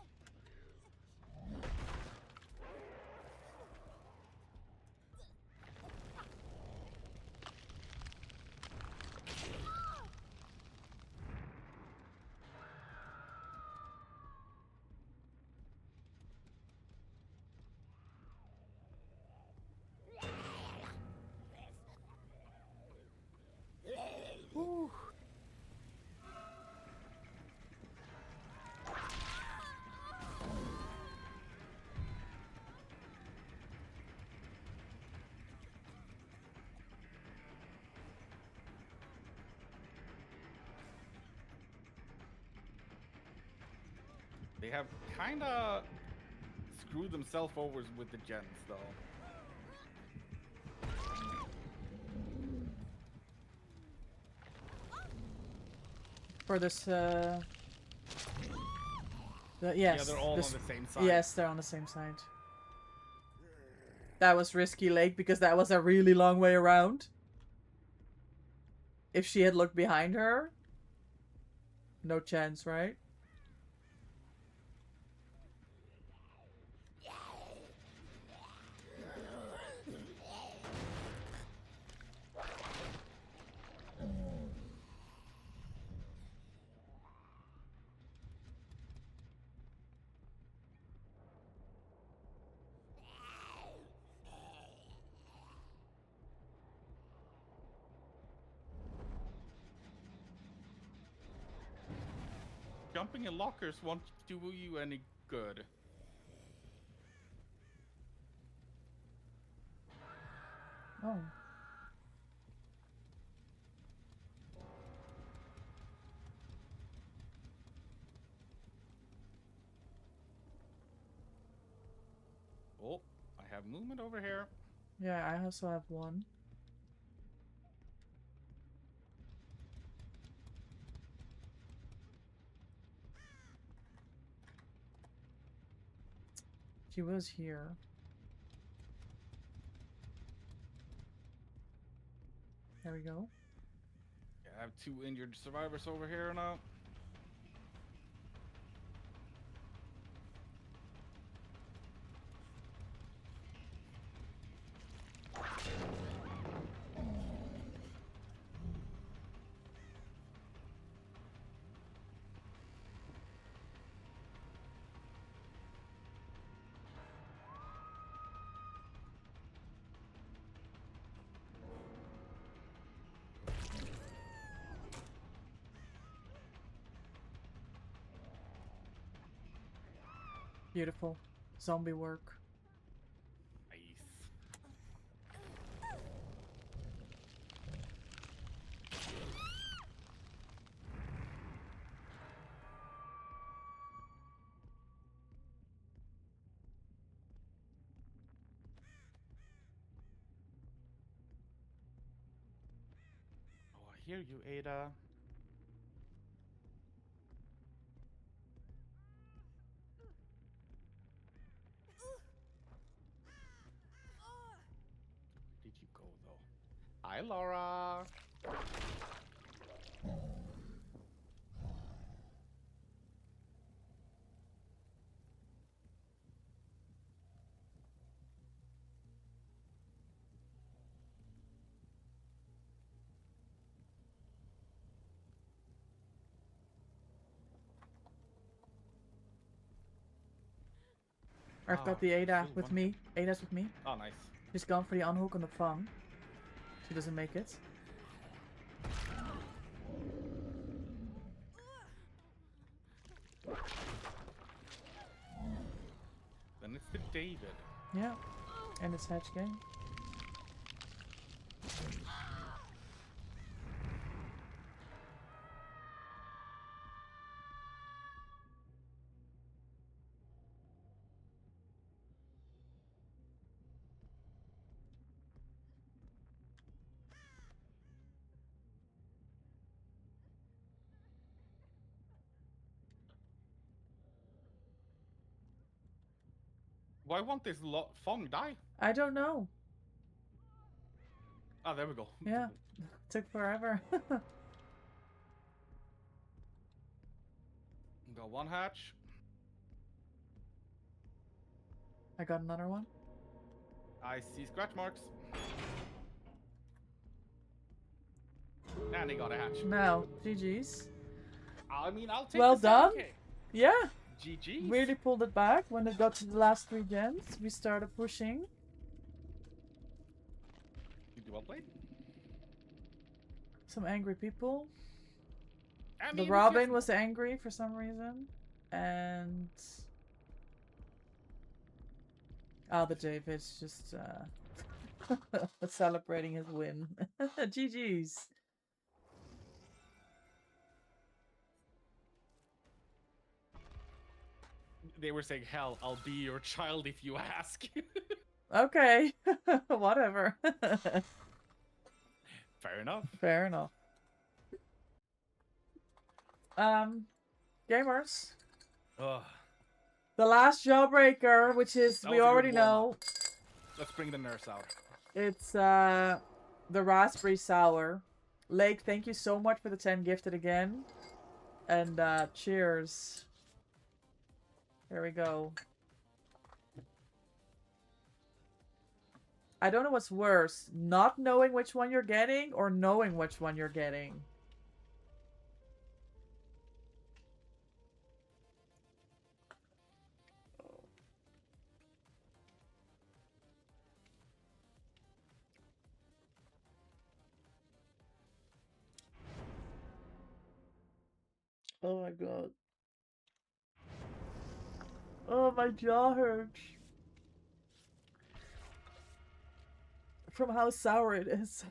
They have kind of screwed themselves over with the gens, though. For this, yes. Yeah, they're all this- on the same side. Yes, they're on the same side. That was risky, Lake, because that was a really long way around. If she had looked behind her, no chance, right? Jumping in lockers won't do you any good. Oh. Oh, I have movement over here. Yeah, I also have one. She was here. There we go. Yeah, I have 2 injured survivors over here now. Beautiful. Zombie work. Nice. Oh, I hear you, Ada. Did you go though? Hi, Laura. I've got Ah, the Ada still with one. me. Ada's with me. Oh, nice. She's gone for the unhook on the Fang. She doesn't make it. Then it's the David. Yeah. And it's Hatch Gang. Why won't this Fong die? I don't know. Ah, there we go. Yeah. Took forever. Got one hatch. I got another one. I see scratch marks. And they got a hatch. No, GG's. I mean, I'll take Well the done. 7K. Yeah, GG. really pulled it back when it got to the last 3 gens. We started pushing. You do well played. Some angry people. I The mean, it's Robin just- was angry for some reason. And... Oh, the David's just celebrating his win. GG's. They were saying, hell, I'll be your child if you ask. Okay, whatever. Fair enough. Fair enough. Gamers. Ugh. The last Jawbreaker, which is, That we was a good already know, warm-up. Let's bring the nurse out. it's the Raspberry Sour. Lake, thank you so much for the 10 gifted again. And cheers. There we go. I don't know what's worse, not knowing which one you're getting or knowing which one you're getting. Oh my god. Oh, my jaw hurts. From how sour it is.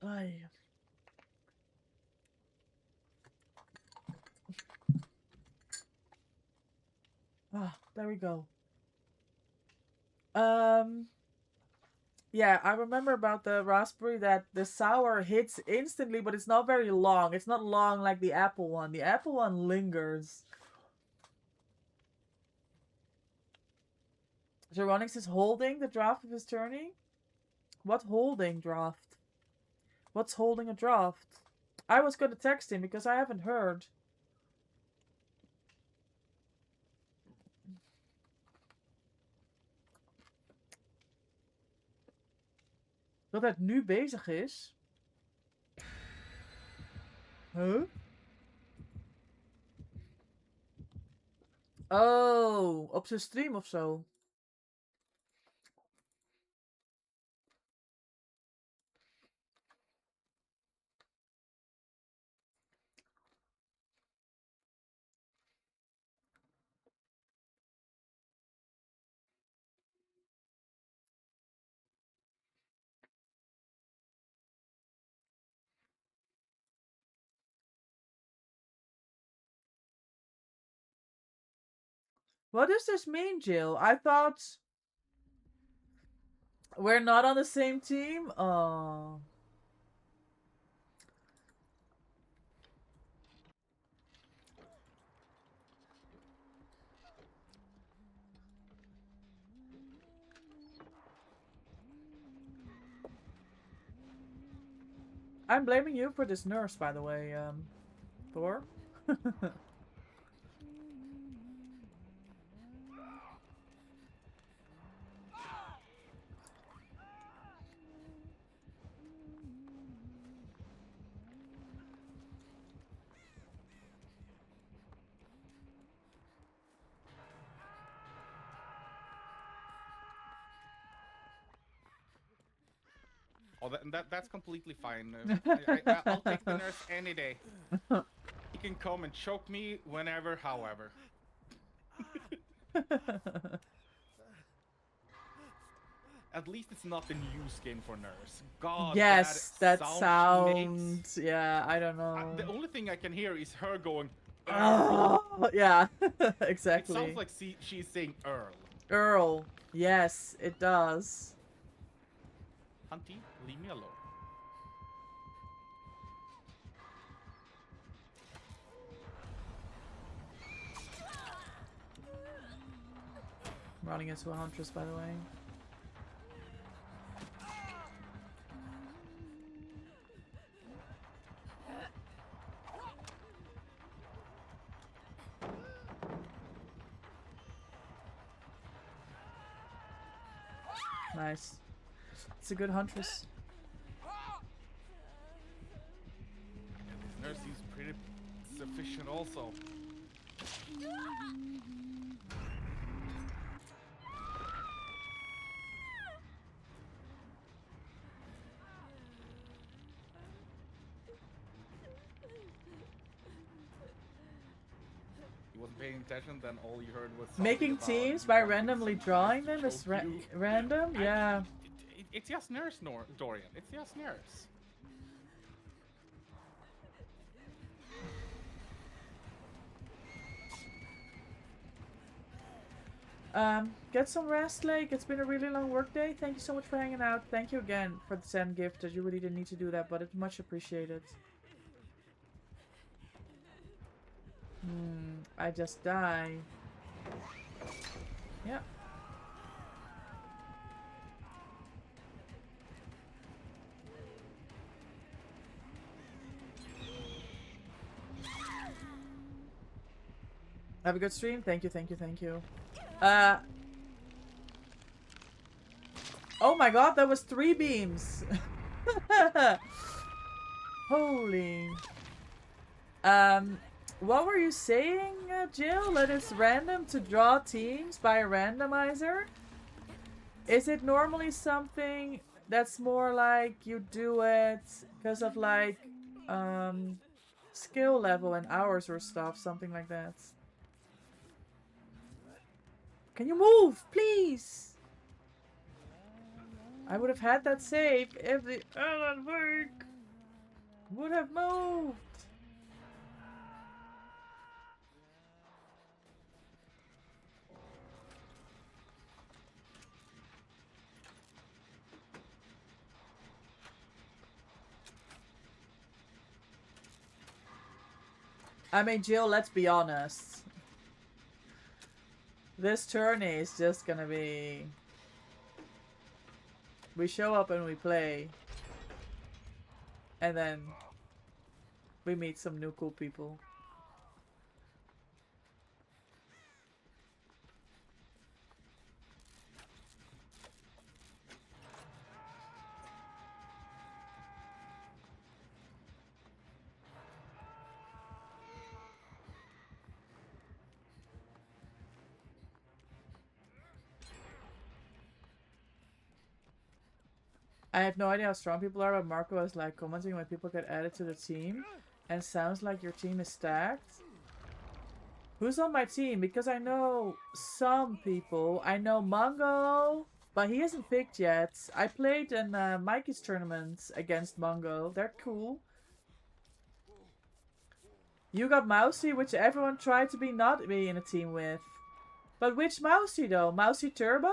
Ay. Ah, there we go. Yeah, I remember about the raspberry that the sour hits instantly, but it's not very long. It's not long like the apple one. The apple one lingers. Geronix is holding the draft of his turning? What holding draft? What's holding a draft? I was gonna text him because I haven't heard. Dat het nu bezig is? Huh? Oh, op zijn stream of zo. What does this mean, Jill? I thought we're not on the same team? Oh. I'm blaming you for this nurse, by the way, Thor. Oh, that's completely fine. I'll take the nurse any day. He can come and choke me whenever, however. At least it's not the new skin for nurse. God, Yes, that sound she makes. sound. Yeah, I don't know. The only thing I can hear is her going. Oh, yeah, It exactly. sounds like she's saying Earl. Earl. Yes, it does. Hunty, leave me alone. Running into a huntress, by the way. Nice. It's a good huntress. This nurse seems pretty sufficient also. He wasn't paying attention, then all you heard was something Making about teams by wanting randomly someone drawing to them is choke you. random? Yeah. It's just nurse, Dorian. It's just nurse. Get some rest, Lake. It's been a really long work day. Thank you so much for hanging out. Thank you again for the send gift. That you really didn't need to do that, but it's much appreciated. I just die. Yeah. Have a good stream. Thank you, thank you, thank you. Oh my god, that was 3 beams. Holy. What were you saying, Jill? That it's random to draw teams by a randomizer? Is it normally something that's more like you do it because of like skill level and hours or stuff, something like that? Can you move, please? I would have had that saved if the Alan Wake would have moved. I mean, Jill, let's be honest. This tourney is just gonna be... We show up and we play. And then we meet some new cool people. I have no idea how strong people are, but Marco was like commenting when people get added to the team. And sounds like your team is stacked. Who's on my team? Because I know some people. I know Mongo, but he hasn't picked yet. I played in Mikey's tournament against Mongo. They're cool. You got Mousy, which everyone tried to not be in a team with. But which Mousy though? Mousy Turbo?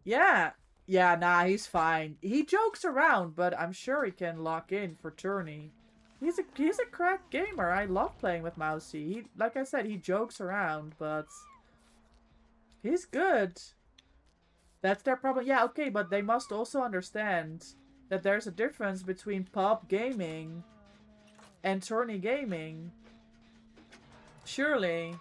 Yeah. Yeah, nah, he's fine. He jokes around, but I'm sure he can lock in for tourney. He's a crack gamer. I love playing with Mousy. He, like I said, he jokes around, but he's good. That's their problem. Yeah, okay, but they must also understand that there's a difference between pub gaming and tourney gaming. Surely.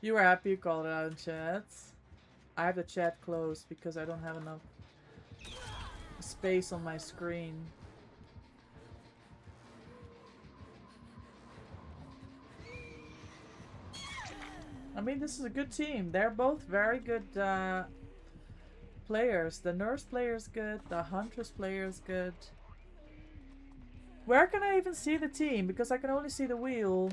You were happy you called it out in chat. I have the chat closed because I don't have enough space on my screen. I mean, this is a good team. They're both very good players. The nurse player is good. The huntress player is good. Where can I even see the team? Because I can only see the wheel.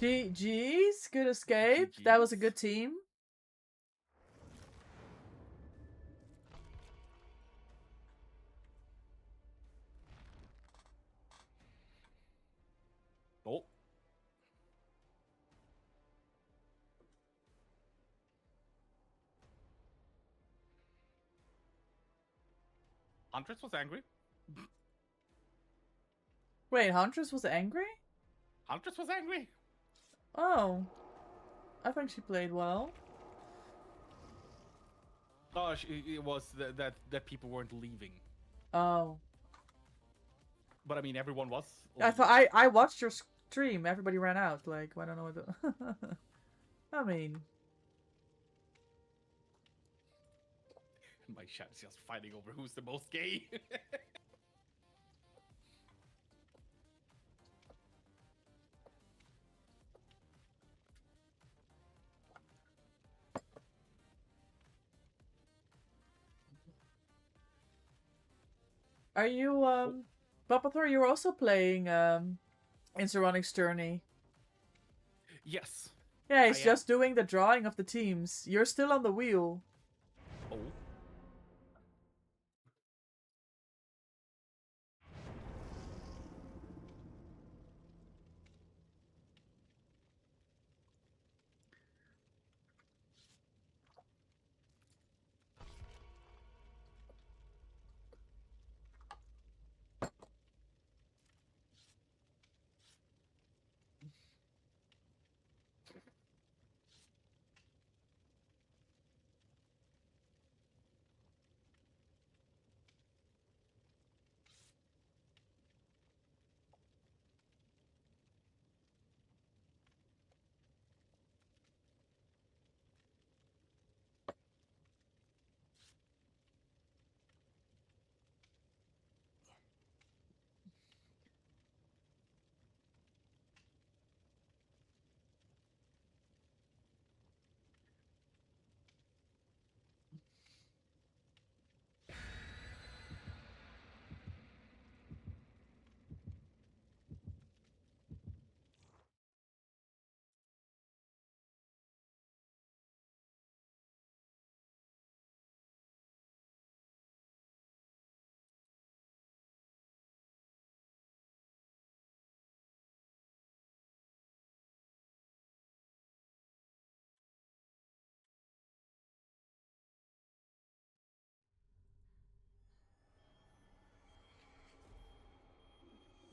GG's, good escape. That was a good team. Oh. Huntress was angry. Wait, Huntress was angry? Huntress was angry. Oh. I think she played well. Oh, it was that people weren't leaving. Oh. But I mean, everyone was. I thought I watched your stream. Everybody ran out. Like, I don't know what the... I mean... My chat is just fighting over who's the most gay. Are you, Papathor, you're also playing, Insuronics Journey? Yes. Yeah, he's I am. just doing the drawing of the teams. You're still on the wheel. Oh.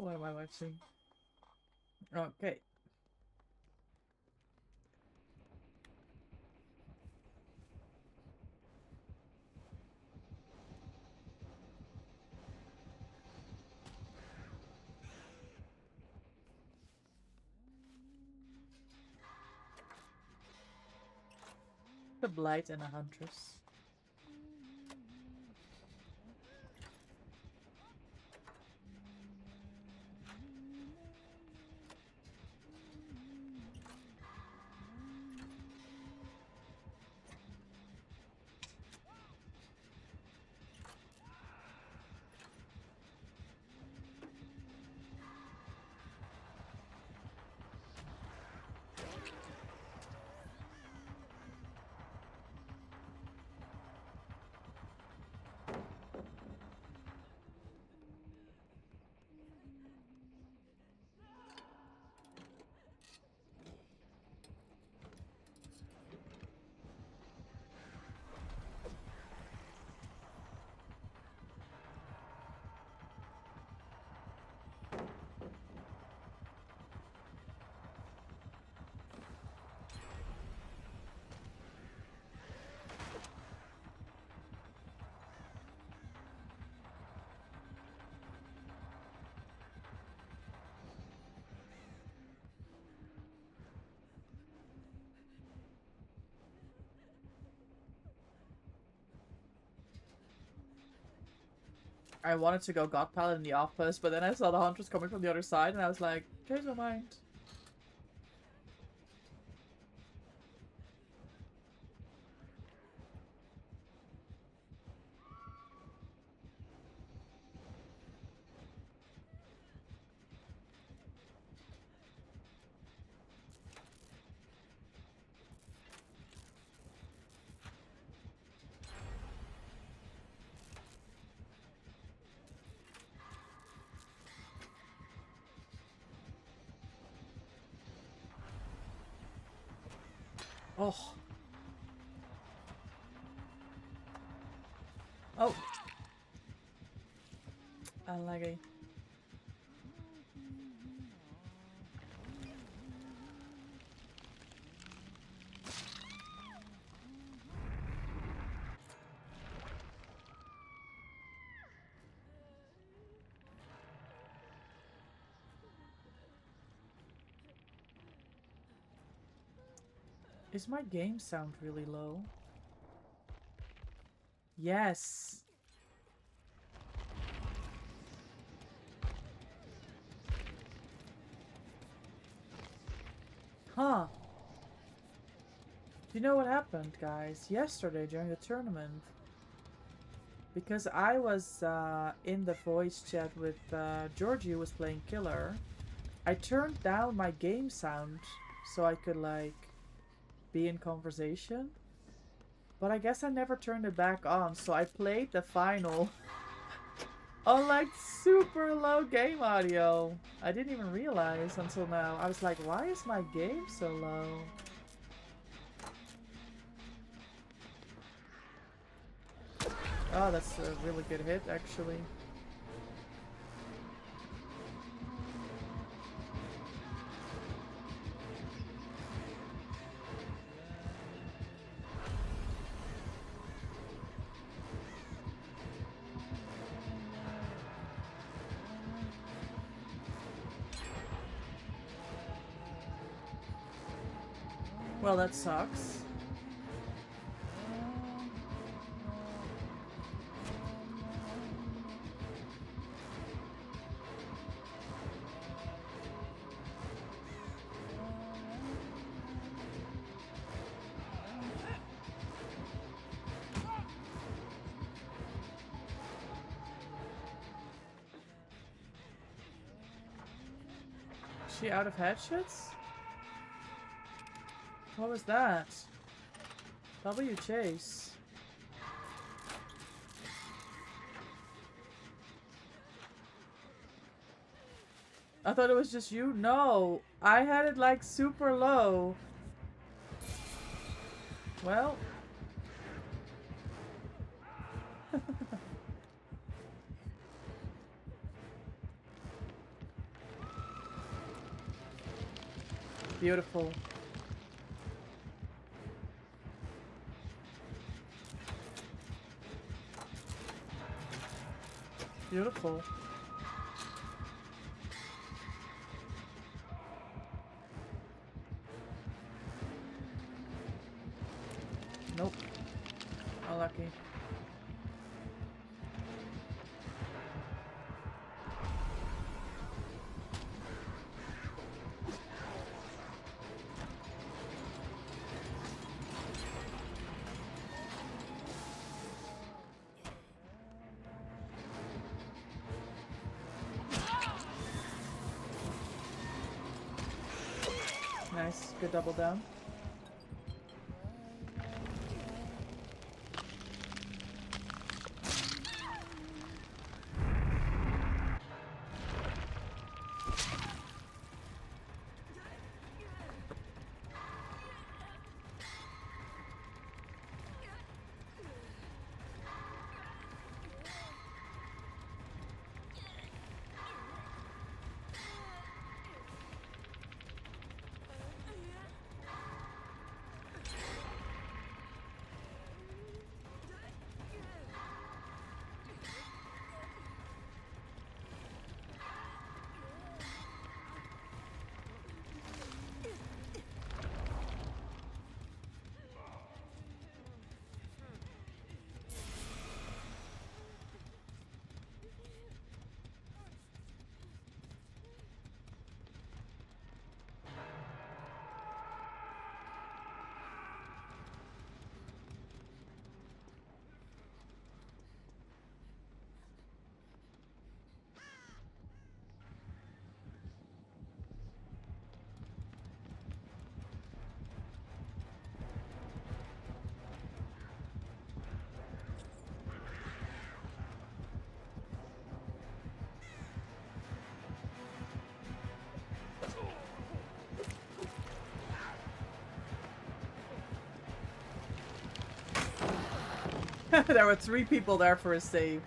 What am I watching? Okay. The Blight and a Huntress. I wanted to go God Palette in the office, but then I saw the Huntress coming from the other side, and I was like, change my mind. Oh. Oh. Unlucky. Is my game sound really low? Yes. Huh. Do you know what happened, guys? Yesterday during the tournament. Because I was in the voice chat with Georgie, who was playing Killer. I turned down my game sound so I could, like, be in conversation. But I guess I never turned it back on, so I played the final on like super low game audio. I didn't even realize until now. I was like, why is my game so low? Oh, that's a really good hit, actually. Well, that sucks. Is she out of headshots? What was that? W chase. I thought it was just you. No, I had it like super low. Well. Beautiful. Beautiful. Nope. Unlucky. Nice, good double down. There were 3 people there for a save.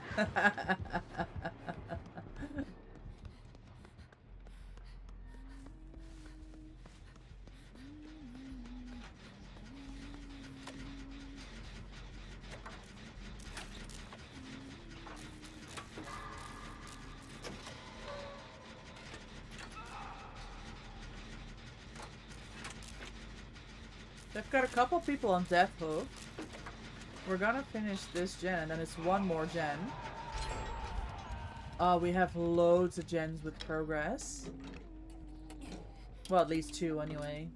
They've got a couple people on Death Hook. We're gonna finish this gen, and it's one more gen. We have loads of gens with progress. Well, at least 2 anyway.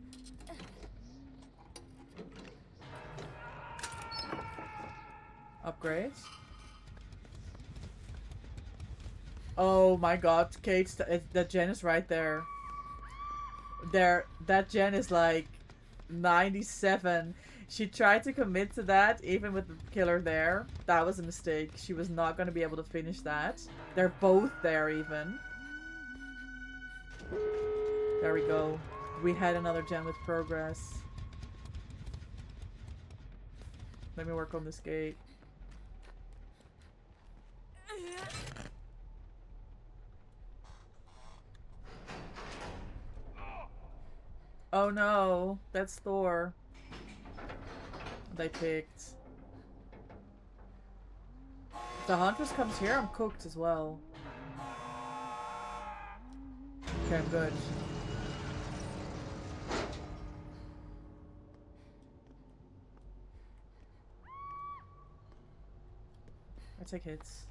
Upgrades. Oh my god, Kate, that gen is right there. That gen is like 97. She tried to commit to that even with the killer there. That was a mistake. She was not going to be able to finish that. They're both there even. There we go. We had another gen with progress. Let me work on this gate. Oh no, that's Thor. They picked. If the Huntress comes here, I'm cooked as well. Okay, I'm good. I take hits.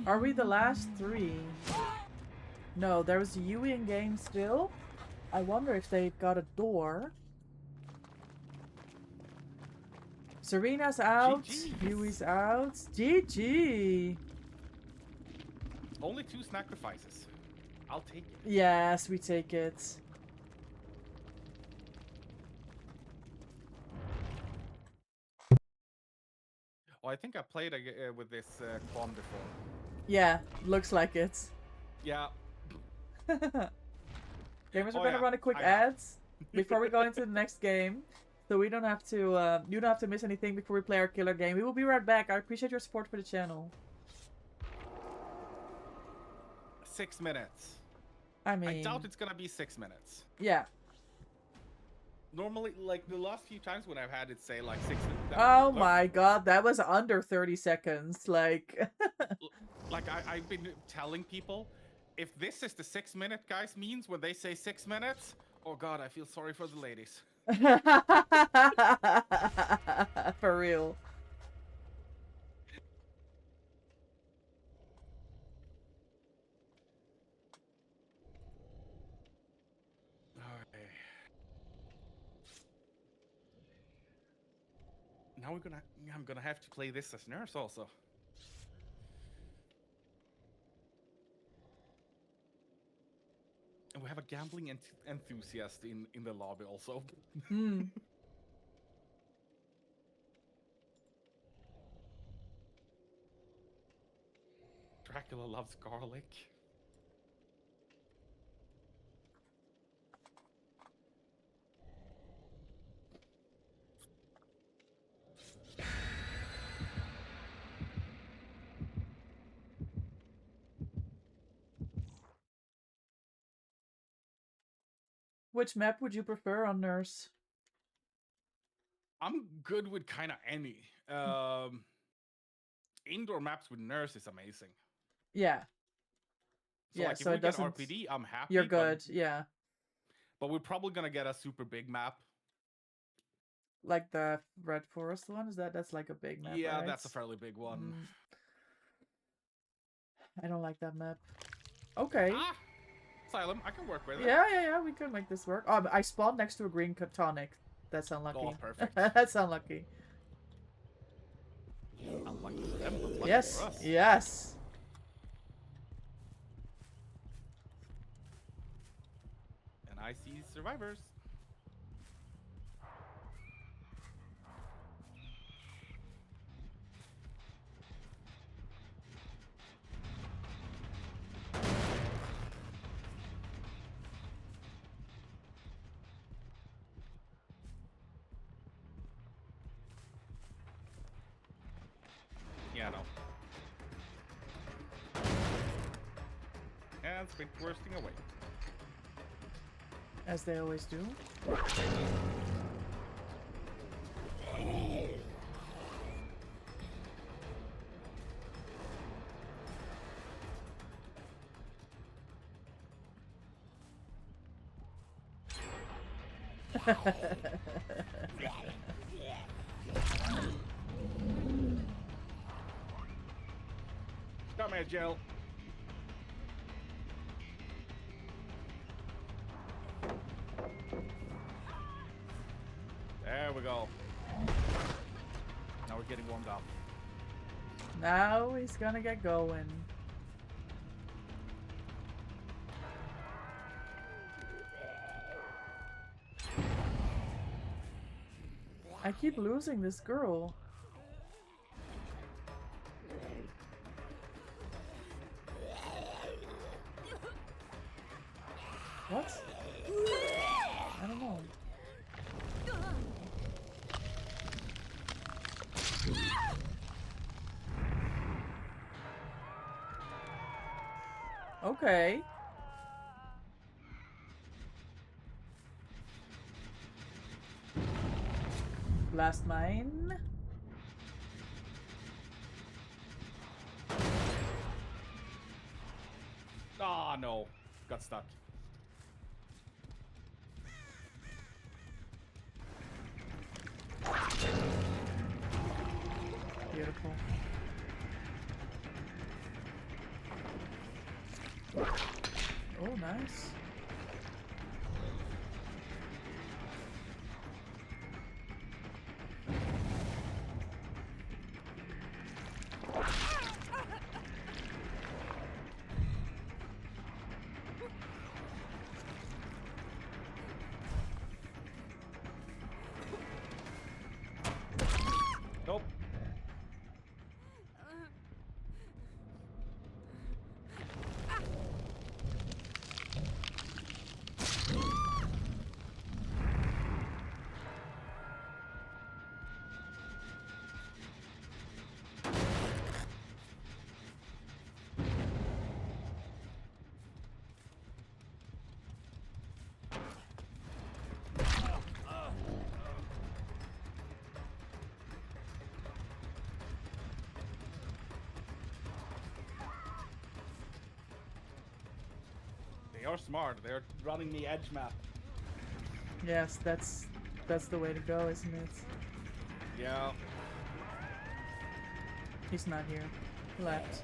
Are we the last 3? No, there was Yui in game still. I wonder if they've got a door. Serena's out. GG. Yui's out. GG. Only 2 sacrifices. I'll take it. Yes, we take it. Oh, I think I played with this Quan before. Yeah, looks like it. Yeah. Gamers are Oh, gonna yeah, run a quick I- ads before we go into the next game, so we don't have to. You don't have to miss anything before we play our killer game. We will be right back. I appreciate your support for the channel. 6 minutes. I mean, I doubt it's gonna be 6 minutes. yeah. Normally, like the last few times when I've had it say like 6 minutes. Oh my god, that was under 30 seconds. Like, Like I've been telling people, if this is the 6 minute guys means when they say 6 minutes, oh god, I feel sorry for the ladies. for real. Okay. Now I'm gonna have to play this as nurse also. And we have a gambling enthusiast in the lobby also. Hmm. Dracula loves garlic. Which map would you prefer on Nurse? I'm good with kind of any. Indoor maps with nurse is amazing. Yeah. So Yeah, like, so if it we get doesn't- RPD, I'm happy. You're but- good, yeah. But we're probably gonna get a super big map. Like the Red Forest one? That's like a big map, Yeah, right? that's a fairly big one. Mm. I don't like that map. Okay. Ah, Asylum, I can work with it. Yeah, we could make this work. Oh, I spawned next to a green tonic. That's unlucky. Oh, perfect. That's unlucky. Unlucky for them, but lucky Yes, for us. yes. And I see survivors. and sprint bursting away. As they always do. Come here, Jill. There we go. Now we're getting warmed up. Now he's gonna get going. I keep losing this girl. What? I don't know. Okay. Last mine. Ah, no. Got stuck. Beautiful. Oh, nice. Nope. They are smart. They're running the edge map. Yes, that's the way to go, isn't it? Yeah. He's not here. He left.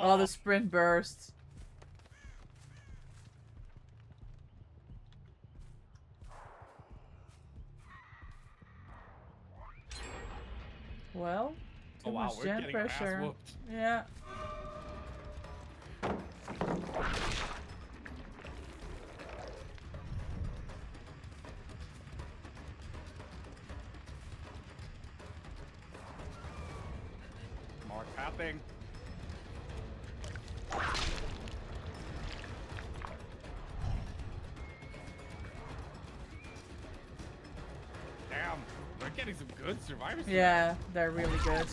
Oh, the sprint burst. Well, too Oh, wow, much we're gen getting our ass pressure. whooped. Yeah. More tapping. Damn, we're getting some good survivors. tonight. Yeah, they're really good.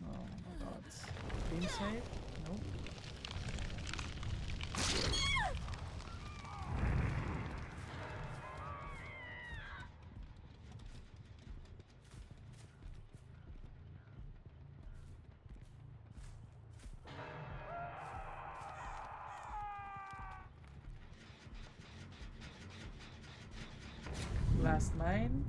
Oh my god. Beam save? Nope. Last mine.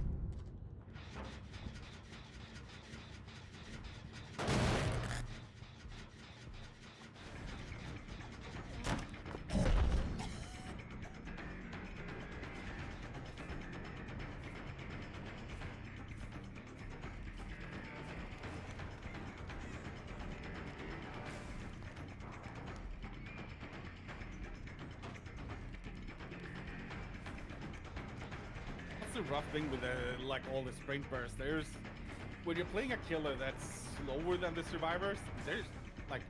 the rough thing with like all the sprint bursts. There's when you're playing a killer that's slower than the survivors, there's like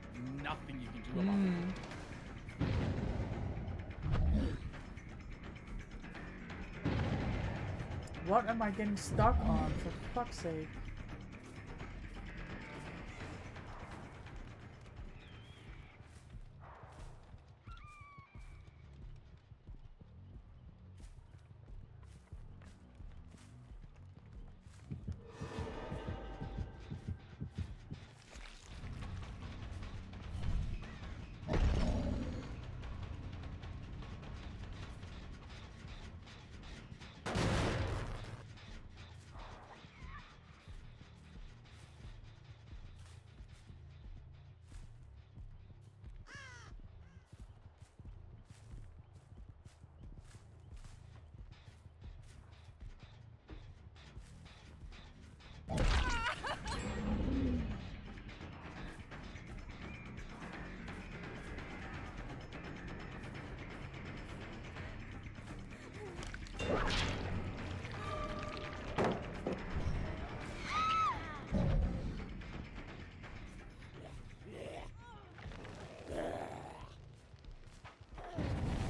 nothing you can do about it. What am I getting stuck on, for fuck's sake?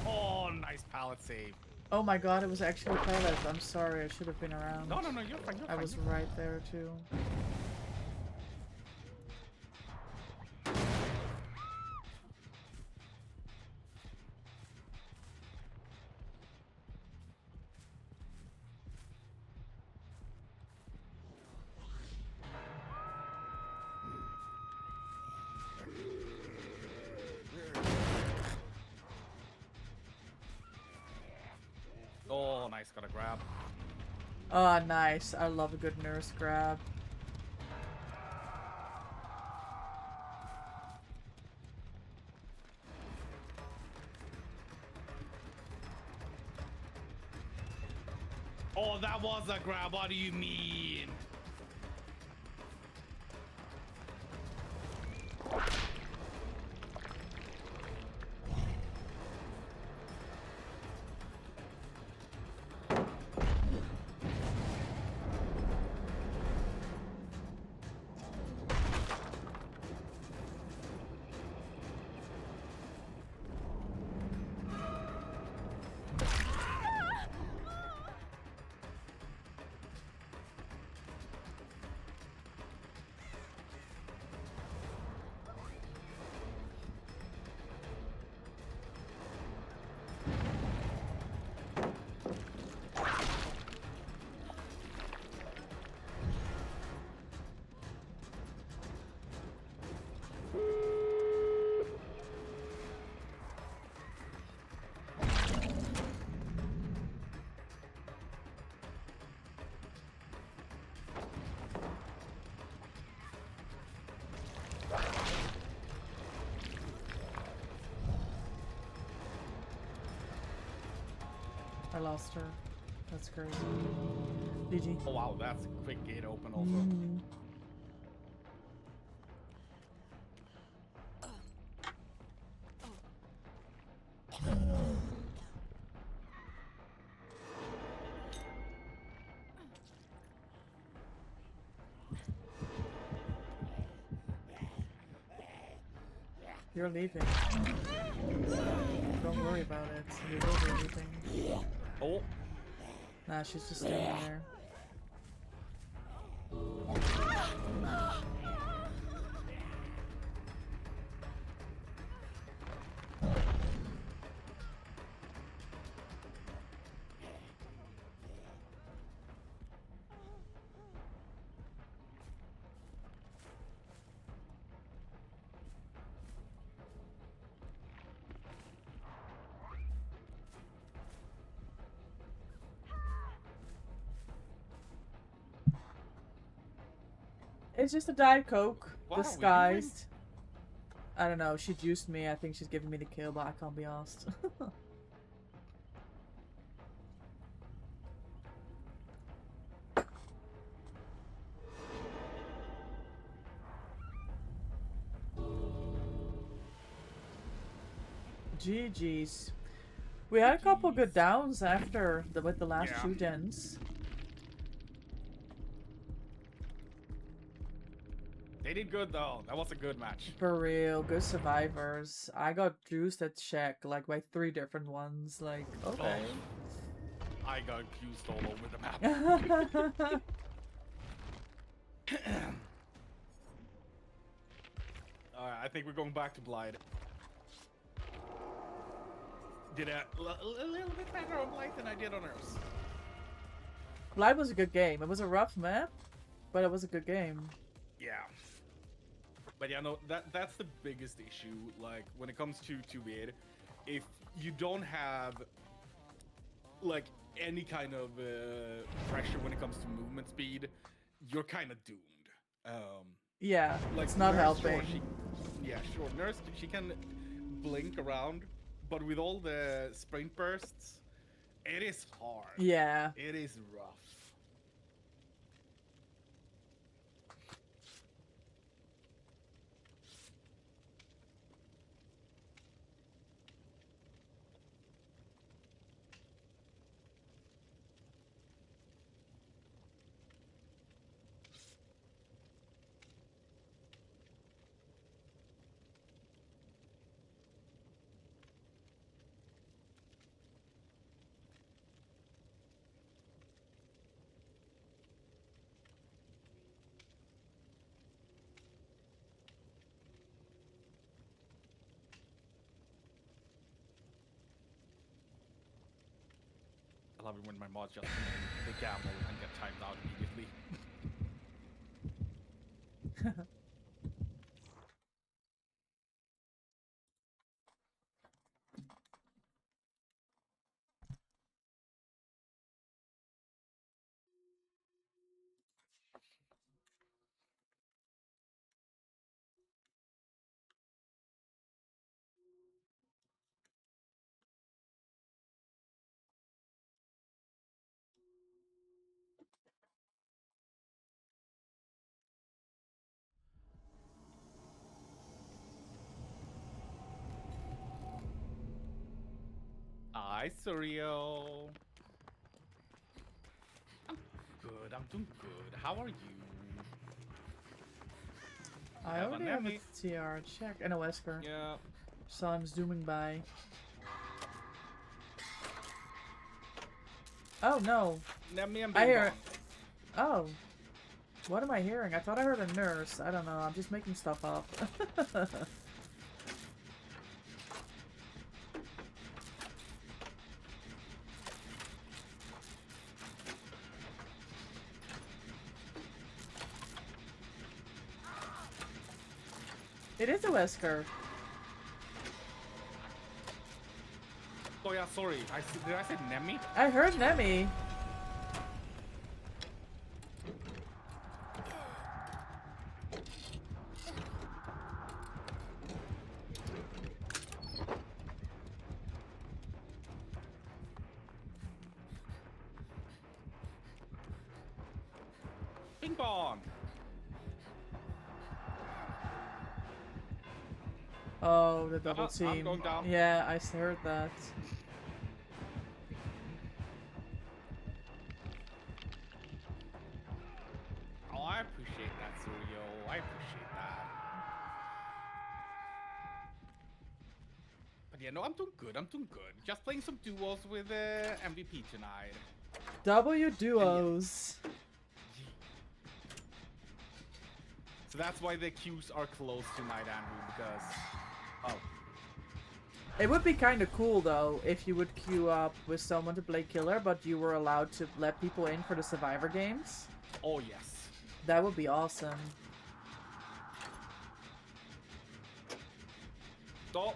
Oh, nice pallet save. Oh my god, it was actually pellets. I'm sorry, I should have been around. No, you're fine. You're I fine. was right there too. Oh, nice. Got a grab. Oh, nice. I love a good nurse grab. Oh, that was a grab. What do you mean? I lost her. That's crazy. GG. Oh wow, that's a quick gate open also. You're leaving. Don't worry about it. You will be leaving. Oh, Nah, she's just standing there. It's just a Diet Coke What are we disguised. I don't know. She juiced me. I think she's giving me the kill, but I can't be asked. GG's. We had a couple good downs after with the last Yeah. two gens. They did good though. That was a good match. For real, good survivors. I got juiced at Czech like by 3 different ones. Like, okay. I got accused all over the map. Alright, I think we're going back to Blight. Did a little bit better on Blight than I did on Earth. Blight was a good game. It was a rough map, but it was a good game. Yeah. But yeah, no, that's the biggest issue. Like, when it comes to 2v8, if you don't have, like, any kind of pressure when it comes to movement speed, you're kind of doomed. Yeah, Like, it's not Nurse, helping. Sure, sure. Nurse, she can blink around, but with all the sprint bursts, it is hard. Yeah. It is rough. I love it when my mods just they gamble and get timed out immediately. Hi, Surreal. I'm good. I'm doing good. How are you? I Have a already have a Nemi. TR check and a Wesker. Yeah. So I'm zooming by. Oh no. Nemi and I Bing hear Bong. it. Oh. What am I hearing? I thought I heard a nurse. I don't know. I'm just making stuff up. It is a Wesker. Oh yeah, sorry. Did I say Nemi? I heard Nemi. Bing Bong. Oh, the double I'm team. going down. Yeah, I heard that. Oh, I appreciate that, Surreal. I appreciate that. But yeah, no, I'm doing good. I'm doing good. Just playing some duos with MVP tonight. W duos. So that's why the queues are closed tonight, Andrew, because... Oh. It would be kind of cool though if you would queue up with someone to play killer, but you were allowed to let people in for the survivor games. Oh, yes. That would be awesome. Oh.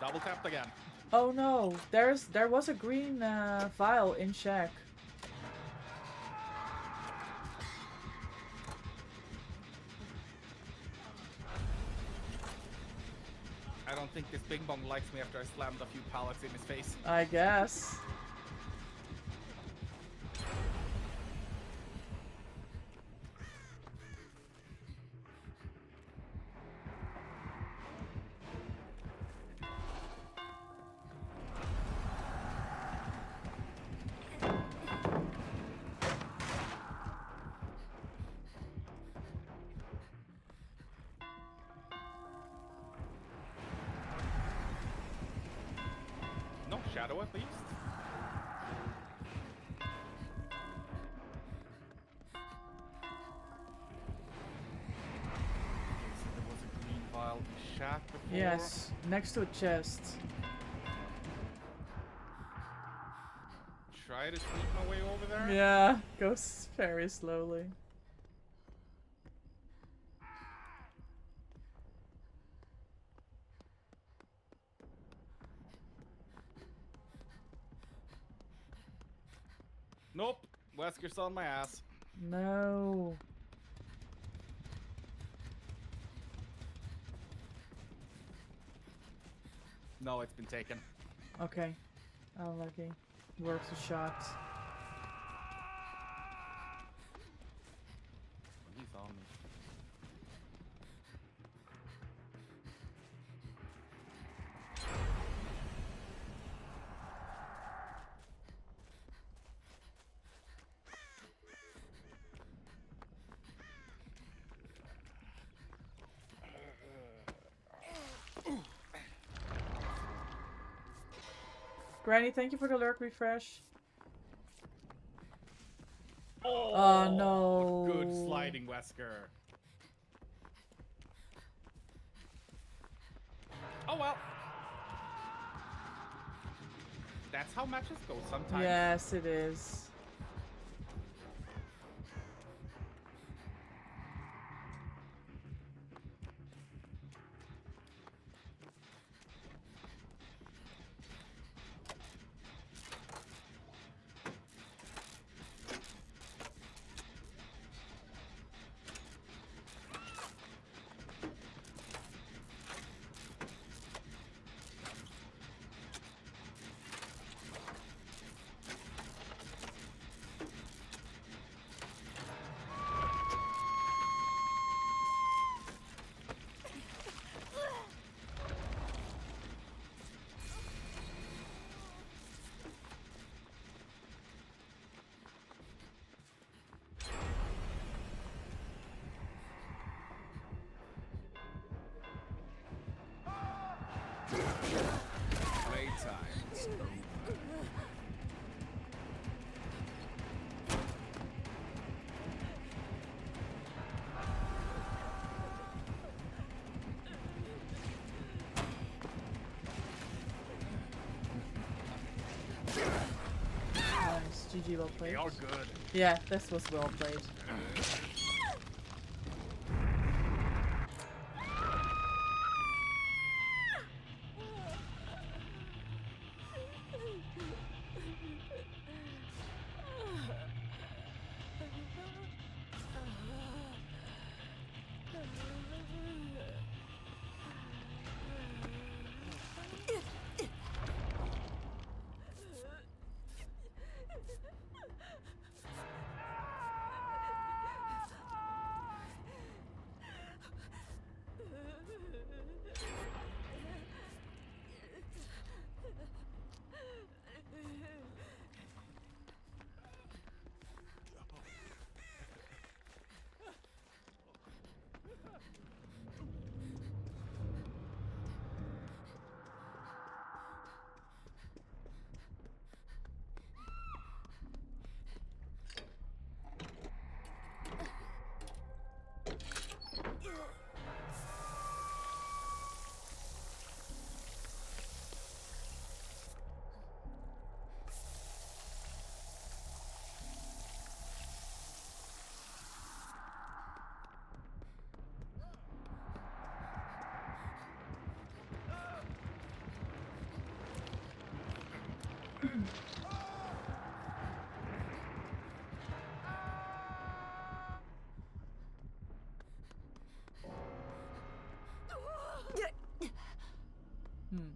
Double tapped again. Oh no, there was a green file in Shack. I don't think this Bing Bong likes me after I slammed a few pallets in his face. I guess. shadow at least. So there was a green vial shaft before. Yes, next to a chest. Try to sneak my way over there. Yeah, goes very slowly. Nope. Wesker's on my ass. No. No, it's been taken. Okay. Unlucky. Worth a shot. He's on me. Granny, thank you for the lurk refresh. Oh no. Good sliding, Wesker. Oh well. That's how matches go sometimes. Yes, it is. Playtime's over. Nice. GG, well played. They are good. Yeah, this was well played. Hmm.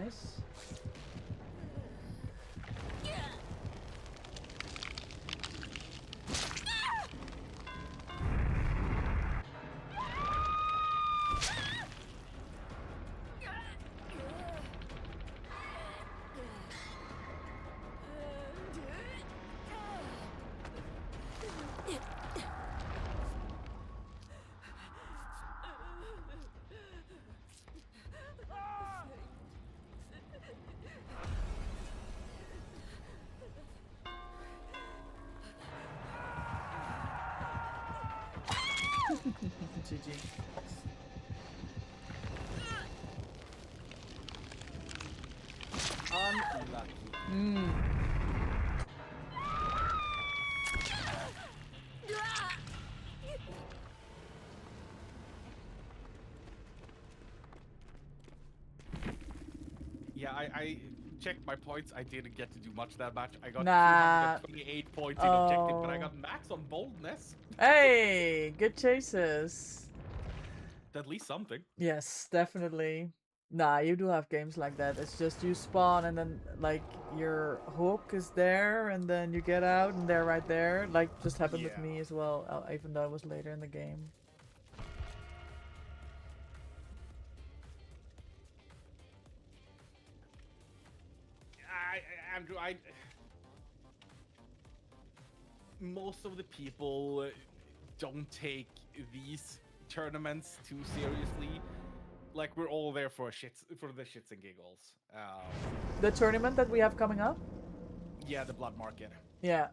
Nice. GG. Unlucky. Yeah, I checked my points. I didn't get to do much that match. I got Nah. 228 points in objective, but I Oh. got max on boldness. Hey, good chases. At least something. Yes, definitely. Nah, you do have games like that. It's just you spawn and then like your hook is there and then you get out and they're right there. Like just happened with Yeah. me as well, even though it was later in the game. Andrew, most of the people don't take these tournaments too seriously. Like we're all there for the shits and giggles. The tournament that we have coming up? Yeah, the blood market. Yeah.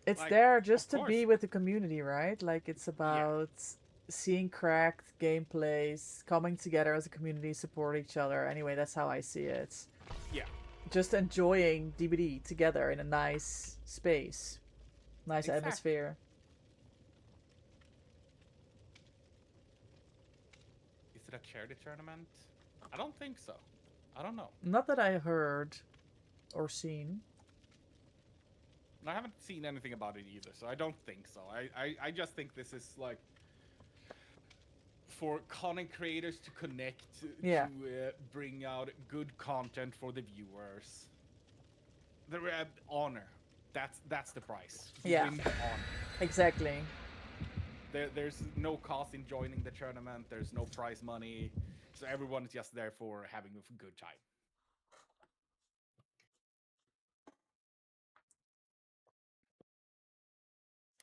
It's Like, there of just to be course. with the community, right? Like it's about seeing cracked gameplays, coming together as a community, support each other. Anyway, that's how I see it. Yeah. Just enjoying DBD together in a nice space. Nice Exactly. atmosphere. Is it a charity tournament? I don't think so. I don't know. Not that I heard or seen. I haven't seen anything about it either, so I don't think so. I just think this is like for content creators to connect, Yeah. to bring out good content for the viewers. The honor, that's the price. You Yeah. win the honor. Exactly. There's no cost in joining the tournament. There's no prize money, so everyone is just there for having a good time.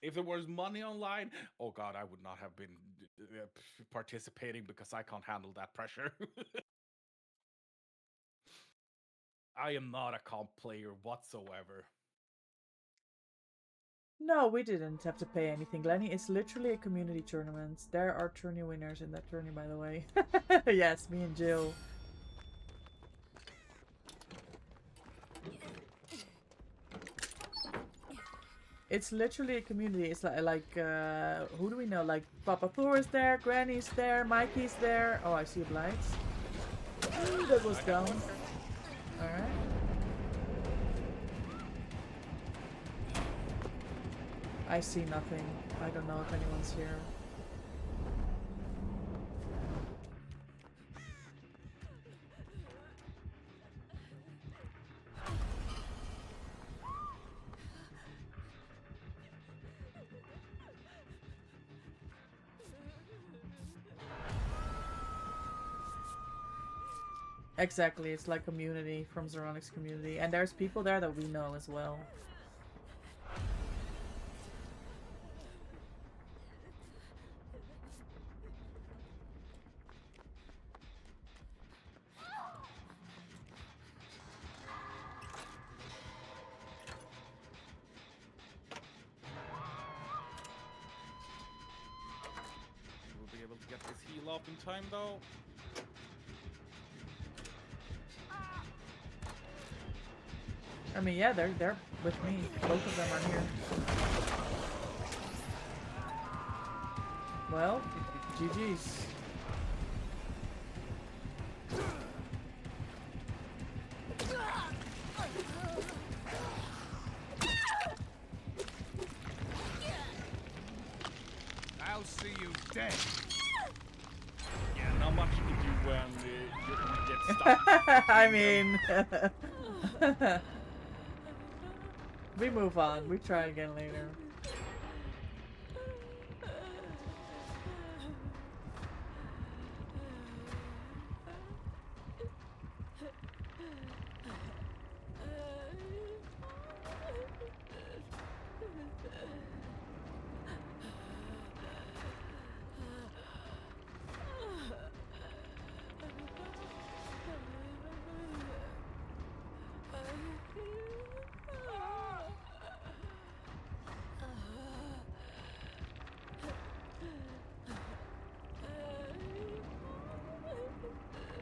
If there was money online, oh god, I would not have been participating because I can't handle that pressure. I am not a comp player whatsoever. No, we didn't have to pay anything, Glenny. It's literally a community tournament. There are tourney winners in that tourney, by the way. Yes, me and Jill. It's literally a community. It's like who do we know? Like Papa Thor is there, Granny's there, Mikey's there. Oh, I see a blight. Ooh, that was down. Alright. I see nothing. I don't know if anyone's here. Exactly, it's like community from Zeronic's community. And there's people there that we know as well. We'll be able to get this heal up in time though. I mean, yeah, they're with me. Both of them are here. Well, GG's. I'll see you dead. Stop. I mean, we move on. We try again later.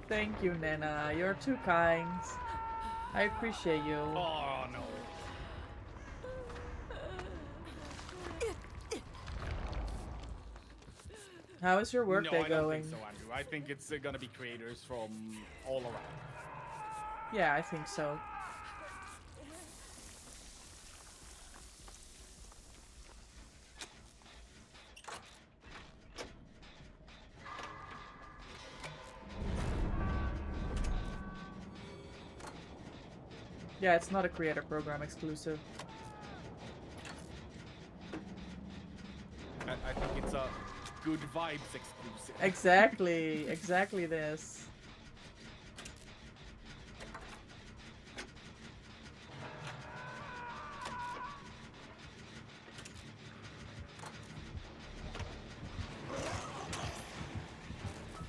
Thank you, Nena. You're too kind. I appreciate you. Oh no. How is your No, workday I don't going? think so, Andrew. I think it's gonna be creators from all around. Yeah, I think so. Yeah, it's not a creator program exclusive. I think it's a good vibes exclusive. Exactly, exactly this.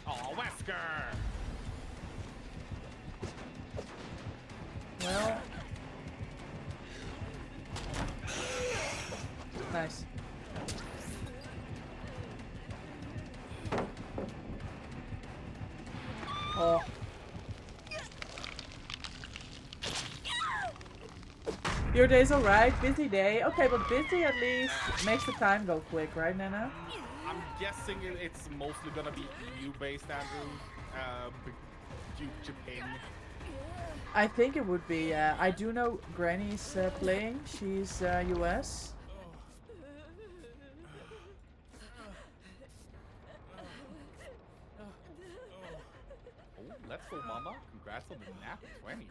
Oh, Wesker! Well, nice. Oh. Your day's alright, busy day. Okay, but busy at least makes the time go quick, right, Nana? I'm guessing it's mostly gonna be EU-based, Andrew, due to ping. I think it would be. I do know Granny's playing. She's US. Oh, let's go, Mama. Congrats on the nap 20.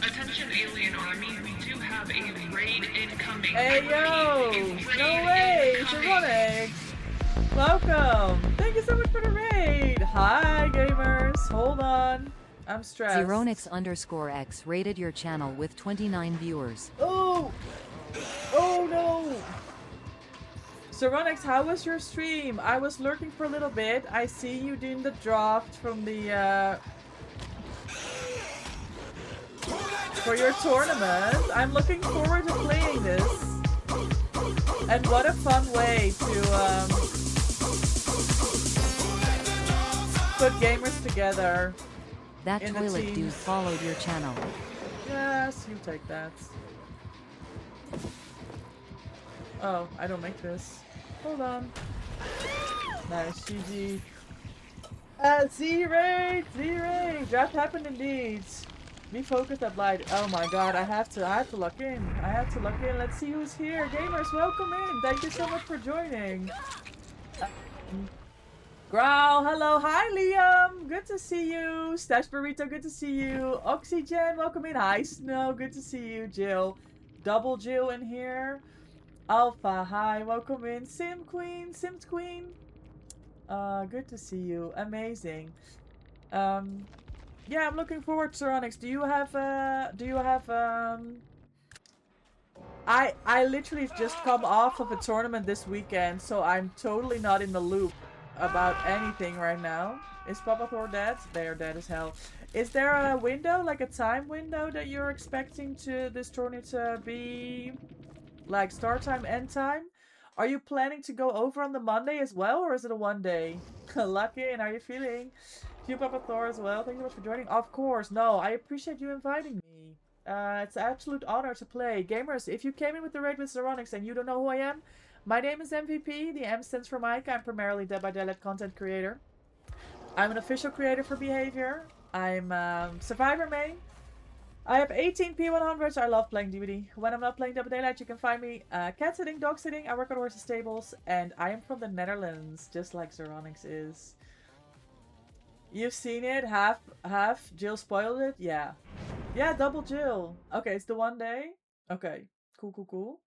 Attention Alien Army, we do have a raid incoming. Hey yo! No way! Zeronix! Welcome! Thank you so much for the raid! Hi gamers! Hold on. I'm stressed. Zeronix_X rated your channel with 29 viewers. Oh! Oh no! Zeronix, how was your stream? I was lurking for a little bit. I see you doing the draft from the for your tournament. I'm looking forward to playing this. And what a fun way to put gamers together. That in the toilet teams. dude followed your channel. Yes, you take that. Oh, I don't make this. Hold on. Nice, GG. Z-Raid! Z-Raid! Draft happened indeed. Be focused at Blight. Oh my god, I have to lock in. I have to lock in. Let's see who's here. Gamers, welcome in. Thank you so much for joining. Growl, hello. Hi, Liam. Good to see you. Stash Burrito, good to see you. Oxygen, welcome in. Hi, Snow. Good to see you. Jill. Double Jill in here. Alpha, hi. Welcome in. Sims Queen. Good to see you. Amazing. Yeah, I'm looking forward to Zeronix. Do you have I literally just come off of a tournament this weekend, so I'm totally not in the loop about anything right now. Is Papa Thor dead? They are dead as hell. Is there a window, like a time window, that you're expecting to this tournament to be? Like start time, end time? Are you planning to go over on the Monday as well, or is it a one day? Lucky, and how are you feeling? You Papa Thor as well. Thank you so much for joining. Of course, no, I appreciate you inviting me. It's an absolute honor to play. Gamers, if you came in with the raid with Zeronix and you don't know who I am, my name is MVP. The M stands for Mike. I'm primarily Dead by Daylight content creator. I'm an official creator for Behavior. I'm Survivor main. I have 18 P100s. I love playing DBD. When I'm not playing Dead by Daylight, you can find me cat sitting, dog sitting. I work at horses stables, and I am from the Netherlands, just like Zeronix is. You've seen it? Half Jill spoiled it? Yeah. Yeah, double Jill. Okay, it's the one day. Okay. Cool.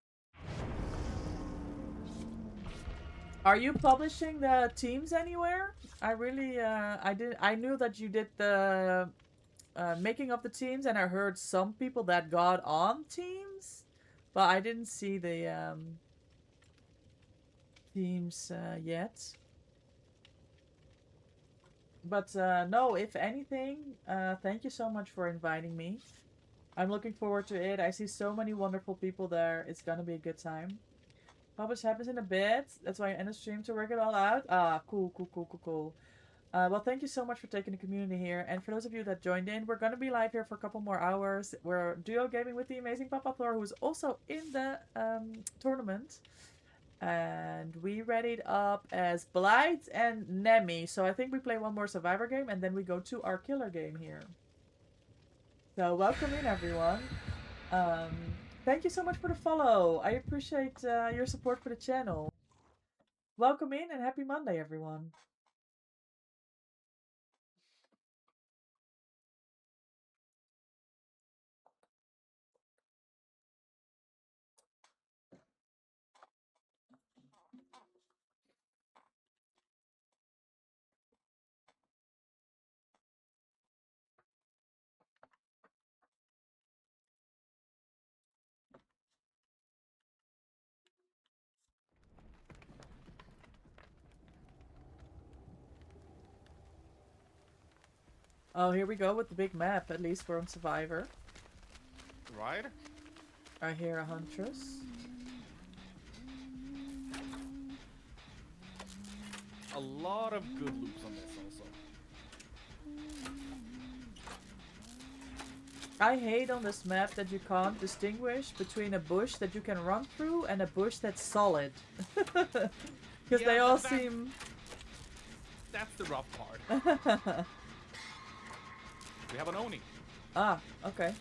Are you publishing the teams anywhere? I really I knew that you did the making of the teams, and I heard some people that got on teams, but I didn't see the teams yet. But no, if anything, thank you so much for inviting me. I'm looking forward to it. I see so many wonderful people there. It's gonna be a good time. Publish happens in a bit. That's why I end the stream to work it all out. Ah, cool. Well, thank you so much for taking the community here. And for those of you that joined in, we're gonna be live here for a couple more hours. We're duo gaming with the amazing Papa Thor, who's also in the tournament. And we readied up as Blight and Nemi. So I think we play one more Survivor game and then we go to our killer game here. So welcome in, everyone. Thank you so much for the follow. I appreciate your support for the channel. Welcome in and happy Monday, everyone. Oh, here we go with the big map. At least we're on Survivor. Right? I hear a huntress. A lot of good loops on this also. I hate on this map that you can't distinguish between a bush that you can run through and a bush that's solid. Because they all seem... That's the rough part. We have an Oni. Ah, okay.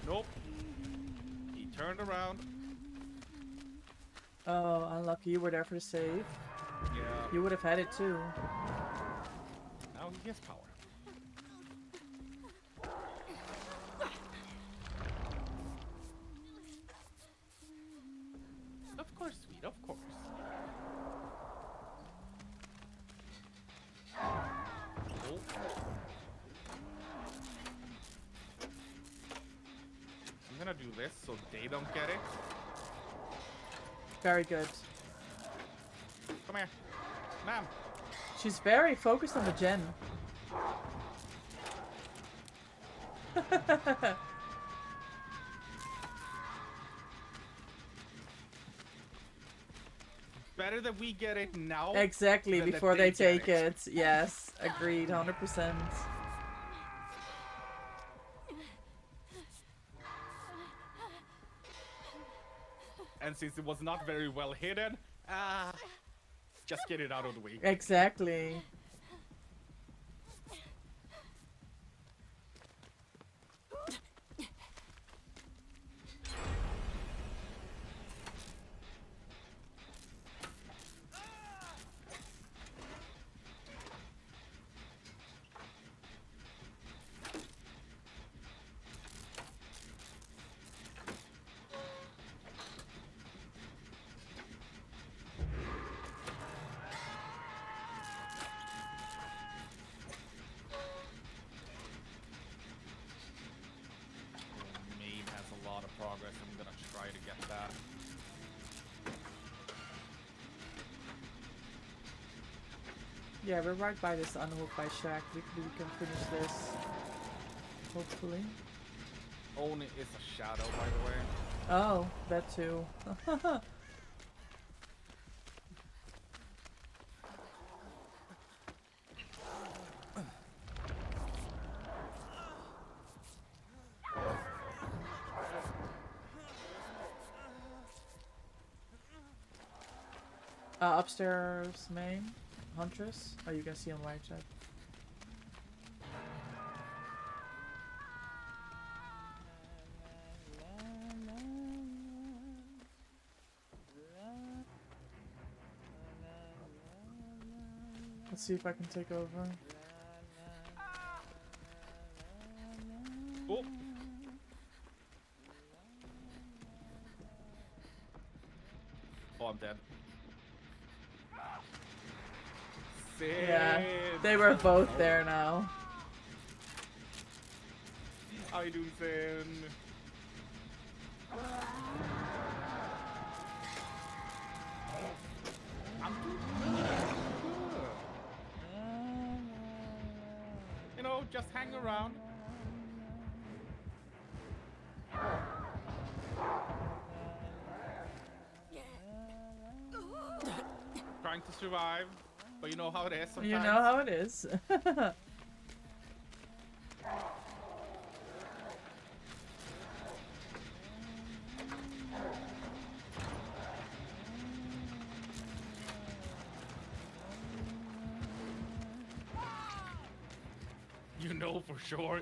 Nope. He turned around. Oh, unlucky. You were there for the save. Yeah. You would have had it too. Now he has power. Of course, sweet, of course. Oh. I'm gonna do this so they don't get it. Very good. Come here. Ma'am. She's very focused on the gen. Better that we get it now. Exactly, than before that they get take it. Yes, agreed, 100%. And since it was not very well hidden, just get it out of the way. Exactly. Progress. I'm gonna try to get that. Yeah, we're right by this unhooked by Shack. We can finish this. Hopefully. Oni is a shadow, by the way. Oh, that too. Upstairs main. Huntress. Oh, you can see on right side. Let's see if I can take over. Oh. Oh, I'm dead. Yeah, Finn! they were both there now. How you doing, Finn? I'm doing good. You know, just hang around. Trying to survive, but you know how it is sometimes. You know how it is. You know for sure.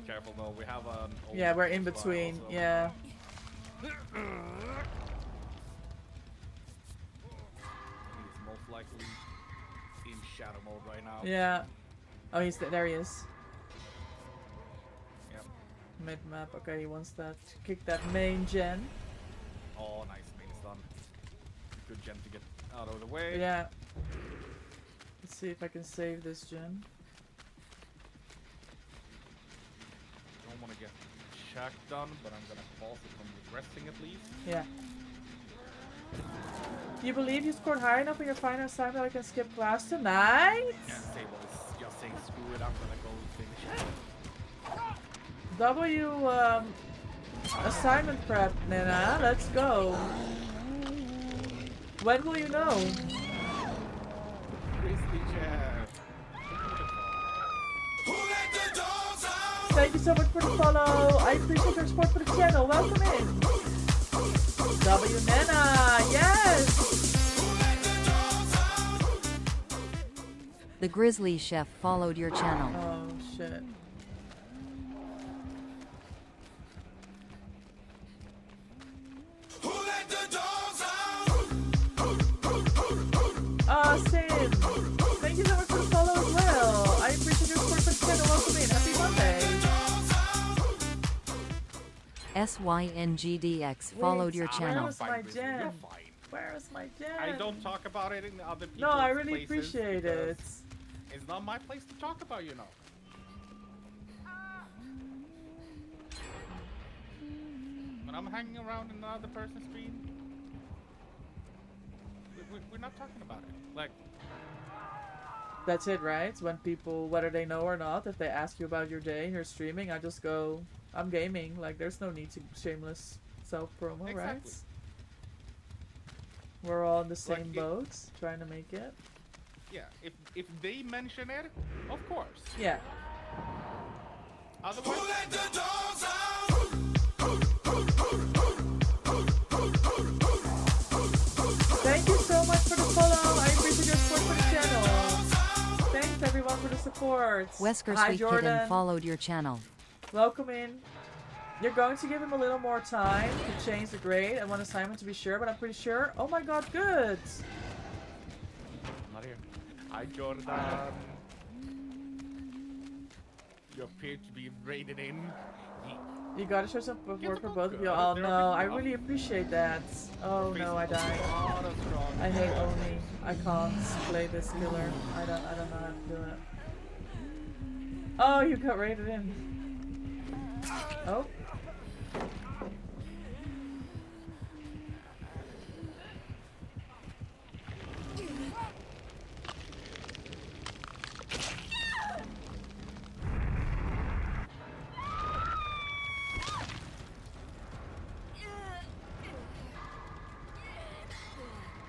Careful, no, we have an. Yeah, we're in old spot between. also. Yeah. He's most likely in shadow mode right now. Yeah. Oh, he's there. He is. Yep. Mid map. Okay, he wants that. Kick that main gen. Oh, nice. Main is done. Good gen to get out of the way. Yeah. Let's see if I can save this gen. Don't want to get check done, but I'm gonna pause it from regressing at least. Yeah. Do you believe you scored high enough in your final assignment that I can skip class tonight? Yeah, Sable is just saying screw it, I'm gonna go finish it. W assignment prep, Nina. Let's go. When will you know? Grizzly Jeff. Thank you so much for the follow. I appreciate your support for the channel. Welcome in. W Nana, yes. The Grizzly Chef followed your channel. Oh shit. Sim. Thank you so much for the follow as well. I appreciate your support for the channel. Welcome in. Happy Monday. SYNGDX followed your Where channel. was my You're gen? fine. Where is my gen? I don't talk about it in other people's No, I really places appreciate it. because It's not my place to talk about, you know. When I'm hanging around in another person's stream, we're not talking about it. Like, That's it, right? When people, whether they know or not, if they ask you about your day and you're streaming, I just go, I'm gaming. Like, there's no need to shameless self-promo, right? Exactly. We're all in the Like, same it- boat, trying to make it. yeah, if they mention it, of course. Yeah. Otherwise, Thank you so much for the follow. I appreciate your support for the channel. Thanks everyone for the support. Wesker Hi Sweet Jordan. Kitten followed your channel. Welcome in. You're going to give him a little more time to change the grade and one assignment to be sure, but I'm pretty sure. Oh my god, good. I'm not here. Hi, Jordan. You appear to be rated in. You gotta show some Get support the for book both of you. good. Oh They're no, I picking really up. appreciate that. Oh no, I died. I hate Oni. I can't play this killer. I don't know how to do it. Oh, you got rated in. Oh.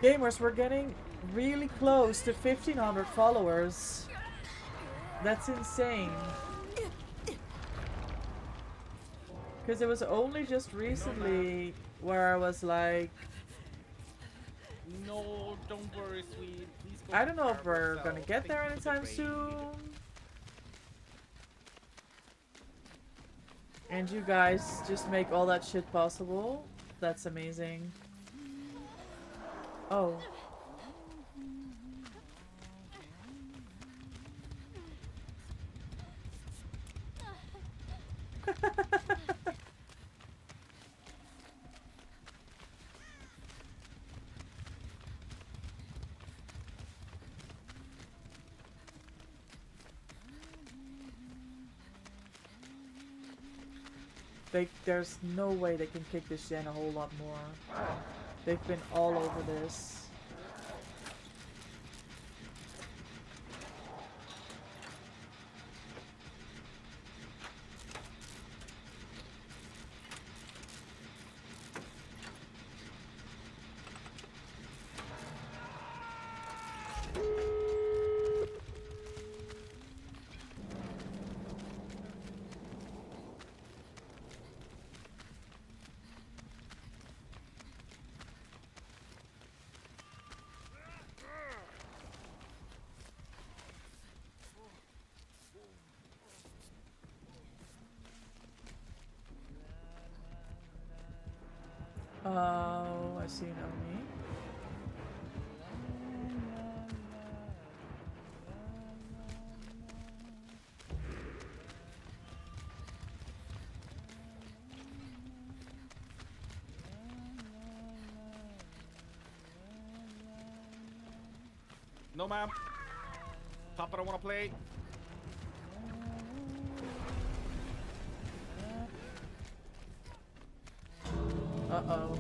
Gamers, we're getting really close to 1,500 followers. That's insane. Because it was only just recently where I was like, No, don't worry, sweet. Please go I don't know take if care we're of gonna yourself. get there Thank you for the anytime raid. soon. And you guys just make all that shit possible. That's amazing. Oh. There's no way they can kick this gen a whole lot more. They've been all over this. Oh, I see Naomi. No, ma'am. Papa don't want to play. Uh-oh.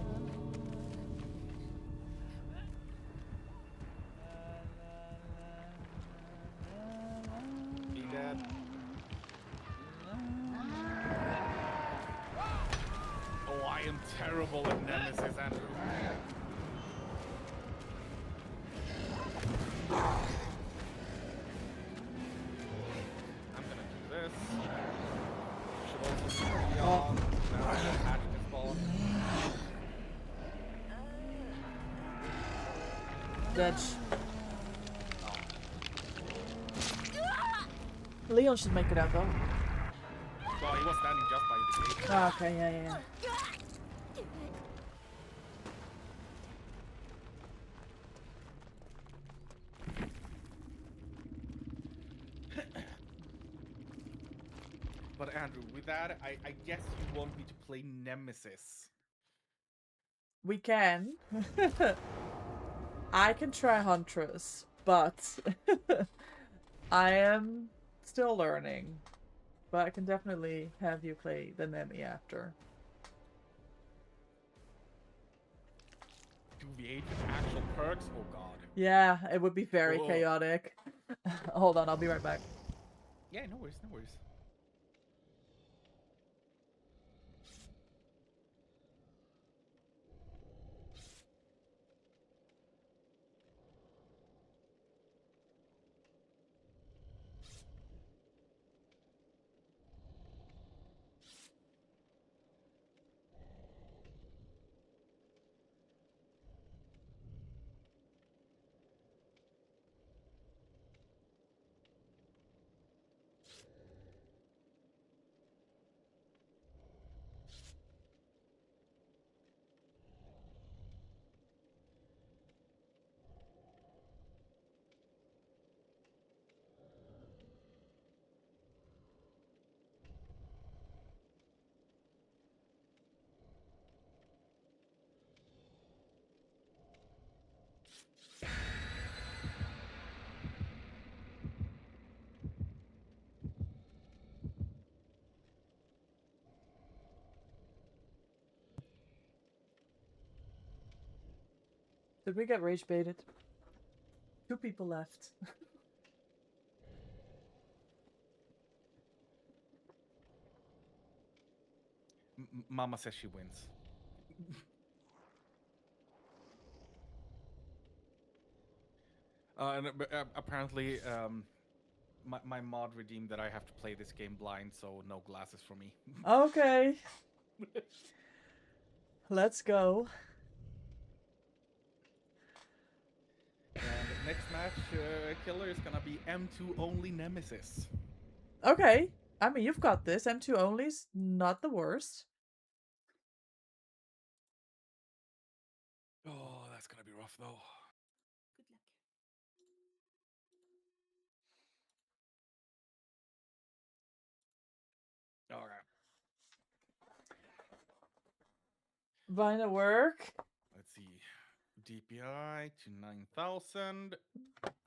Be dead. Oh, I am terrible at Nemesis, Andrew. I'm gonna do this. Should also be on. Now I have hatched this ball. Dutch. Leon should make it out though. Well, he was standing just by the gate. Ah, okay, yeah. But Andrew, with that, I guess you want me to play Nemesis. We can. I can try Huntress, but I am still learning. But I can definitely have you play the Nemi after. 2v8 with actual perks? Oh god. Yeah, it would be very Whoa. chaotic. Hold on, I'll be right back. Yeah, no worries, no worries. Did we get rage baited? 2 people left. Mama says she wins. Apparently, my mod redeemed that I have to play this game blind, so no glasses for me. Okay. Let's go. And next match, killer is gonna be M2 only Nemesis. Okay. I mean, you've got this. M2 only's not the worst. Oh, that's gonna be rough though. All right. Vina work. Let's see. DPI to 9,000.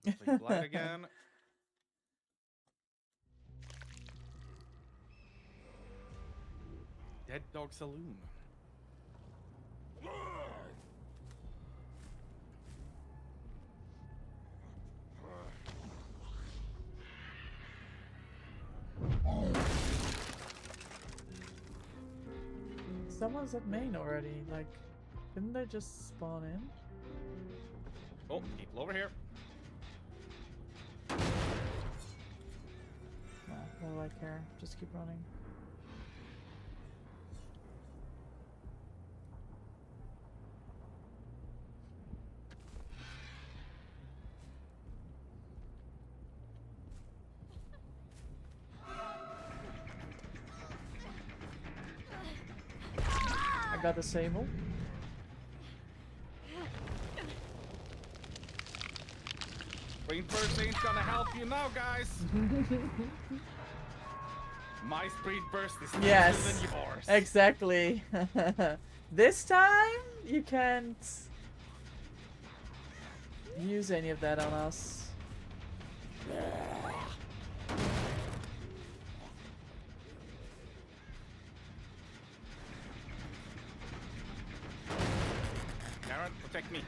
Play blind again. Dead Dog Saloon. Someone's at main already. Like, didn't they just spawn in? Oh, people over here. No, what do I care? Just keep running. I got the Sable. Brain Burst ain't gonna help you now, guys. My Speed Burst is faster Yes, than yours. exactly. This time you can't use any of that on us. Karen, protect me.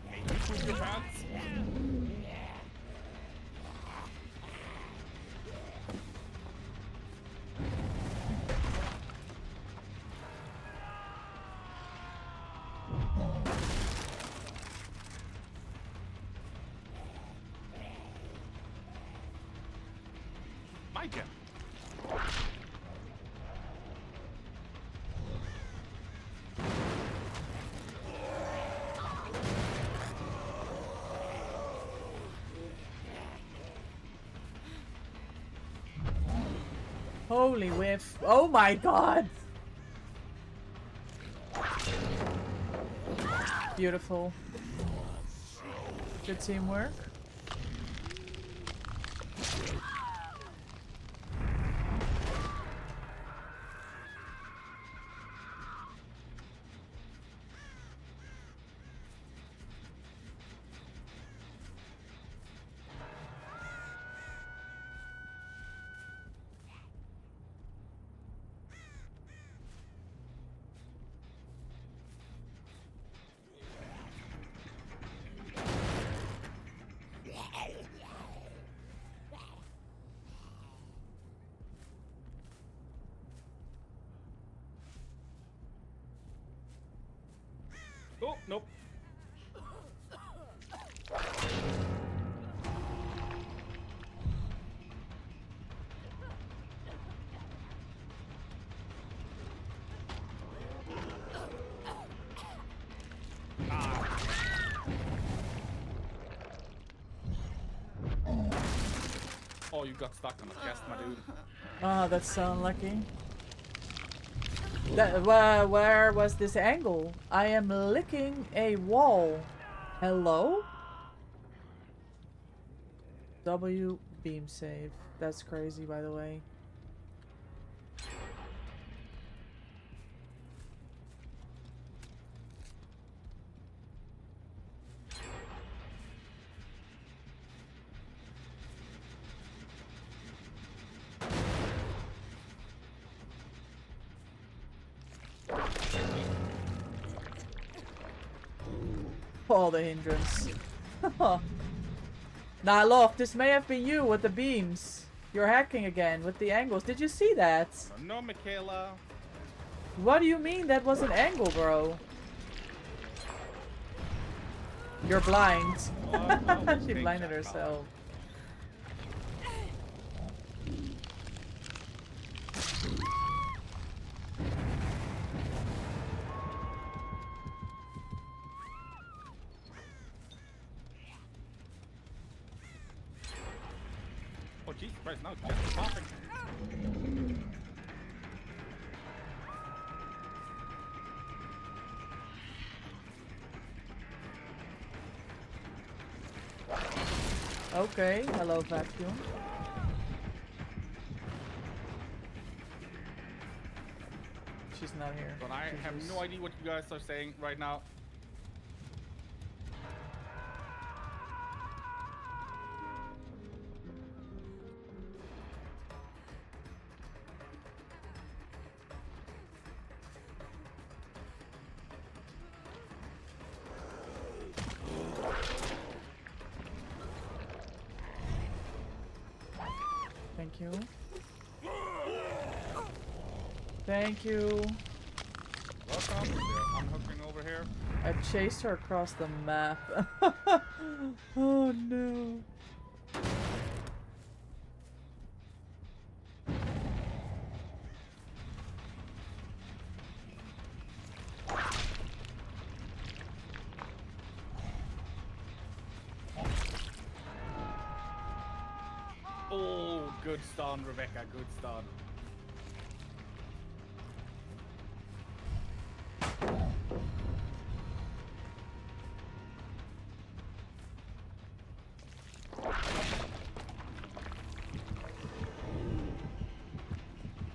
Hey, you poop your pants. My turn. Holy whiff. Oh my god! Beautiful. Good teamwork. Oh, nope. Oh, you got stuck on the chest, my dude. Oh, that's so unlucky. That, where was this angle? I am licking a wall. Hello? W beam save. That's crazy, by the way. Oh, the hindrance. Nah, love, this may have been you with the beams. You're hacking again with the angles. Did you see that? No, Michaela. What do you mean that was an angle, bro? You're blind. Oh, She blinded herself. Oh, Jesus Christ, no, just popping. Okay, hello vacuum. She's not here. But I have Jesus. no idea what you guys are saying right now. Thank you. Thank you. Welcome. We're unhooking over here. I chased her across the map. Oh no. Oh, good stun, Rebecca. Good stun.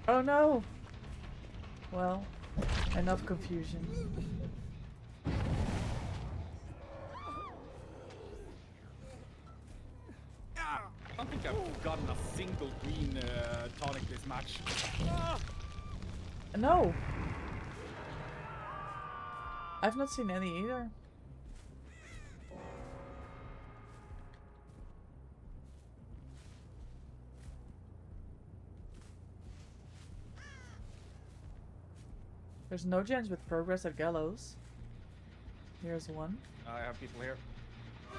Oh no. Well, enough confusion. I don't think I've gotten a single green tonic this match. No. I've not seen any either. There's no gens with progress at Gallows. Here's one. I have people here.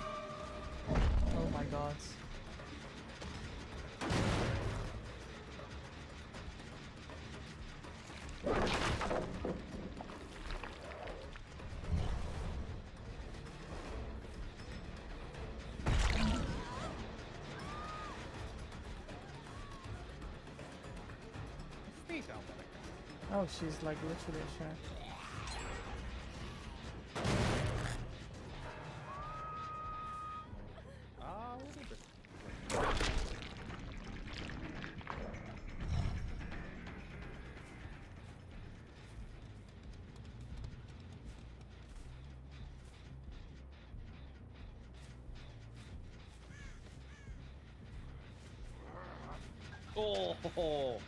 Oh my god. Stay down there. Oh, she's like literally a shark. Ah, what is it? Oh, ho, ho.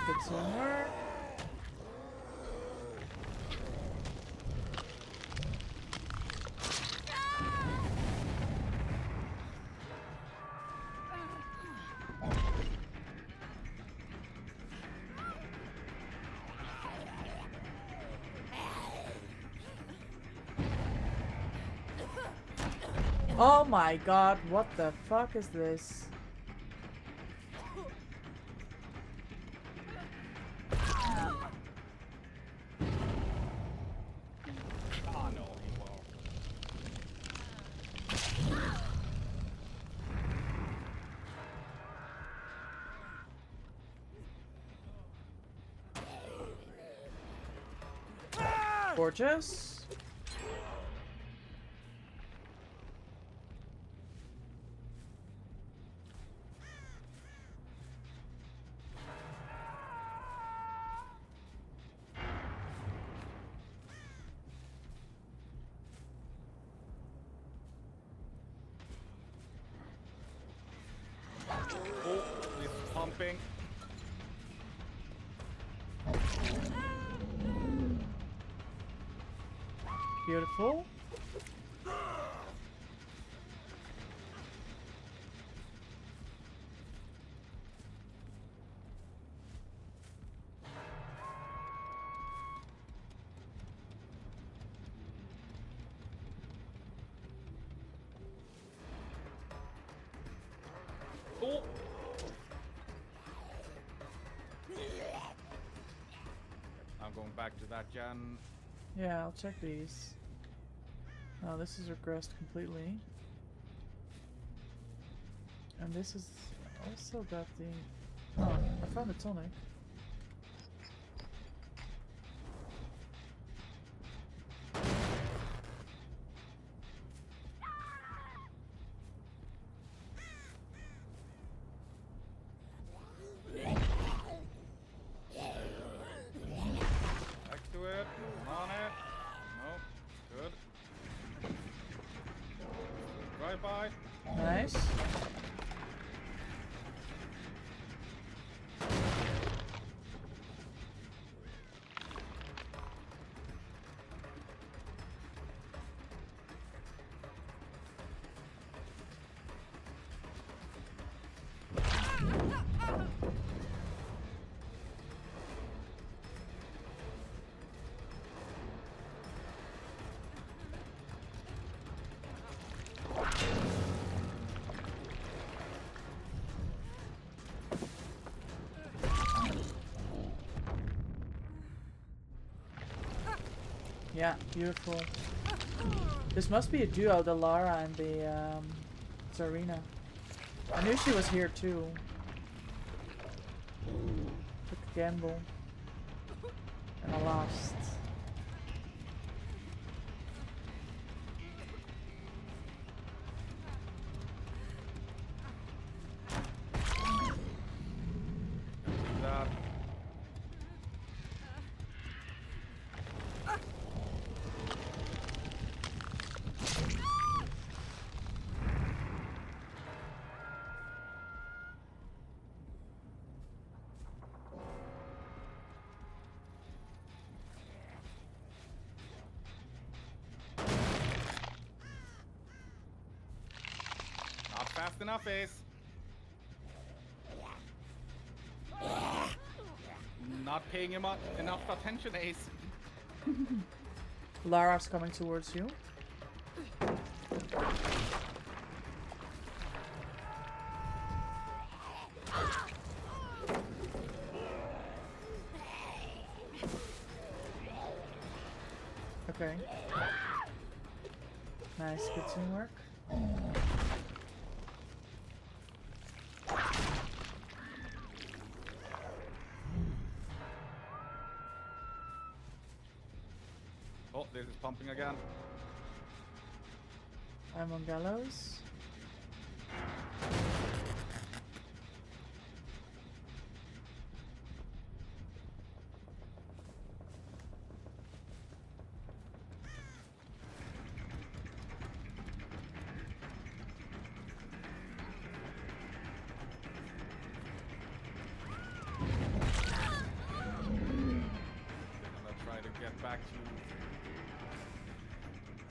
Good sooner. Oh my god, what the fuck is this? Ah, no, he won't. Gorgeous. Looping. Beautiful. Oh. I'm going back to that gen. Yeah, I'll check these. Oh, this is regressed completely. And this is also got the... Oh, I found the tonic. Back to it. Moving on it. Nope. Good. Drive by. Nice. Yeah, beautiful. This must be a duo, the Lara and the Zarina. I knew she was here too. Took a gamble. And I lost. That. Not fast enough, Ace. Not paying him enough attention, Ace. Lara's coming towards you. Okay. Nice, good teamwork. Oh, this is pumping again. I'm on gallows. I'm gonna try to get back to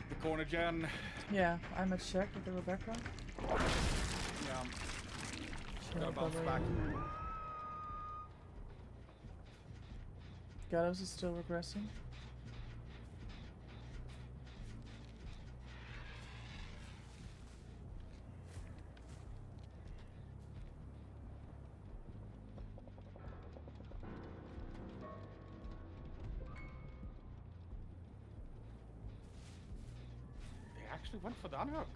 the corner gen. Yeah, I'm at check with the Rebecca. Yeah, She'll gotta bounce probably- back. Gallows is still regressing. They actually went for the unhook.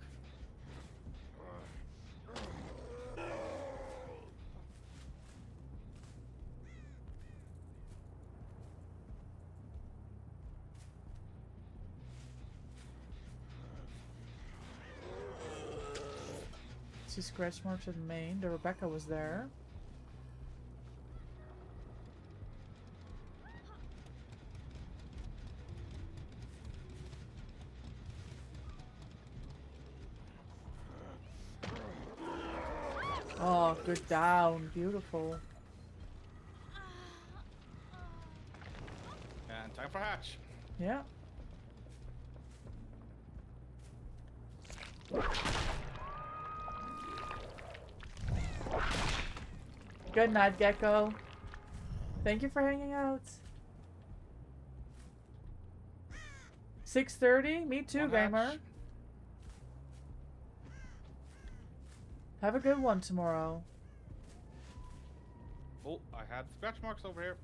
See scratch marks at main. The Rebecca was there. Oh, good down. Beautiful. And time for hatch. Yeah. Good night, Gecko. Thank you for hanging out. 6:30? Me too, One gamer. hatch. Have a good one tomorrow. Oh, I had scratch marks over here.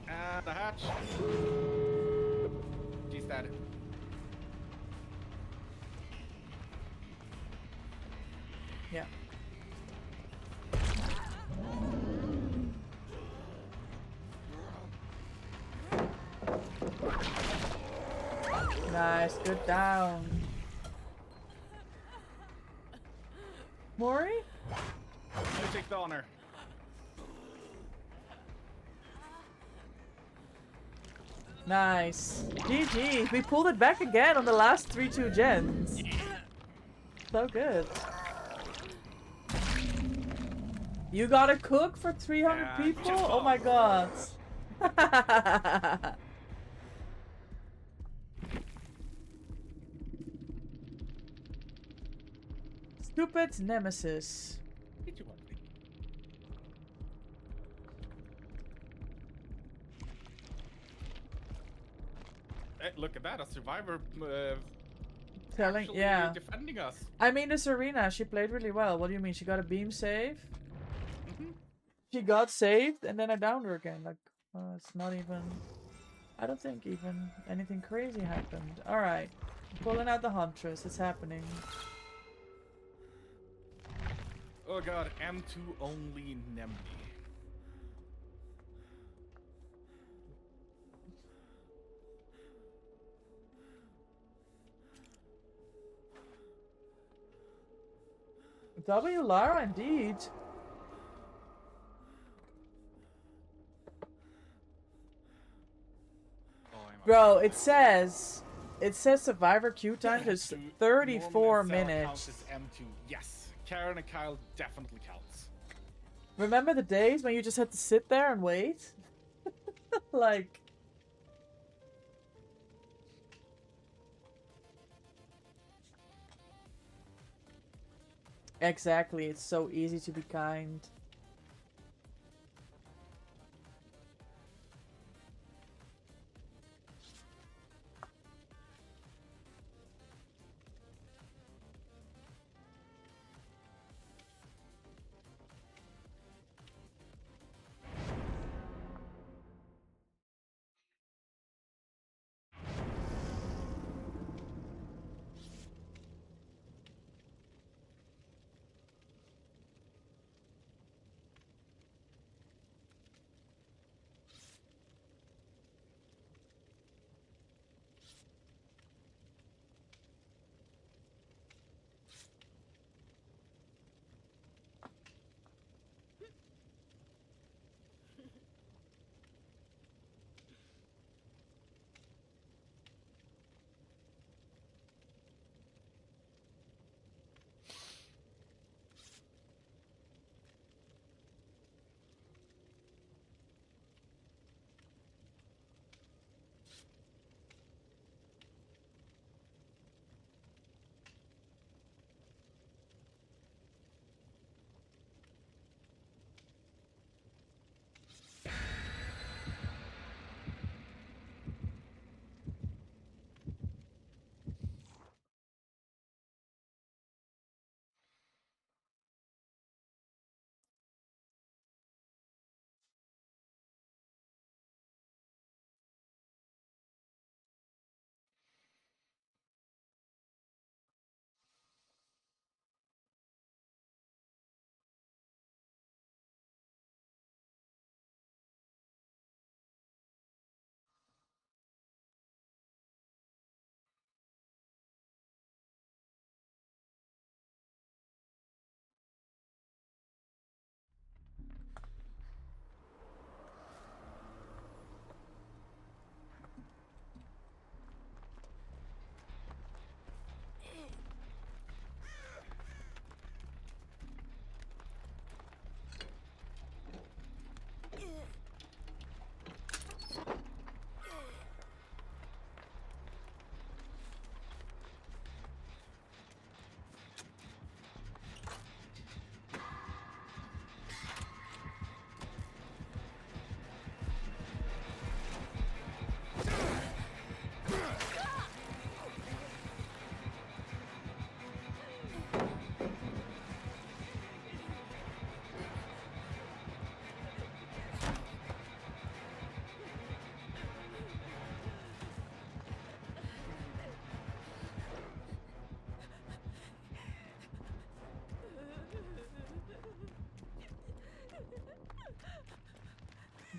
And a hatch. She's dead. Yeah. Nice, good down. Mori? I take the honor. Nice. GG. We pulled it back again on the last 3-2 gens. So good. You gotta cook for 300 Yeah, people? just Oh my god. Stupid nemesis. Did you want me? Hey, look at that, a survivor Telling, actually yeah. defending us. I mean, this arena, she played really well. What do you mean? She got a beam save? She got saved, and then I downed her again. Like, it's not even... I don't think even anything crazy happened. Alright. Pulling out the Huntress. It's happening. Oh god, M2 only Nembi. W Lara, indeed. Bro, it says survivor queue time is To 34 normally Sarah minutes. counts as M2. Yes, Karen and Kyle definitely counts. Remember the days when you just had to sit there and wait? Like... Exactly, it's so easy to be kind.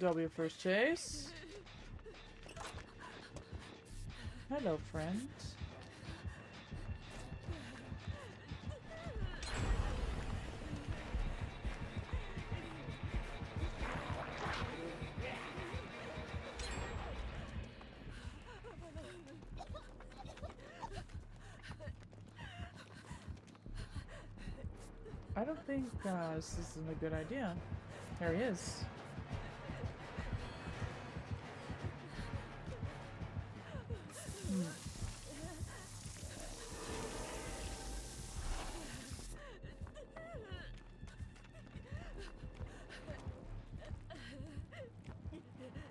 W first chase. Hello, friend. I don't think this isn't a good idea. There he is.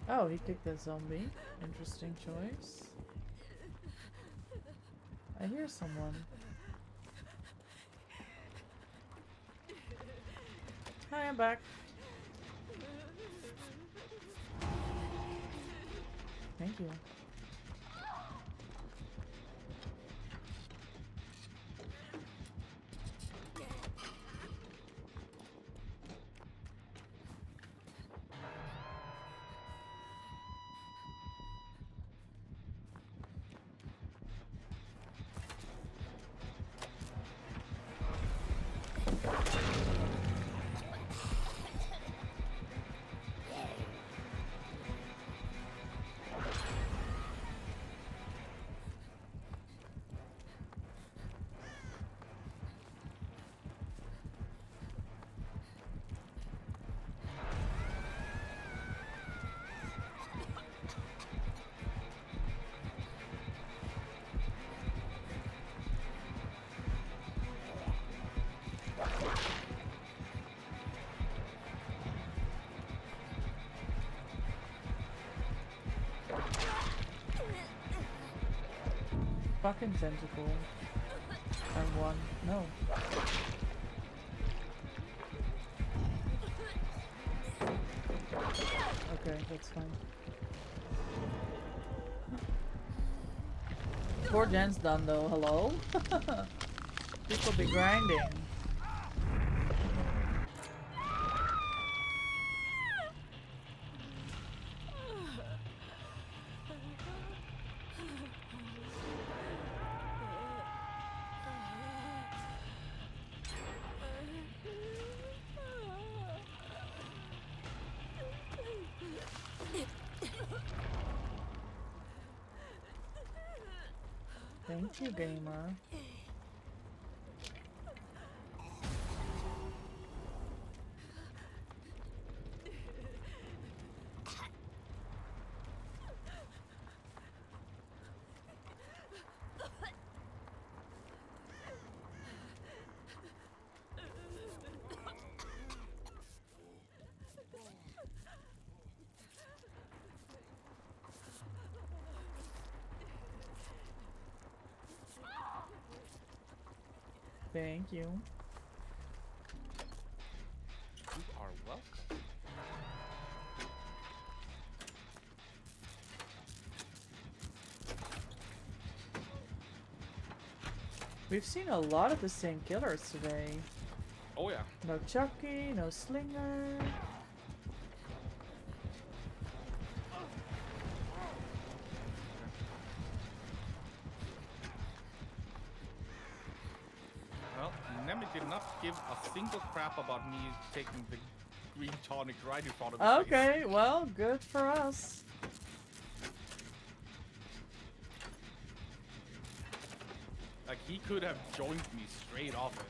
Oh, he kicked the zombie. Interesting choice. I hear someone. Hi, I'm back. Thank you. Fucking tentacle. And one. No. Okay, that's fine. Poor Jen's done though, hello? People be grinding. Thank you, gamer. Thank you. You are welcome. We've seen a lot of the same killers today. Oh yeah. No Chucky, no Slinger. Well, Nemi did not give a single crap about me taking the green tonic right in front of his face. Okay, well, good for us. Like, he could have joined me straight off it.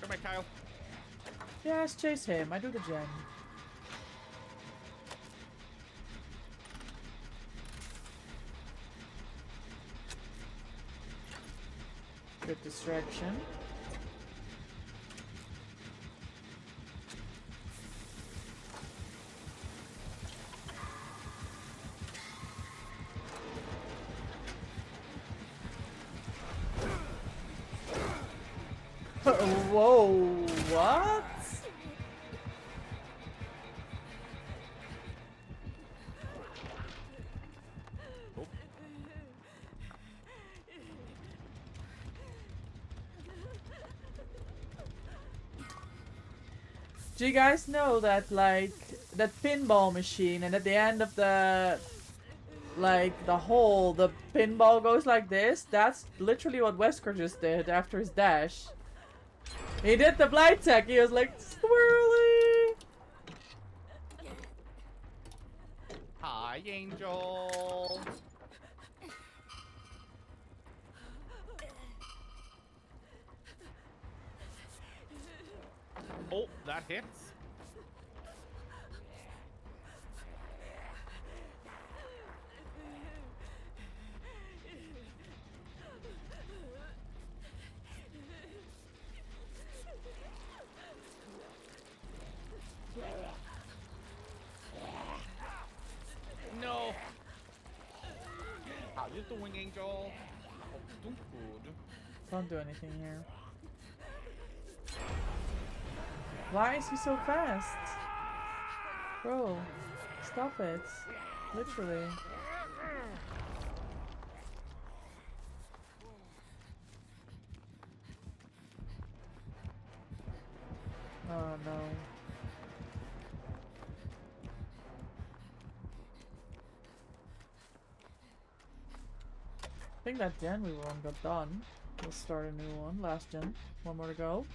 Come back, Kyle. Yes, chase him. I do the gen. Good distraction. Whoa, what? Do you guys know that, like, that pinball machine, and at the end of the, like, the hole, the pinball goes like this? That's literally what Wesker just did after his dash. He did the blind tech. He was like, swirly. Hi, Angel. Oh, that hits. No. How you doing, Angel? I hope you're doing good. Don't do anything here. Why is he so fast? Bro, stop it. Literally. Oh no. I think that gen we were on got done. We'll start a new one. Last gen. One more to go.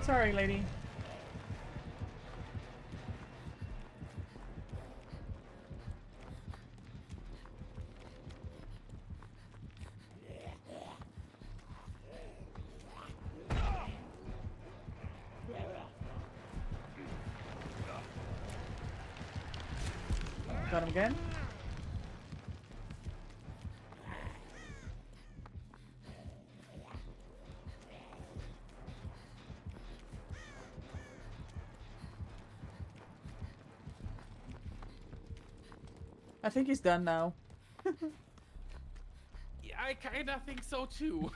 Sorry, lady. Got him again. I think he's done now. Yeah, I kinda think so too.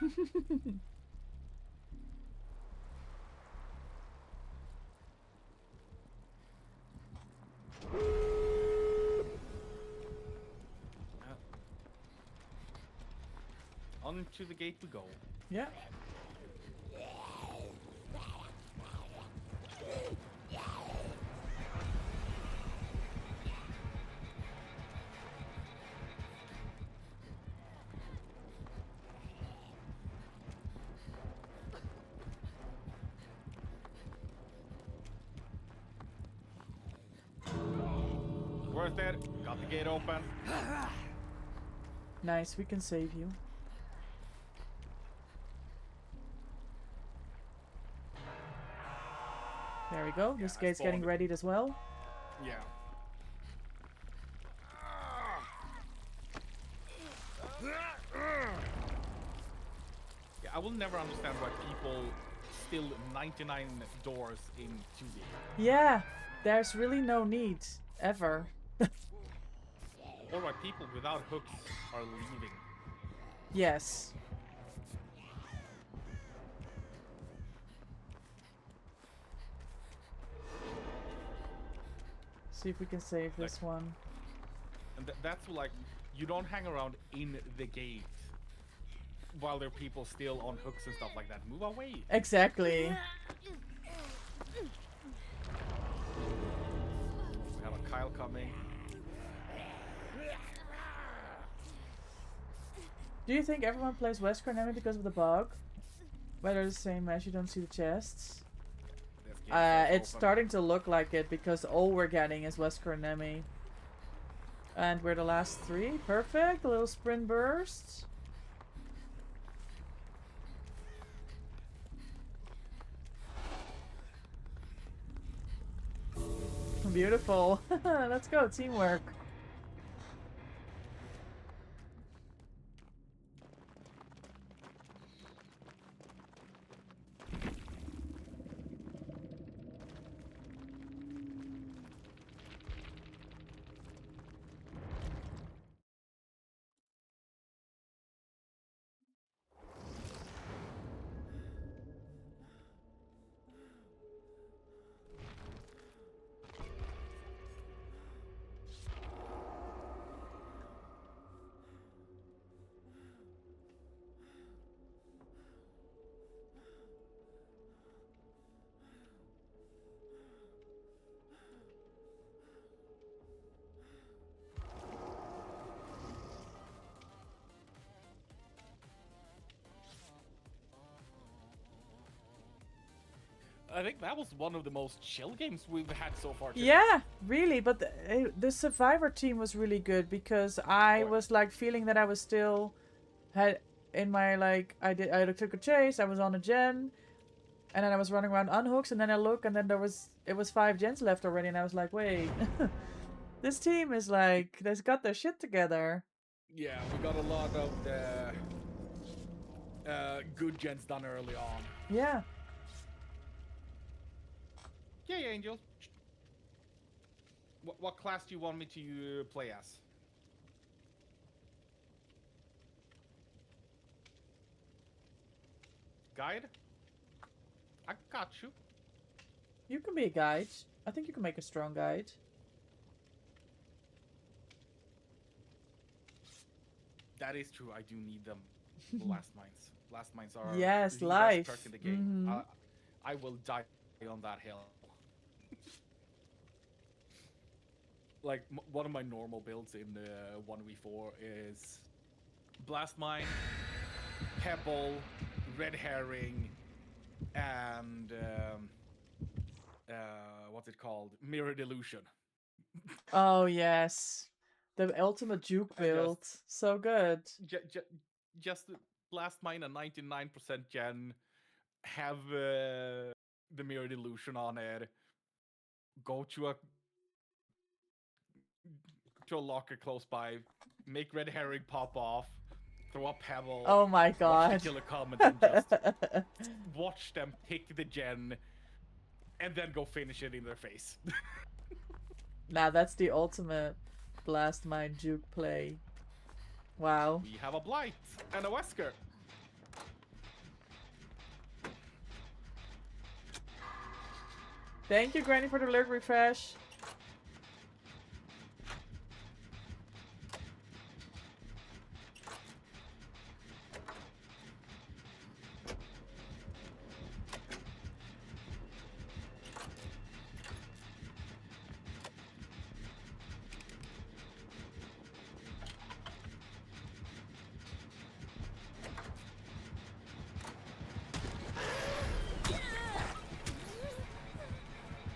On to the gate we go. Yeah. Worth it. Got the gate open. Nice, we can save you. There we go. This gate's getting spawned. readied as well. Yeah. Yeah, I will never understand why people still 99 doors in 2D. Yeah, there's really no need ever. Or why people without hooks are leaving. Yes. See if we can save this one. And that's like, you don't hang around in the gate while there are people still on hooks and stuff like that. Move away. Exactly. We have a Kyle coming. Do you think everyone plays Wesker Enemy because of the bug? Whether the same as you don't see the chests? This game is It's open. starting to look like it because all we're getting is Wesker Enemy. And we're the last three. Perfect. A little sprint burst. Beautiful. Let's go, teamwork. I think that was one of the most chill games we've had so far. Today. Yeah, really, but the Survivor team was really good because I Right. was like feeling that I was still had in my like I took a chase, I was on a gen, and then I was running around unhooks, and then I look, and then it was 5 gens left already, and I was like, wait, this team is like they've got their shit together. Yeah, we got a lot of the good gens done early on. Yeah. Yeah, Angel. What class do you want me to play as? Guide? I got you. You can be a guide. I think you can make a strong guide. That is true. I do need them. Last mines. Last mines are Yes, the life. best perk in the game. Mhm. I will die on that hill. Like one of my normal builds in the 1v4 is blast mine, pebble, red herring, and what's it called? Mirrored illusion. Oh yes, the ultimate juke I just- build, so good. Just blast mine a 99% gen, have the mirrored illusion on it, go to a locker close by, make red herring pop off, throw a pebble. Oh my Watch god. the killer come and then just watch them pick the gen, and then go finish it in their face. Now that's the ultimate blast mine juke play. Wow. We have a blight and a Wesker. Thank you, Granny, for the alert refresh.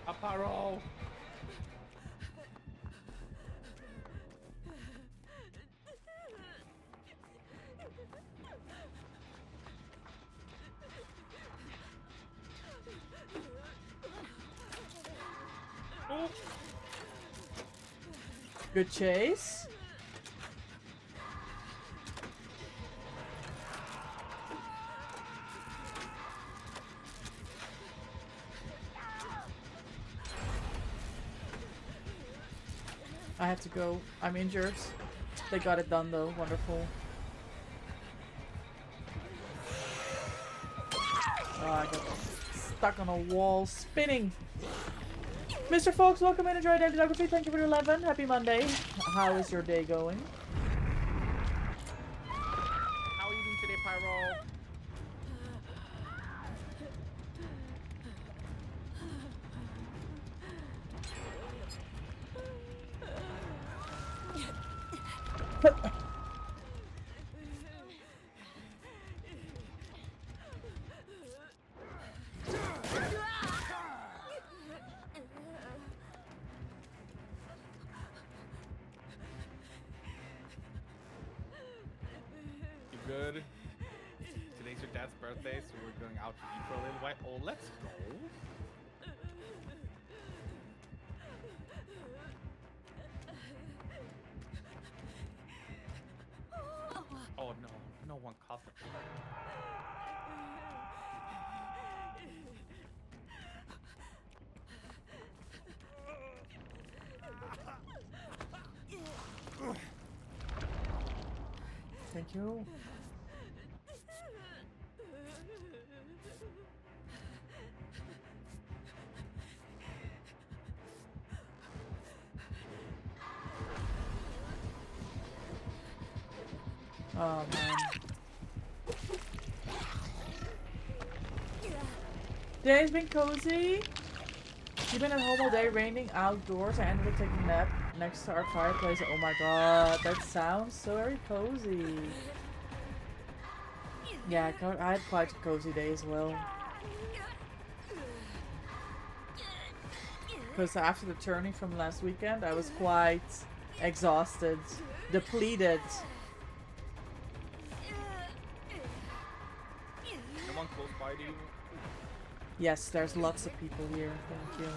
Aparo. Good chase. I have to go. I'm injured. They got it done though. Wonderful. Oh, I got stuck on a wall spinning. Mr. Folks, welcome in. Enjoy daily geography. Thank you for the 11. Happy Monday. How is your day going? How are you doing today, Pyro? You good? Today's your dad's birthday, so we're going out to eat for a little while. Oh, let's go. want coffee. Thank you. Oh man. Today's been cozy. You've been at home all day, raining outdoors. I ended up taking a nap next to our fireplace. Oh my god, that sounds so very cozy. Yeah, I had quite a cozy day as well. Because after the tourney from last weekend, I was quite exhausted, depleted. Someone close by to you? Yes, there's lots of people here. Thank you.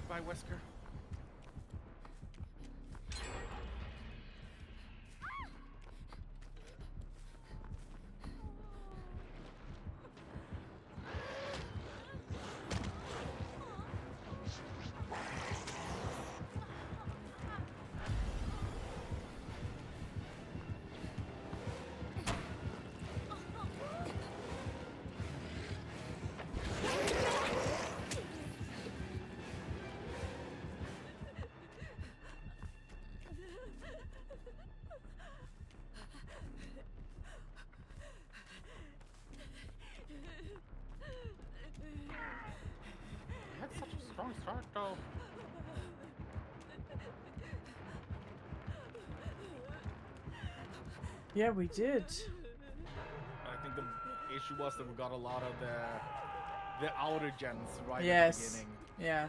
Bye, Wesker. That's such a strong start, though. Yeah, we did. I think the issue was that we got a lot of the outer gens right at the Yes. beginning. Yeah.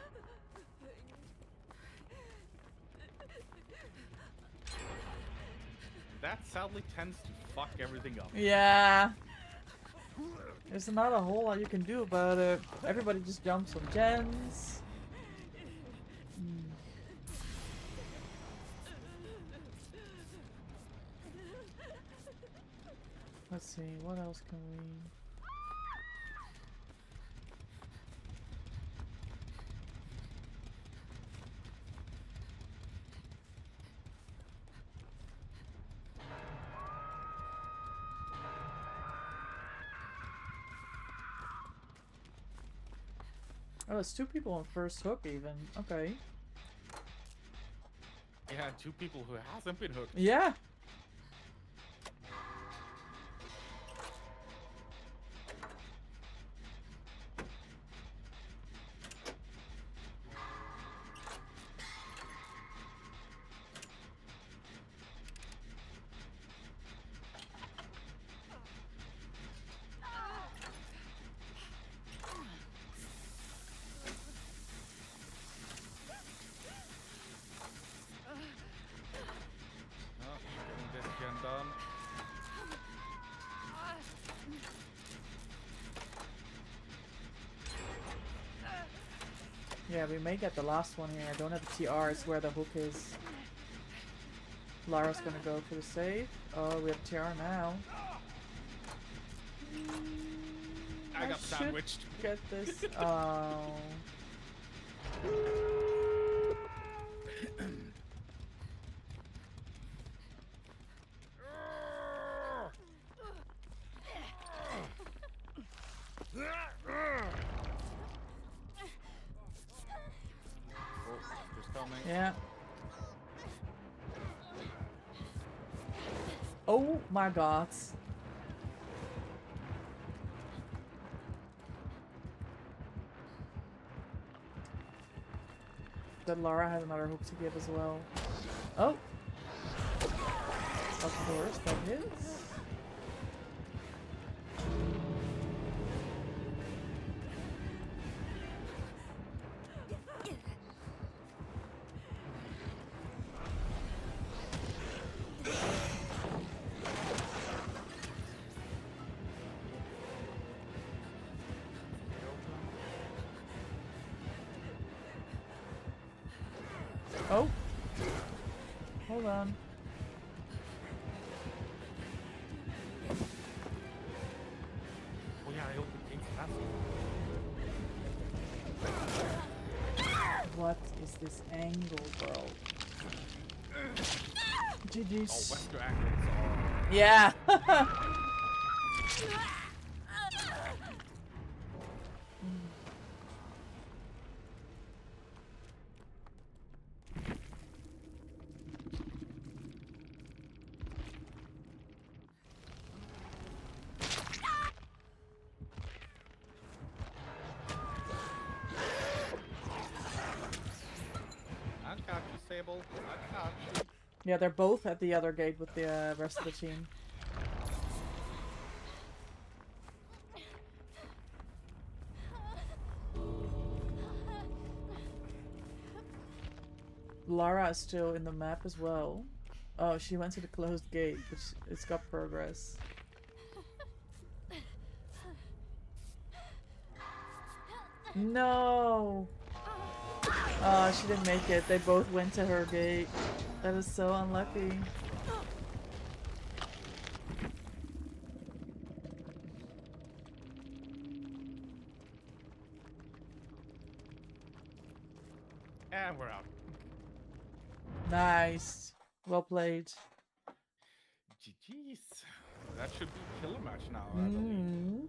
That sadly tends to fuck everything up. Yeah. There's not a whole lot you can do about it. Everybody just jumps on gens. Let's see, what else can we... Oh, it's 2 people on first hook even. Okay. Yeah, 2 people who hasn't been hooked. Yeah. Oh, getting this gen done. Yeah, we may get the last one here. I don't have a TR, it's where the hook is. Lara's gonna go for the save. Oh, we have TR now. I got should sandwiched. Get this. Oh. Oh, Wester's coming. Yeah. Oh my god. but Lara has another hook to give as well. Oh! Of course, that hits. Oh! Hold on. Oh yeah, I hope it takes faster. What is this angle, bro? Oh, GG's. Wester angles are... Yeah! I got you, Sable. I got you. Yeah, they're both at the other gate with the rest of the team. Lara is still in the map as well. Oh, she went to the closed gate, but it's got progress. No! Oh, she didn't make it. They both went to her gate. That is so unlucky. And we're out. Nice. Well played. GG's. That should be a killer match now, I believe.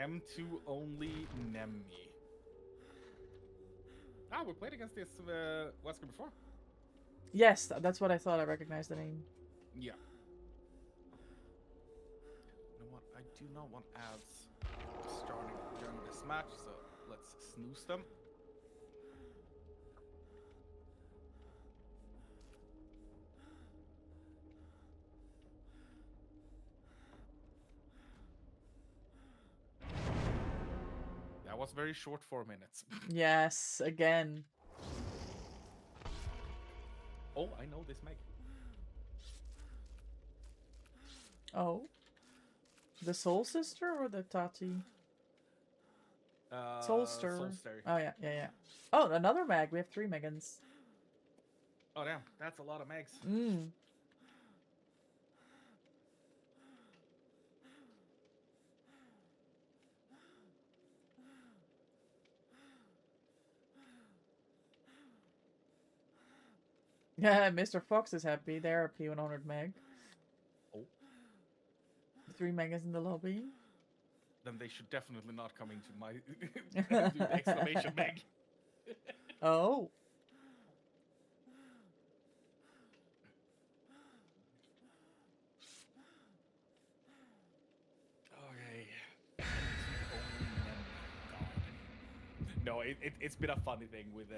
M2 only Nemi. Ah, we played against this Wesker before. Yes, that's what I thought. I recognized the name. Yeah. You know what? I do not want ads starting during this match, so let's snooze them. That was very short, 4 minutes. Yes, again. Oh, I know this Meg. Oh. The Soul Sister or the Tati? Soulster. Soulster. Oh, yeah, yeah, yeah. Oh, another Meg. We have 3 Megans. Oh, damn. That's a lot of Megs. Mm. Yeah, Mr. Fox is happy. They're a P100 Meg. Oh. 3 Megas in the lobby. Then they should definitely not come into my do the exclamation Meg. Oh. Okay. No, it's been a funny thing with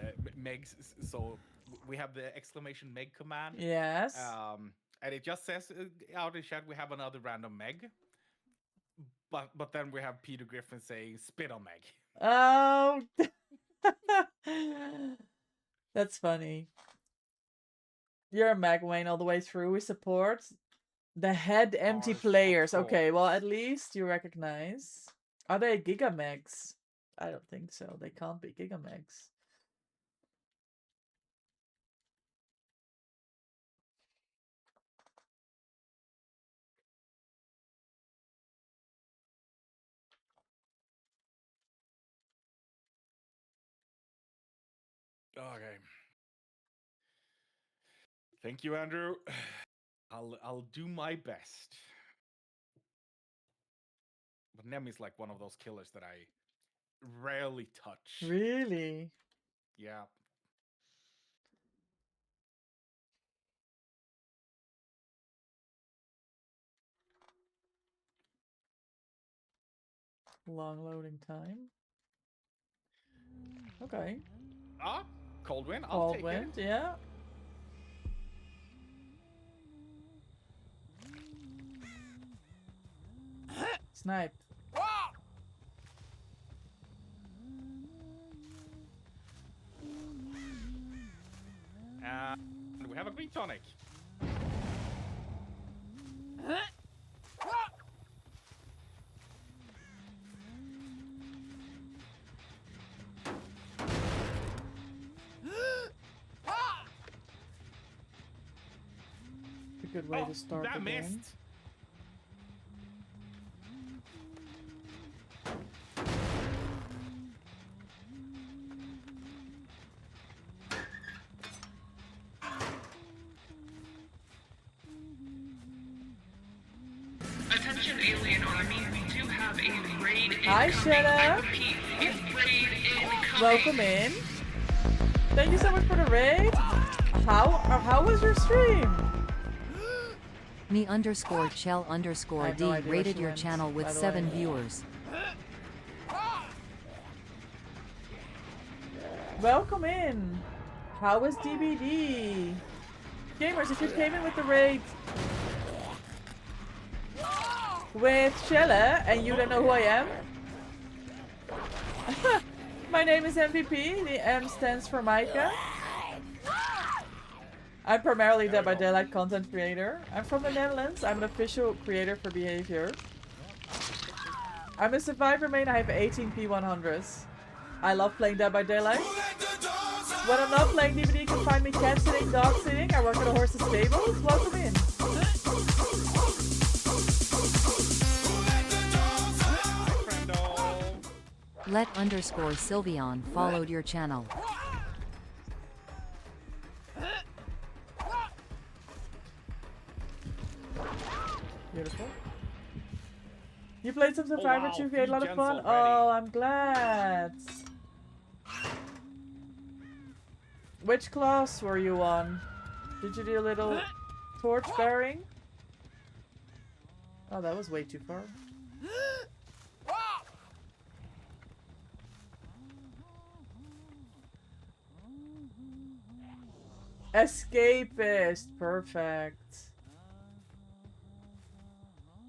Megs. So we have the exclamation Meg command. Yes. And it just says out in chat we have another random Meg. But then we have Peter Griffin saying spit on Meg. Oh. That's funny. You're a Meg Wayne all the way through. We support the head empty Harsh, of players. Okay, well course. at least you recognize. Are they Gigamegs? I don't think so. They can't be Gigamegs. Okay. Thank you, Andrew. I'll do my best. But Nemi's like one of those killers that I rarely touch. Really? Yeah. Long loading time. Okay. Ah, cold wind. I'll Cold take wind, it. yeah. Snipe. And we have a green tonic. A good way to start that the game. missed. Attention Alien Army, we do have a raid incoming. Hi, Shanna. I repeat, it's raid incoming. Welcome in. Thank you so much for the raid. How was your stream? Me underscore Chell underscore I have no D idea where rated she your went, channel by with the 7 way. viewers. Welcome in. How was DBD? Gamers, if you came in with the raid with Shella and you don't know who I am, my name is MVP. The M stands for Micah. I'm primarily Dead by Daylight content creator. I'm from the Netherlands. I'm an official creator for Behavior. I'm a survivor main. I have 18 P100s. I love playing Dead by Daylight. When I'm not playing DBD, you can find me cat sitting, dog sitting. I work at a horse's stables. Welcome in. Let underscore Sylveon followed your channel. Beautiful. You played some Survivor wow, 2, you had a lot of gens fun. already. Oh, I'm glad. Which class were you on? Did you do a little torch bearing? Oh, that was way too far. Escapist. Perfect.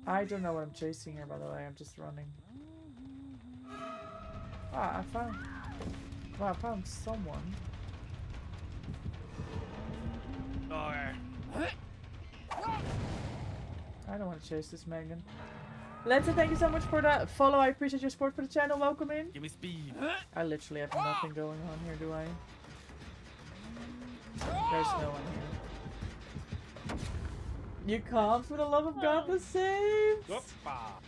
I don't know what I'm chasing here, by the way. I'm just running. Ah, I found... Wow, I found someone. Okay. I don't want to chase this Megan. Lenza, thank you so much for that follow. I appreciate your support for the channel. Welcome in. Give me speed. I literally have nothing going on here, do I? There's no one here. You can't, for the love of God, the saves. Whoopa.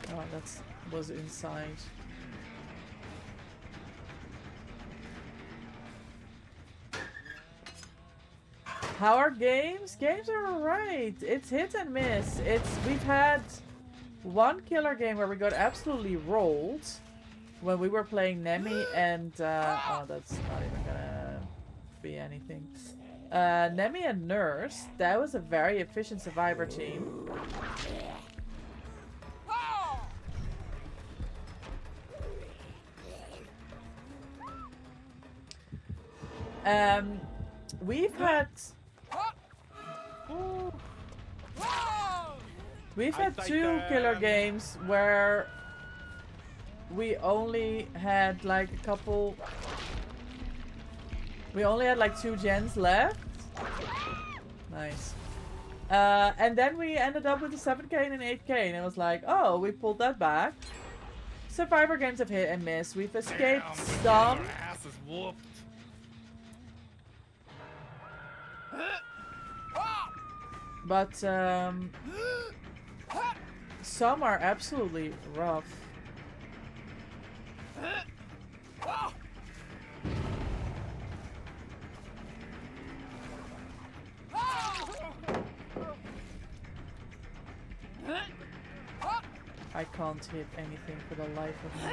Oh, that was inside. How are games? Games are alright. It's hit and miss. We've had one killer game where we got absolutely rolled when we were playing Nemi and oh, that's not even gonna be anything. Nemi and Nurse. That was a very efficient survivor team. We've had two killer games where we only had like a couple. We only had like 2 gens left. Nice. And then we ended up with a 7k and an 8k, and it was like, oh, we pulled that back. Survivor games have hit and miss. We've escaped some. Our ass is whooped. But some are absolutely rough. I can't hit anything for the life of me.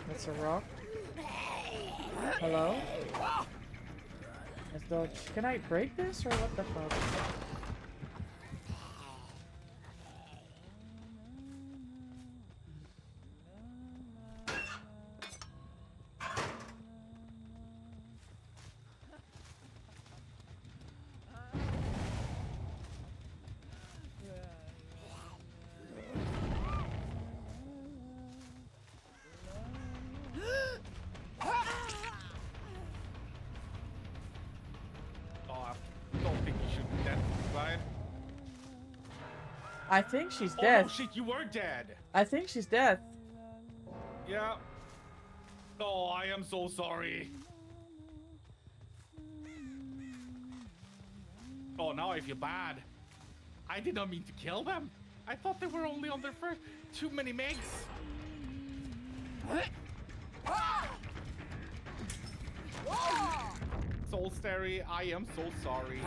That's a rock. Hello? Let's dodge. Can I break this or what the fuck? I think she's dead. Oh shit, you were dead. I think she's dead. Yeah. Oh, I am so sorry. Oh, now I feel bad. I did not mean to kill them. I thought they were only on their first. Too many megs. Soul Starry, I am so sorry.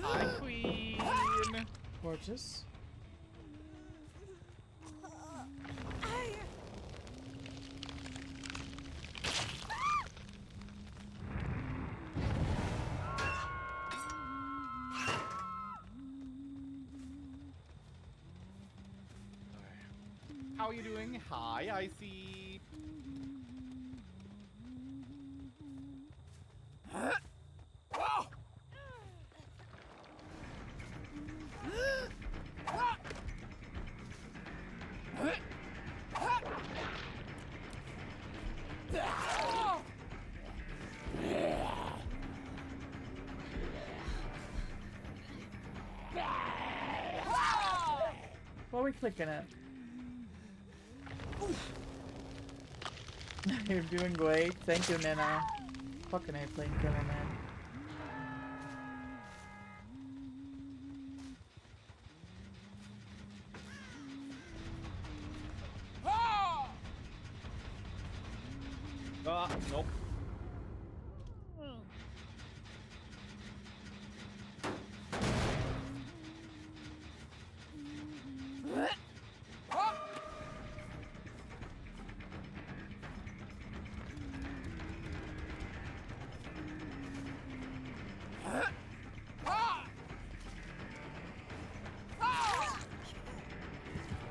Hi, Queen. Gorgeous. How are you doing? Hi, Icy. What are we clicking at? You're doing great. Thank you, Nana. Fucking airplane killer, man. Nope.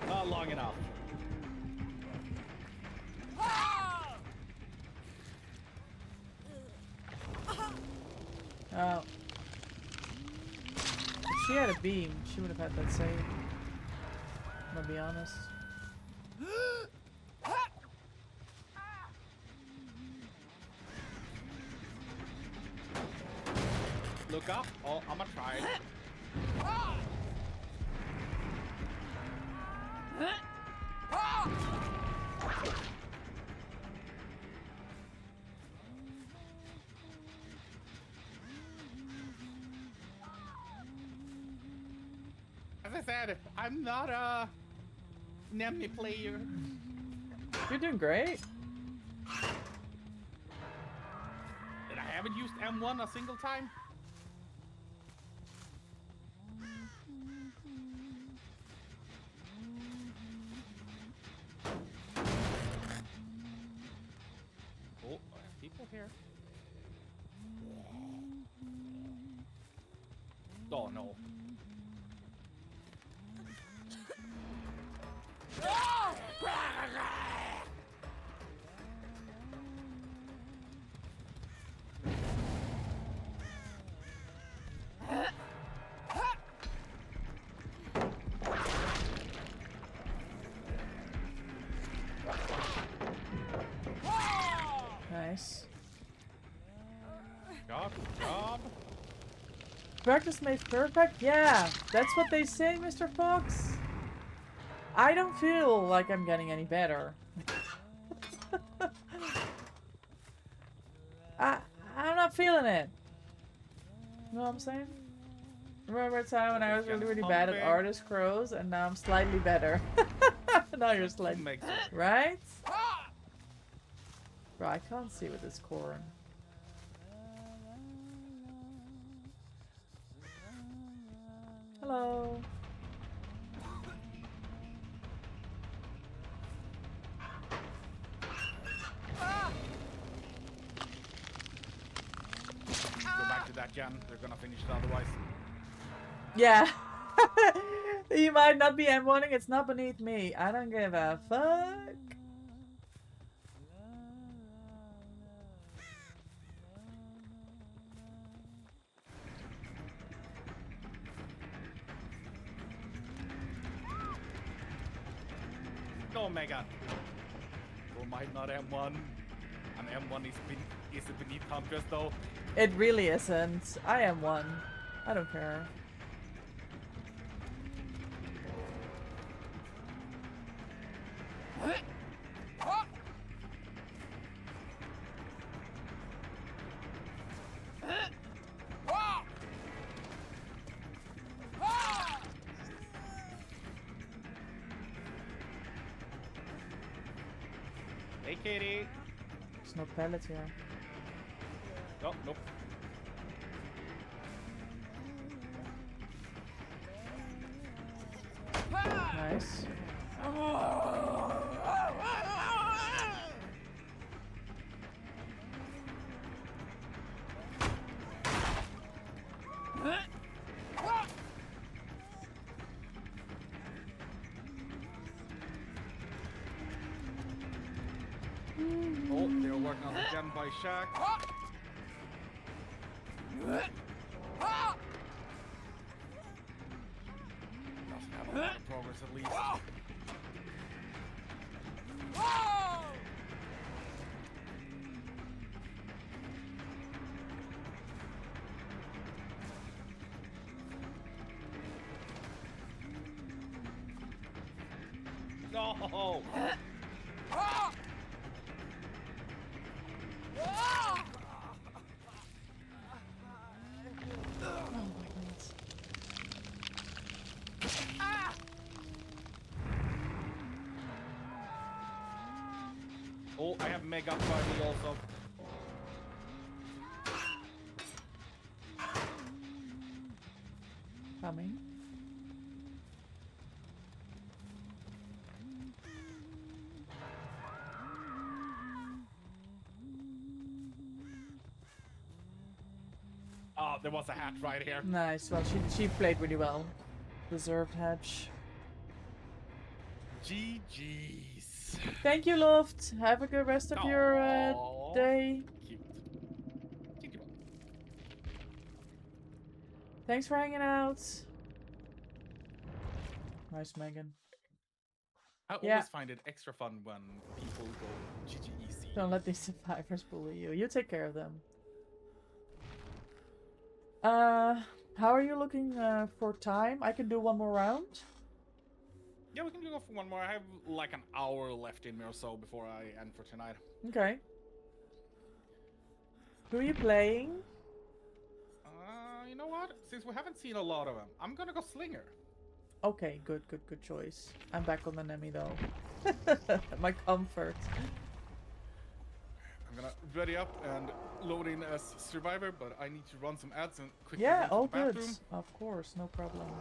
Not long enough. Oh. If she had a beam, she would have had that save. I'm gonna be honest. Look up. Oh, I'm gonna try it. As I said, I'm not a Nemi player. You're doing great. And I haven't used M1 a single time. Oh, people here. Oh no. Nice. Good job. Practice makes perfect? Yeah, that's what they say, Mr. Fox. I don't feel like I'm getting any better. not feeling it. You know what I'm saying? Remember a time when I was really, really bad at Pumping. artist crows, and now I'm slightly better. Now you're slightly, Makes sense. right? Bro, I can't see with this corn. Hello. Go back to that, Jan. They're gonna finish it otherwise. Yeah. You might not be M1ing, it's not beneath me. I don't give a fuck. No, Mega. Or might not M1. And M1 is a beneath Huntress though. It really isn't. I am one. I don't care. Hey, Katie. There's no pellets here. Oh, nope. Nice. Oh, they're working on the gen by Shaq. Doesn't have a lot of progress at least. No! Oh, I have Mega by me also. Coming. Oh, there was a hat right here. Nice. Well, she played really well. Deserved hatch. GG's. Thank you, Luft. Have a good rest of your Aw. day. Cute. Cute. Thanks for hanging out. Nice, Megan. I Yeah. always find it extra fun when people go GG easy. Don't let these survivors bully you. You take care of them. How are you looking for time? I can do one more round. Yeah, we can go for one more. I have like an hour left in me or so before I end for tonight. Okay. Who are you playing? You know what? Since we haven't seen a lot of them, I'm gonna go Slinger. Okay, good choice. I'm back on the Nemi though. My comfort. I'm gonna ready up and load in as Survivor, but I need to run some ads and quickly Yeah, run to all the good. bathroom. Of course, no problem.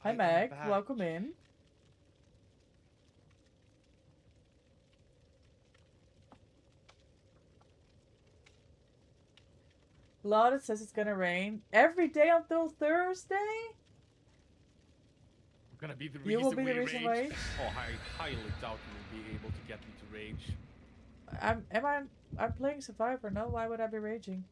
Hi, I am Meg. back. Welcome in. Lauded says it's gonna rain every day until Thursday. Gonna be the You reason will be the we reason rage. why? Oh, I highly doubt you will be able to get me to rage. I'm playing Survivor. No, why would I be raging?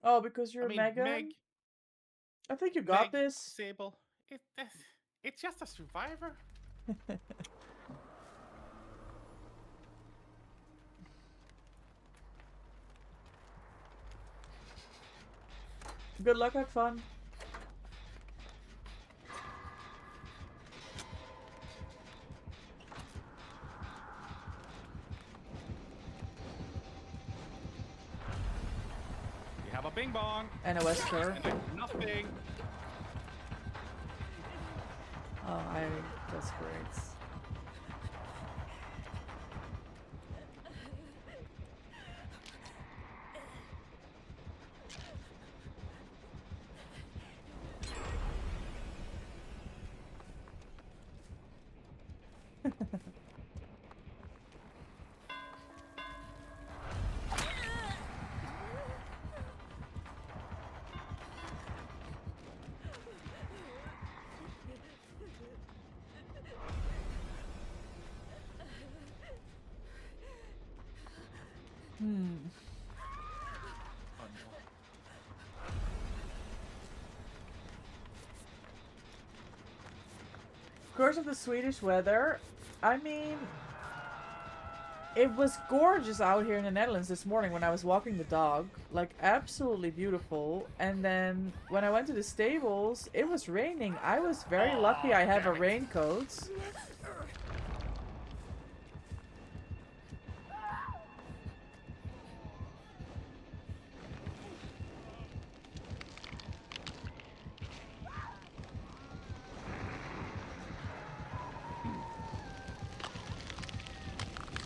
Oh, because you're I mean, Megan? Meg, I think you got Meg, this. Sable, it's just a Survivor. Good luck, have fun. You have a bing bong. And a Wesker. And then nothing. Oh, that's great. Course of the Swedish weather. I mean, it was gorgeous out here in the Netherlands this morning when I was walking the dog. Like, absolutely beautiful. And then when I went to the stables, it was raining. I was very lucky I have a raincoat.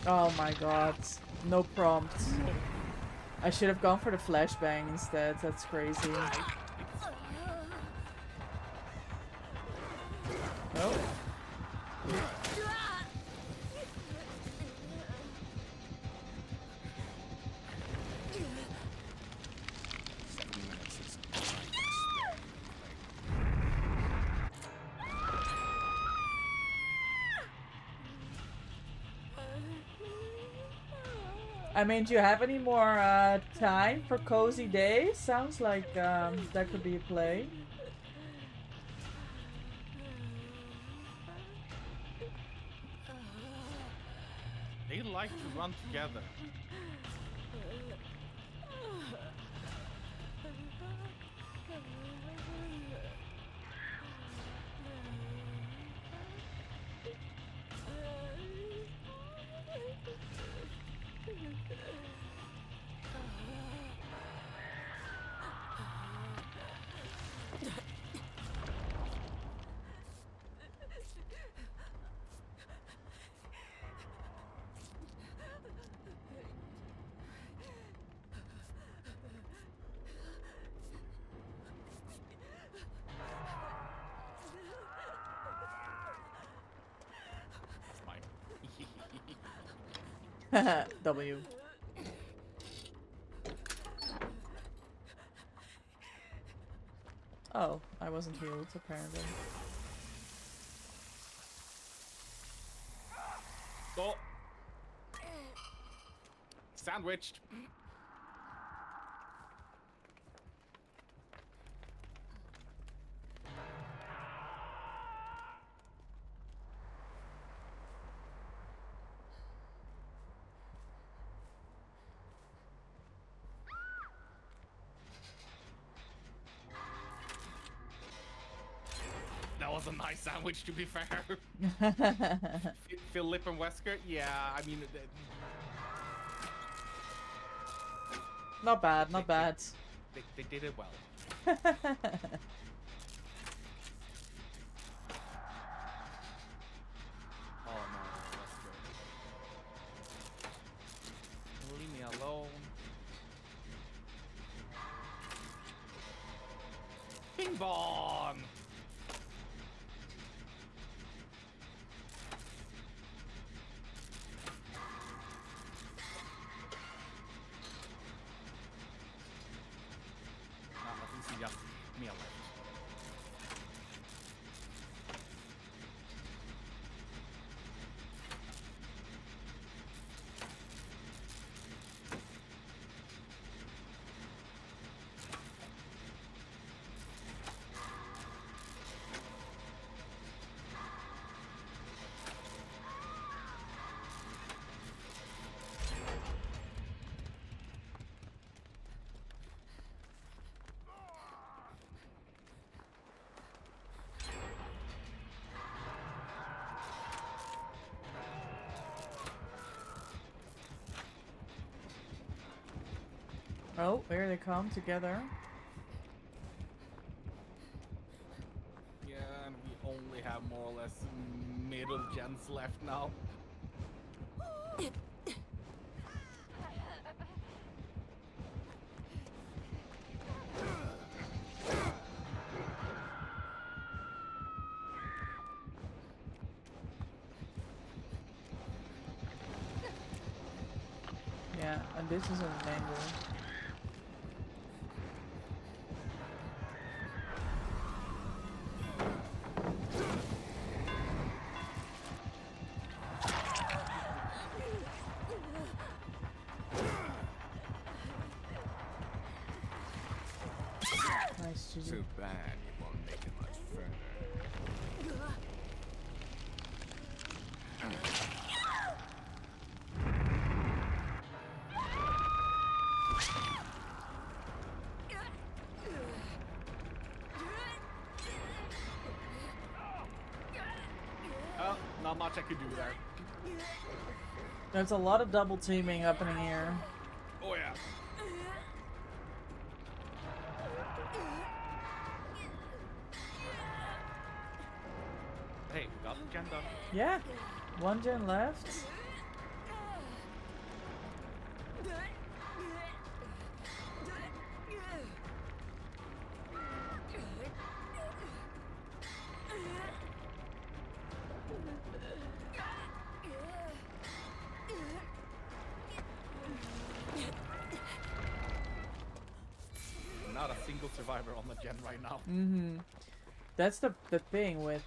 Oh my god. No prompt. I should have gone for the flashbang instead. That's crazy. Oh. I mean, do you have any more time for cozy days? Sounds like that could be a play. They like to run together. W. Oh, I wasn't healed apparently. Oh. Sandwiched. That was a nice sandwich, to be fair. Philip and Wesker, yeah, I mean, Not bad, not bad. they did it well. Dragonborn! At least he got me alive. Oh, here they come together. Yeah, and we only have more or less middle gens left now. Yeah, and this is an angle. Nice, GG. Too bad you won't make it much further. Oh, not much I could do there. There's a lot of double teaming happening here. Oh yeah. Hey, we got the gen done. Yeah, one gen left. Not a single survivor on the gen right now. Mm-hmm. That's the thing with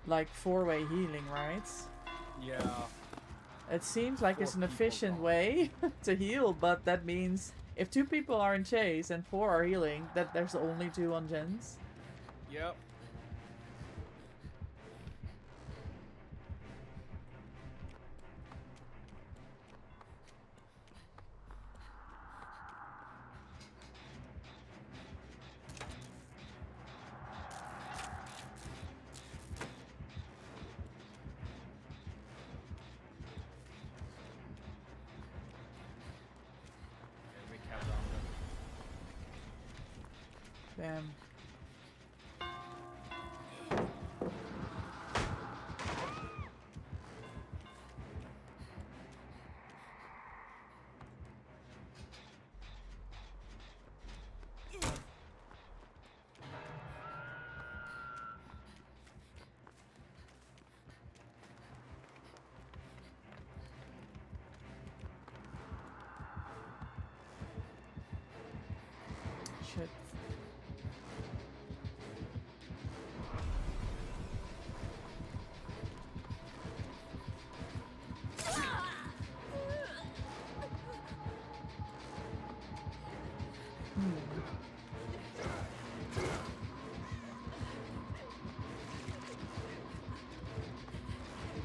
like 4-way healing, right? Yeah. It seems like it's an 4 people efficient gone. way to heal, but that means if 2 people are in chase and 4 are healing, that there's only 2 on gens. Yep. We count on them. Damn. Shit.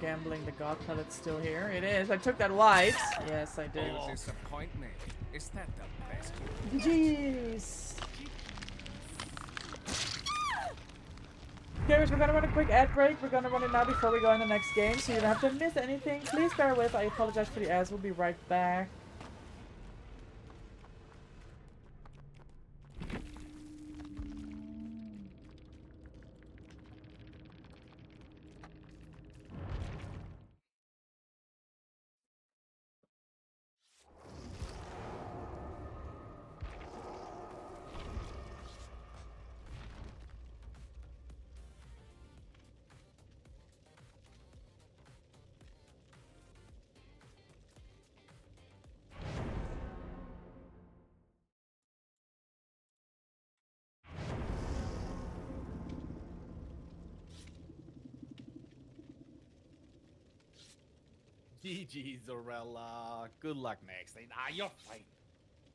Gambling the god pellet's still here. It is. I took that white. Yes, I did. You disappoint me. Is that the best? Jeez. Gamers, we're gonna run a quick ad break. We're gonna run it now before we go in the next game, so you don't have to miss anything. Please bear with. I apologize for the ads. We'll be right back. GG, Zorella. Good luck next. You're fine.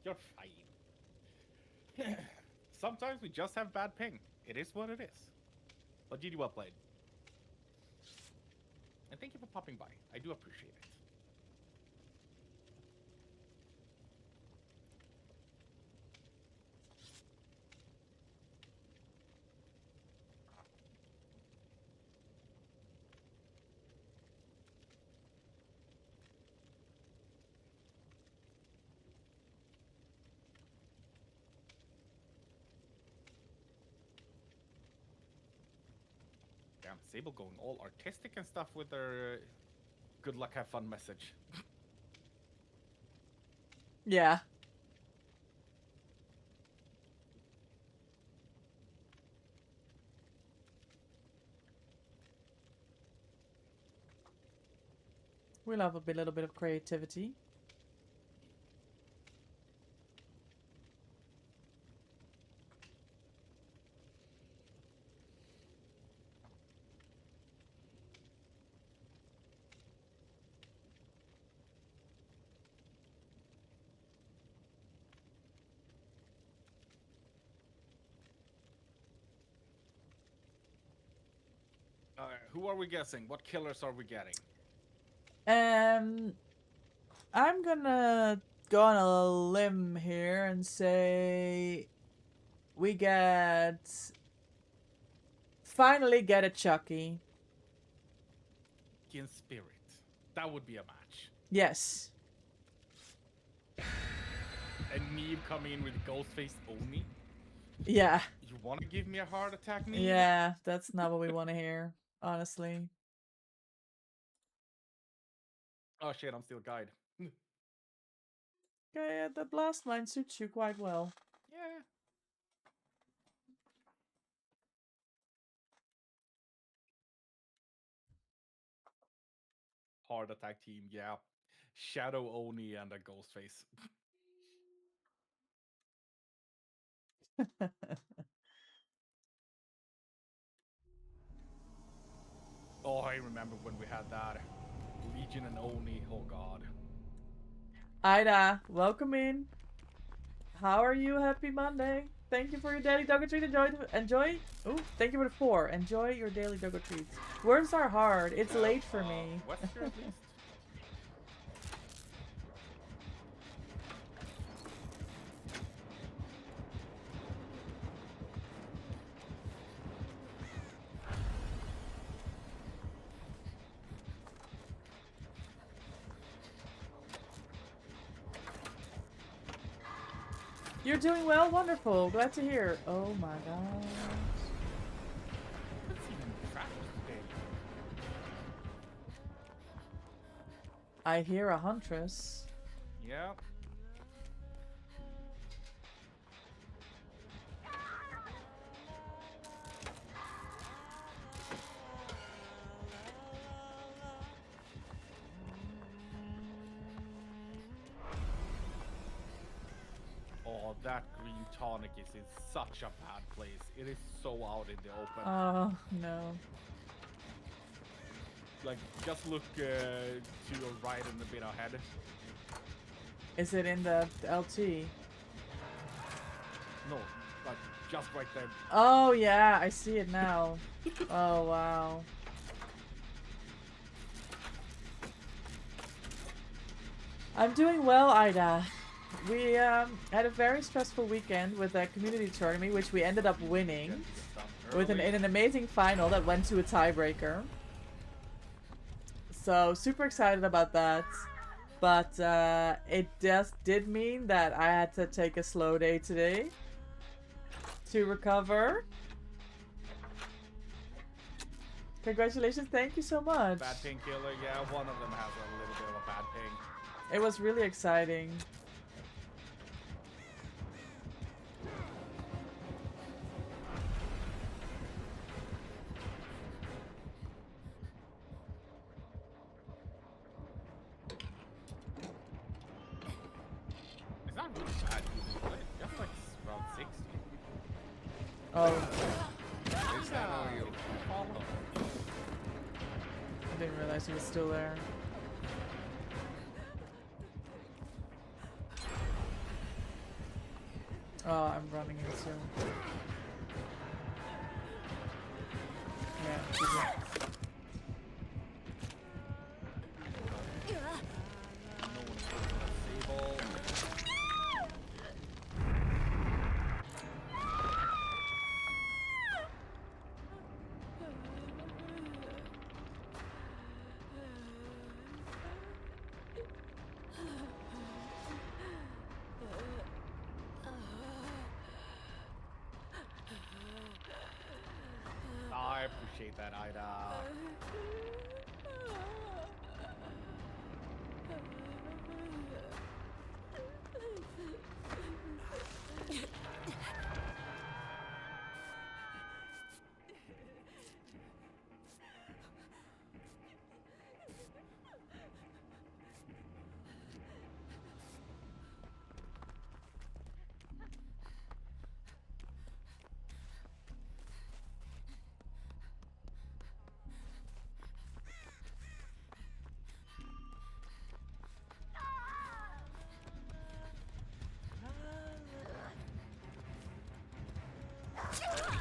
You're fine. Sometimes we just have bad ping. It is what it is. But GG, well played. And thank you for popping by. I do appreciate it. Damn, Sable going all artistic and stuff with their good luck, have fun message. Yeah. We love a little bit of creativity. Who are we guessing? What killers are we getting? I'm gonna go on a limb here and say we finally get a Chucky. In spirit. That would be a match. Yes. And Neve coming in with Ghostface Oni? Yeah. You want to give me a heart attack, Neve? Yeah, that's not what we want to hear, honestly. Oh shit, I'm still guide. Yeah, the blast line suits you quite well. Yeah. Heart attack team, yeah. Shadow Oni and a Ghostface. Oh, I remember when we had that. Legion and Oni, oh god. Ida, welcome in. How are you? Happy Monday. Thank you for your daily doggo treat. Enjoy. Oh, thank you for the 4. Enjoy your daily doggo treats. Worms are hard. It's late for me. What's your at least? You're doing well? Wonderful. Glad to hear. Oh my gosh. Let's even practice today. I hear a huntress. Yeah. Oh, that green tonic is in such a bad place. It is so out in the open. Oh no. Like, just look to your right and a bit ahead. Is it in the LT? No, like, just right there. Oh yeah, I see it now. Oh wow. I'm doing well, Ida. We had a very stressful weekend with a community tournament, which we ended up winning with in an amazing final that went to a tiebreaker. So super excited about that. But it just did mean that I had to take a slow day today to recover. Congratulations, thank you so much. Bad painkiller, yeah, one of them has a little bit of a bad pain. It was really exciting. It's not really bad, it's just like around 60. Oh, Is that all you? I didn't realize he was still there. Oh, I'm running into. Yeah, good luck. No one's able. I appreciate that, Ida.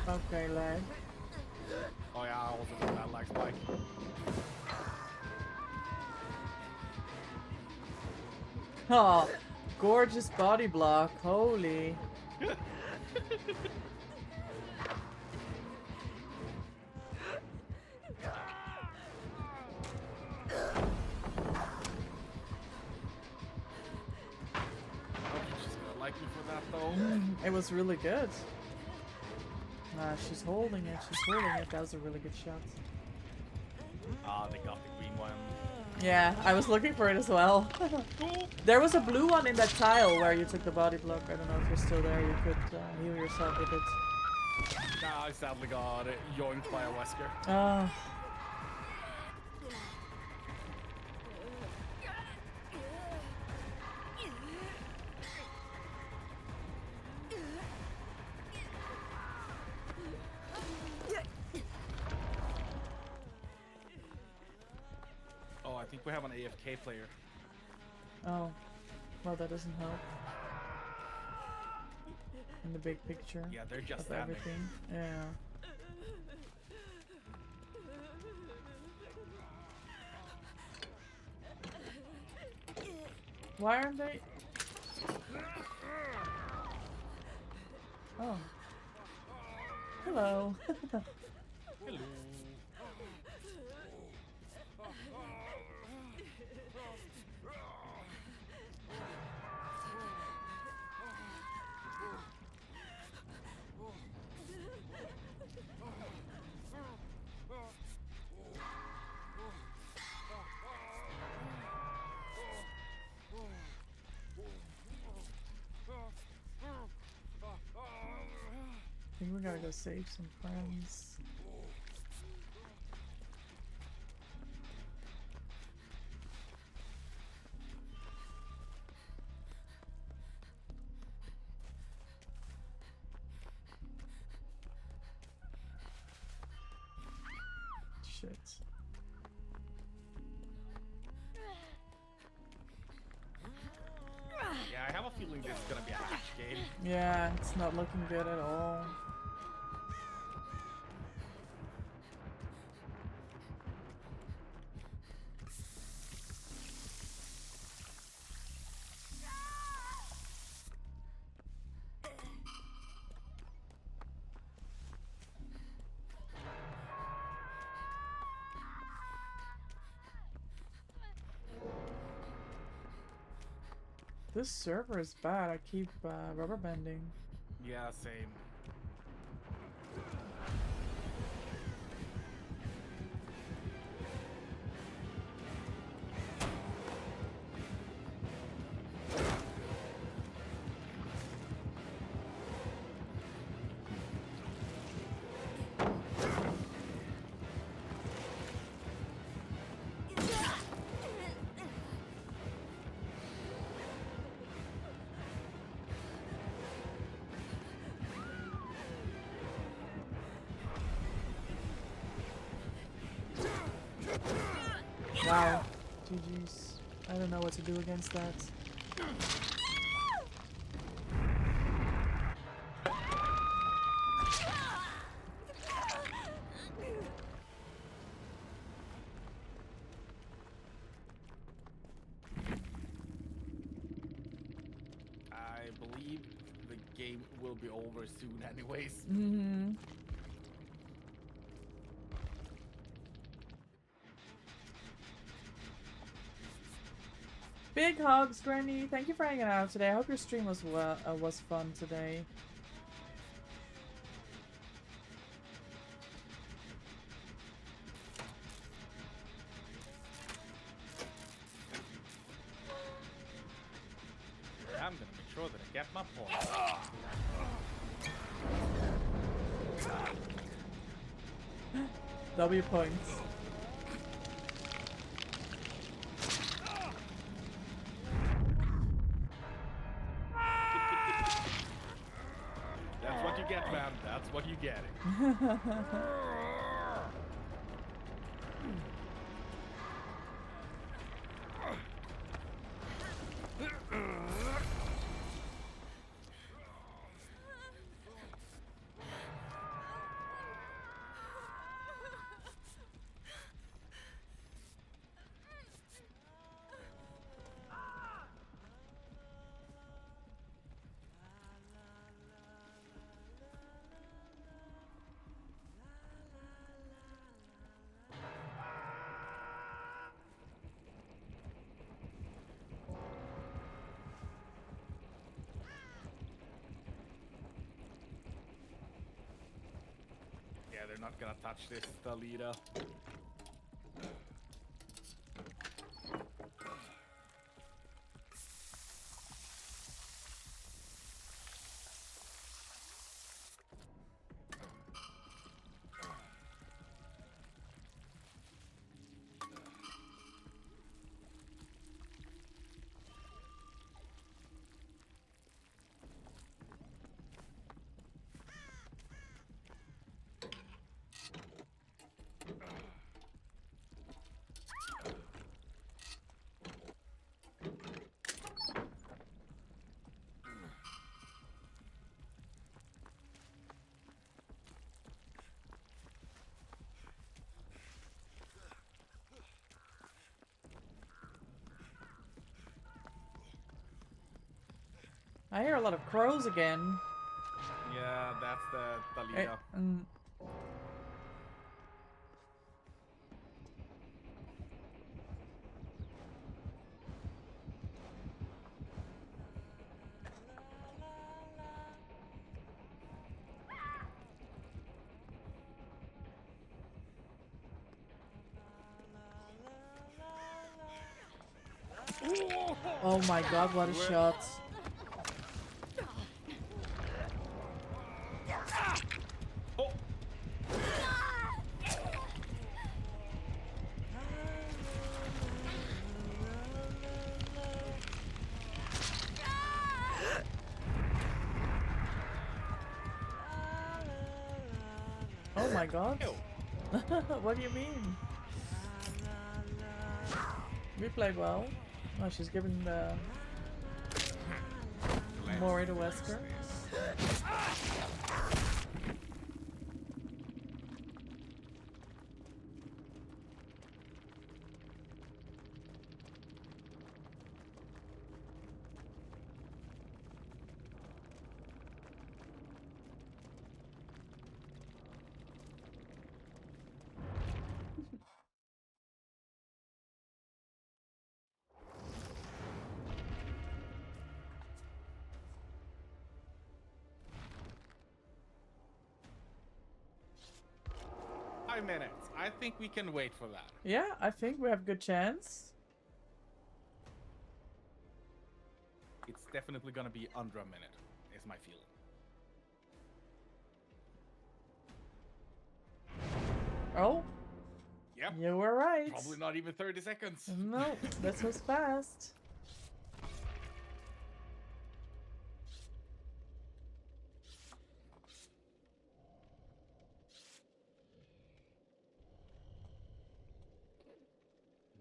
Okay, lag. Oh yeah, I also did that lag spike. Oh, gorgeous body block. Holy. She's gonna like me for that though. It was really good. She's holding it. She's holding it. That was a really good shot. Ah, they got the green one. Yeah, I was looking for it as well. There was a blue one in that tile where you took the body block. I don't know if you're still there. You could heal yourself with it. Nah, I sadly got yoinked by a Wesker. Oh. Oh, I think we have an AFK player. Oh. Well, that doesn't help. In the big picture. Yeah, they're just of standing. everything. Yeah. Why aren't they? Oh. Hello. Hello. I think we gotta go save some friends. Shit. Yeah, I have a feeling this is gonna be a hatch game. Yeah, it's not looking good at all. This server is bad. I keep rubber banding. Yeah, same. Wow. GG's. I don't know what to do against that. believe the game will be over soon, anyways. Mm-hmm. Big hugs, Granny. Thank you for hanging out today. I hope your stream was fun today. I'm gonna make sure that I get my point. W points. That's what you get, man. That's what you get. Yeah, they're not gonna touch this, Talita. I hear a lot of crows again. Yeah, that's the Talita. Oh my god, what a shot. Oh. Oh my god. What do you mean? We played well. Oh, she's giving the Mori to Wesker. Minutes. I think we can wait for that. Yeah, I think we have a good chance. It's definitely gonna be under a minute, is my feeling. Oh? Yep. You were right. Probably not even 30 seconds. No, this was fast.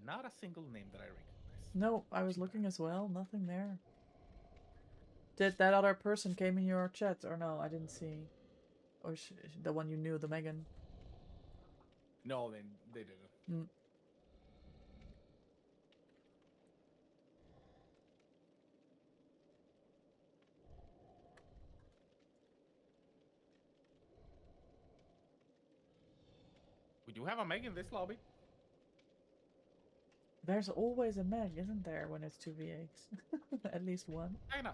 Not a single name that I recognize. No, I was looking as well. Nothing there. Did that other person came in your chat or no? I didn't see. Or the one you knew, the Megan. No, they didn't. do have a Meg in this lobby. There's always a Meg, isn't there, when it's 2v8s? At least one. I know.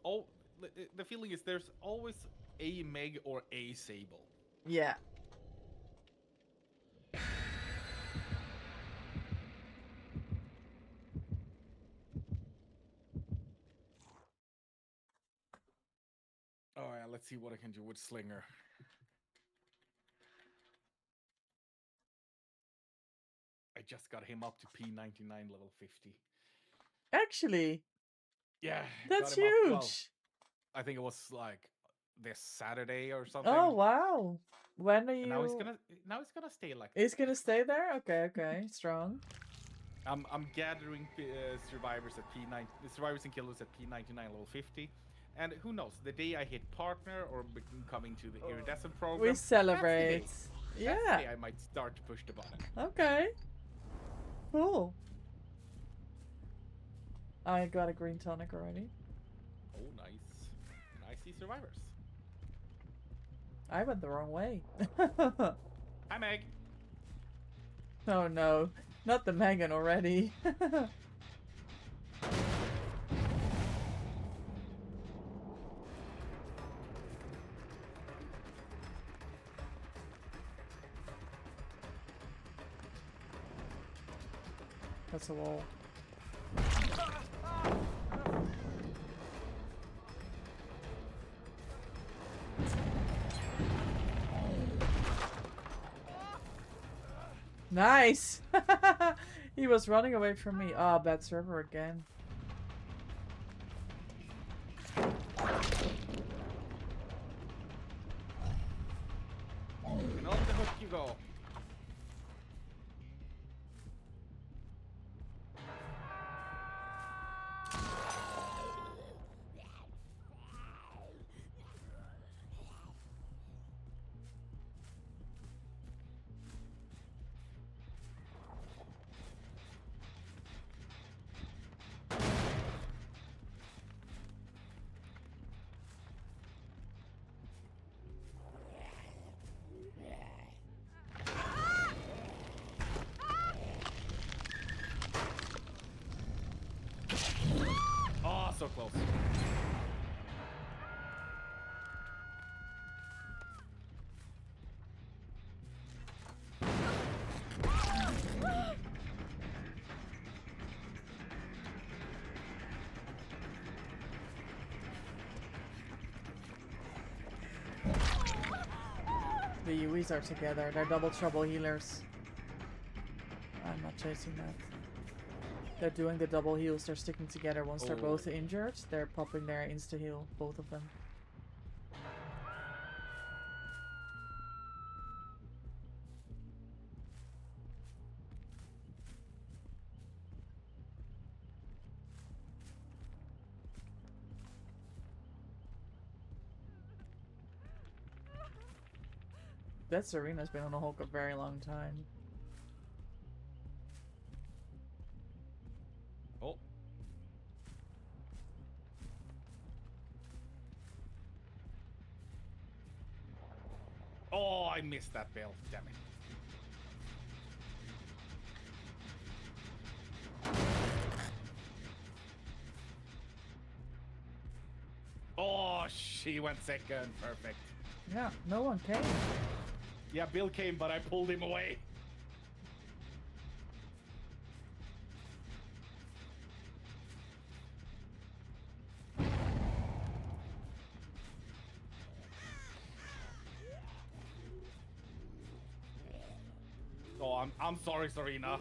Oh, the feeling is there's always a Meg or a Sable. Yeah. Oh yeah, let's see what I can do with Slinger. I just got him up to P99 level 50. Actually, Yeah, that's got him huge. up, well, I think it was like this Saturday or something. Oh wow. When are you? And now he's gonna stay like. He's gonna stay there? Okay, okay. Strong. I'm gathering survivors at P9, survivors and killers at P99 level 50, and who knows? The day I hit partner or coming to the iridescent program, We celebrate. That's Yeah. the day I might start to push the button. Okay. Cool. I got a green tonic already. Oh, nice. Nicey survivors. I went the wrong way. Hi, Meg. Oh no. Not the Megan already. That's a wall. Nice! He was running away from me. Ah, bad server again. And on the hook you go. Oh, so close. The UEs are together. They're double trouble healers. I'm not chasing that. They're doing the double heals. They're sticking together. Once they're both injured, they're popping their insta heal. Both of them. That Serena's been on a Hulk a very long time. Oh. Oh, I missed that bell. Damn it. Oh, she went second. Perfect. Yeah, no one came. Yeah, Bill came, but I pulled him away. Oh, I'm sorry, Serena.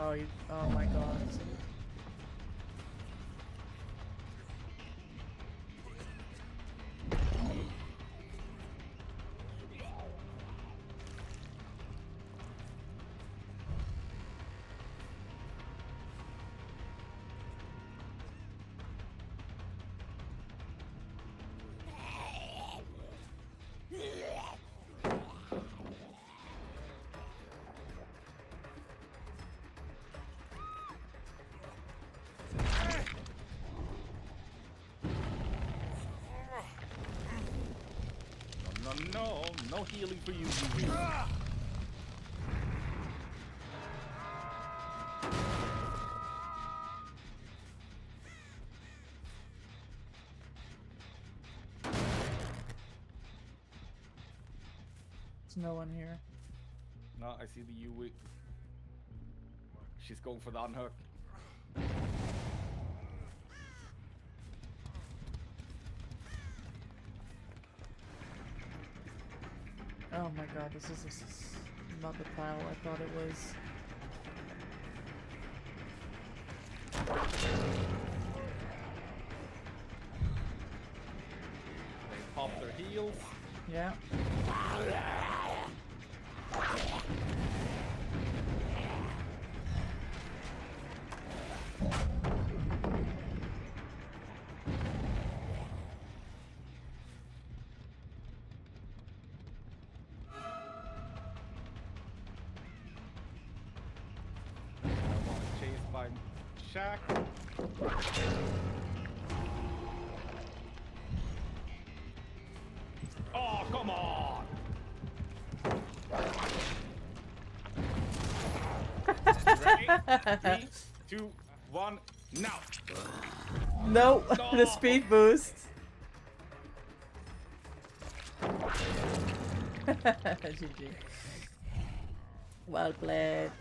Oh, oh my god. No healing for you, Yui. There's no one here. No, I see the Yui. She's going for the unhook. Oh my god, this is not the pile I thought it was. They pop their heals. Yeah. Chased by Shaq. Oh, come on! Ready? 3, 2, 1, now! No, No. the speed boost. GG. Well played.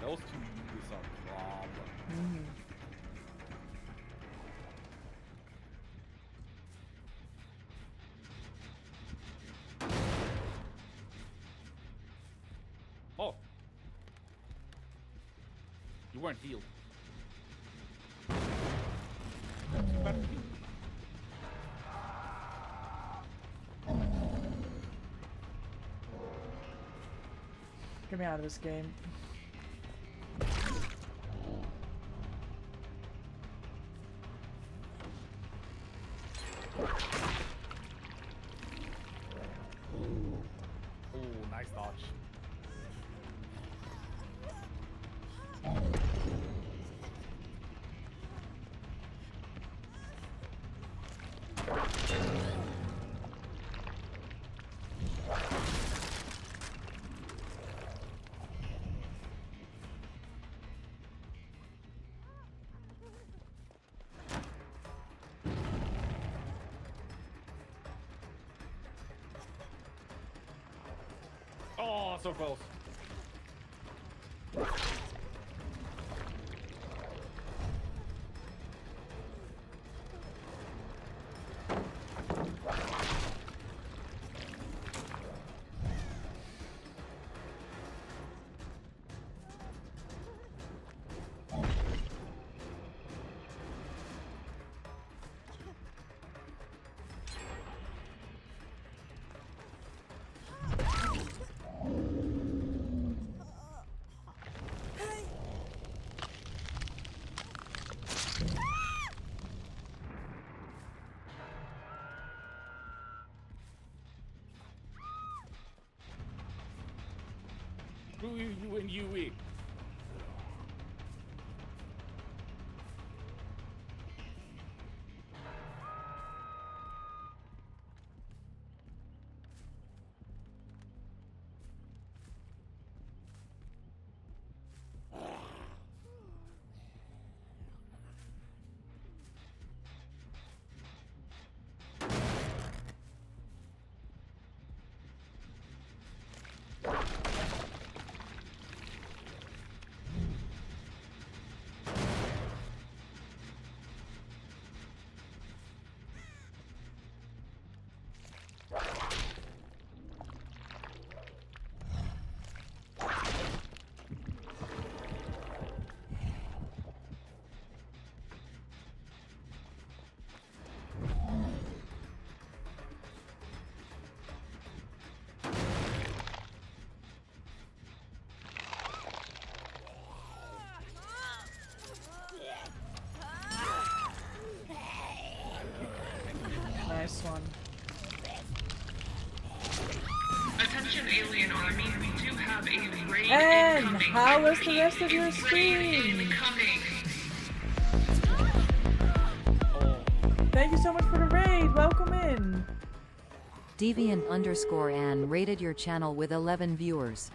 Those two Yuis are a problem. Oh. You weren't healed. Too bad for you. Get me out of this game. Oh, nice dodge. Oh, so close. You and Yui. Nice one. Attention Alien Army, we do have a raid And incoming. how I was the repeat, rest of your a raid stream? incoming. Thank you so much for the raid. Welcome in. Deviant_Ann rated your channel with 11 viewers.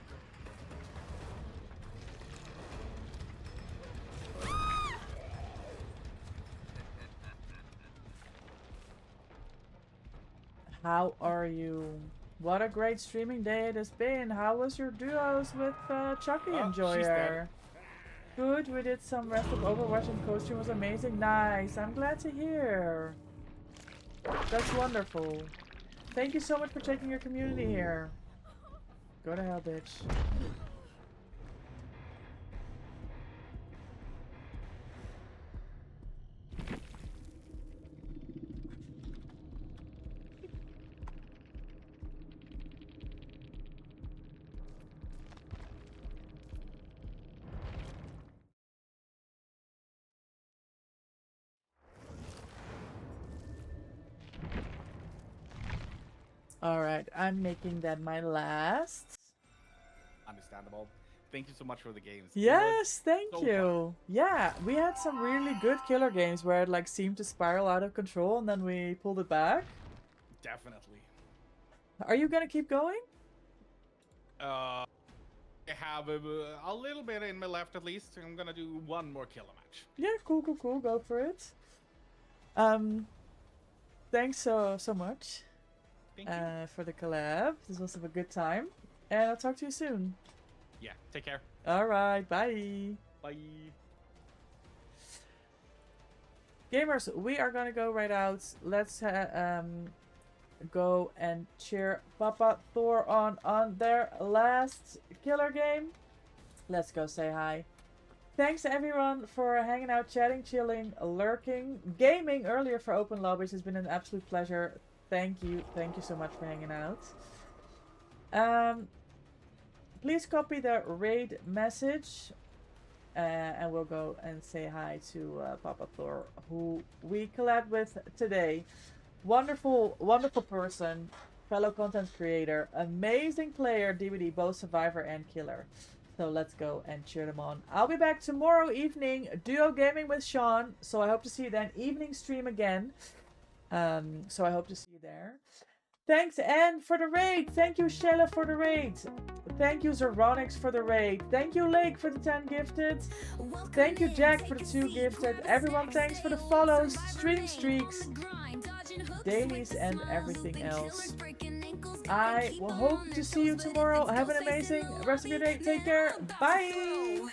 How are you? What a great streaming day it has been. How was your duos with Chucky Oh, Enjoyer? she's dead. Good, we did some rest of Overwatch and co-stream was amazing. Nice, I'm glad to hear. That's wonderful. Thank you so much for taking your community here. Go to hell, bitch. Alright, I'm making that my last. Understandable. Thank you so much for the games. It was Yes, thank so you. Yeah, we had some really good killer games where it like seemed to spiral out of control and then we pulled it back. Definitely. Are you gonna keep going? I have a little bit in my left at least. I'm gonna do one more killer match. Yeah, cool. Go for it. Thanks so much Thank you. for the collab. This was a good time. And I'll talk to you soon. Yeah, take care. Alright, bye. Bye. Gamers, we are gonna go right out. Let's go and cheer Papa Thor on their last killer game. Let's go say hi. Thanks everyone for hanging out, chatting, chilling, lurking, gaming earlier for open lobbies. It's been an absolute pleasure. Thank you so much for hanging out. Please copy the raid message and we'll go and say hi to Papa Thor, who we collabed with today. Wonderful person, fellow content creator, amazing player, DVD, both survivor and killer. So let's go and cheer them on. I'll be back tomorrow evening, duo gaming with Sean. So I hope to see you then. Evening stream again. So I hope to see you there. Thanks, Anne, for the raid. Thank you, Shella, for the raid. Thank you, Zeronix, for the raid. Thank you, Lake, for the 10 gifted. Thank you, Jack, for the 2 gifted. Everyone, thanks for the follows, stream streaks, dailies, and everything else. I will hope to see you tomorrow. Have an amazing rest of your day. Take care. Bye.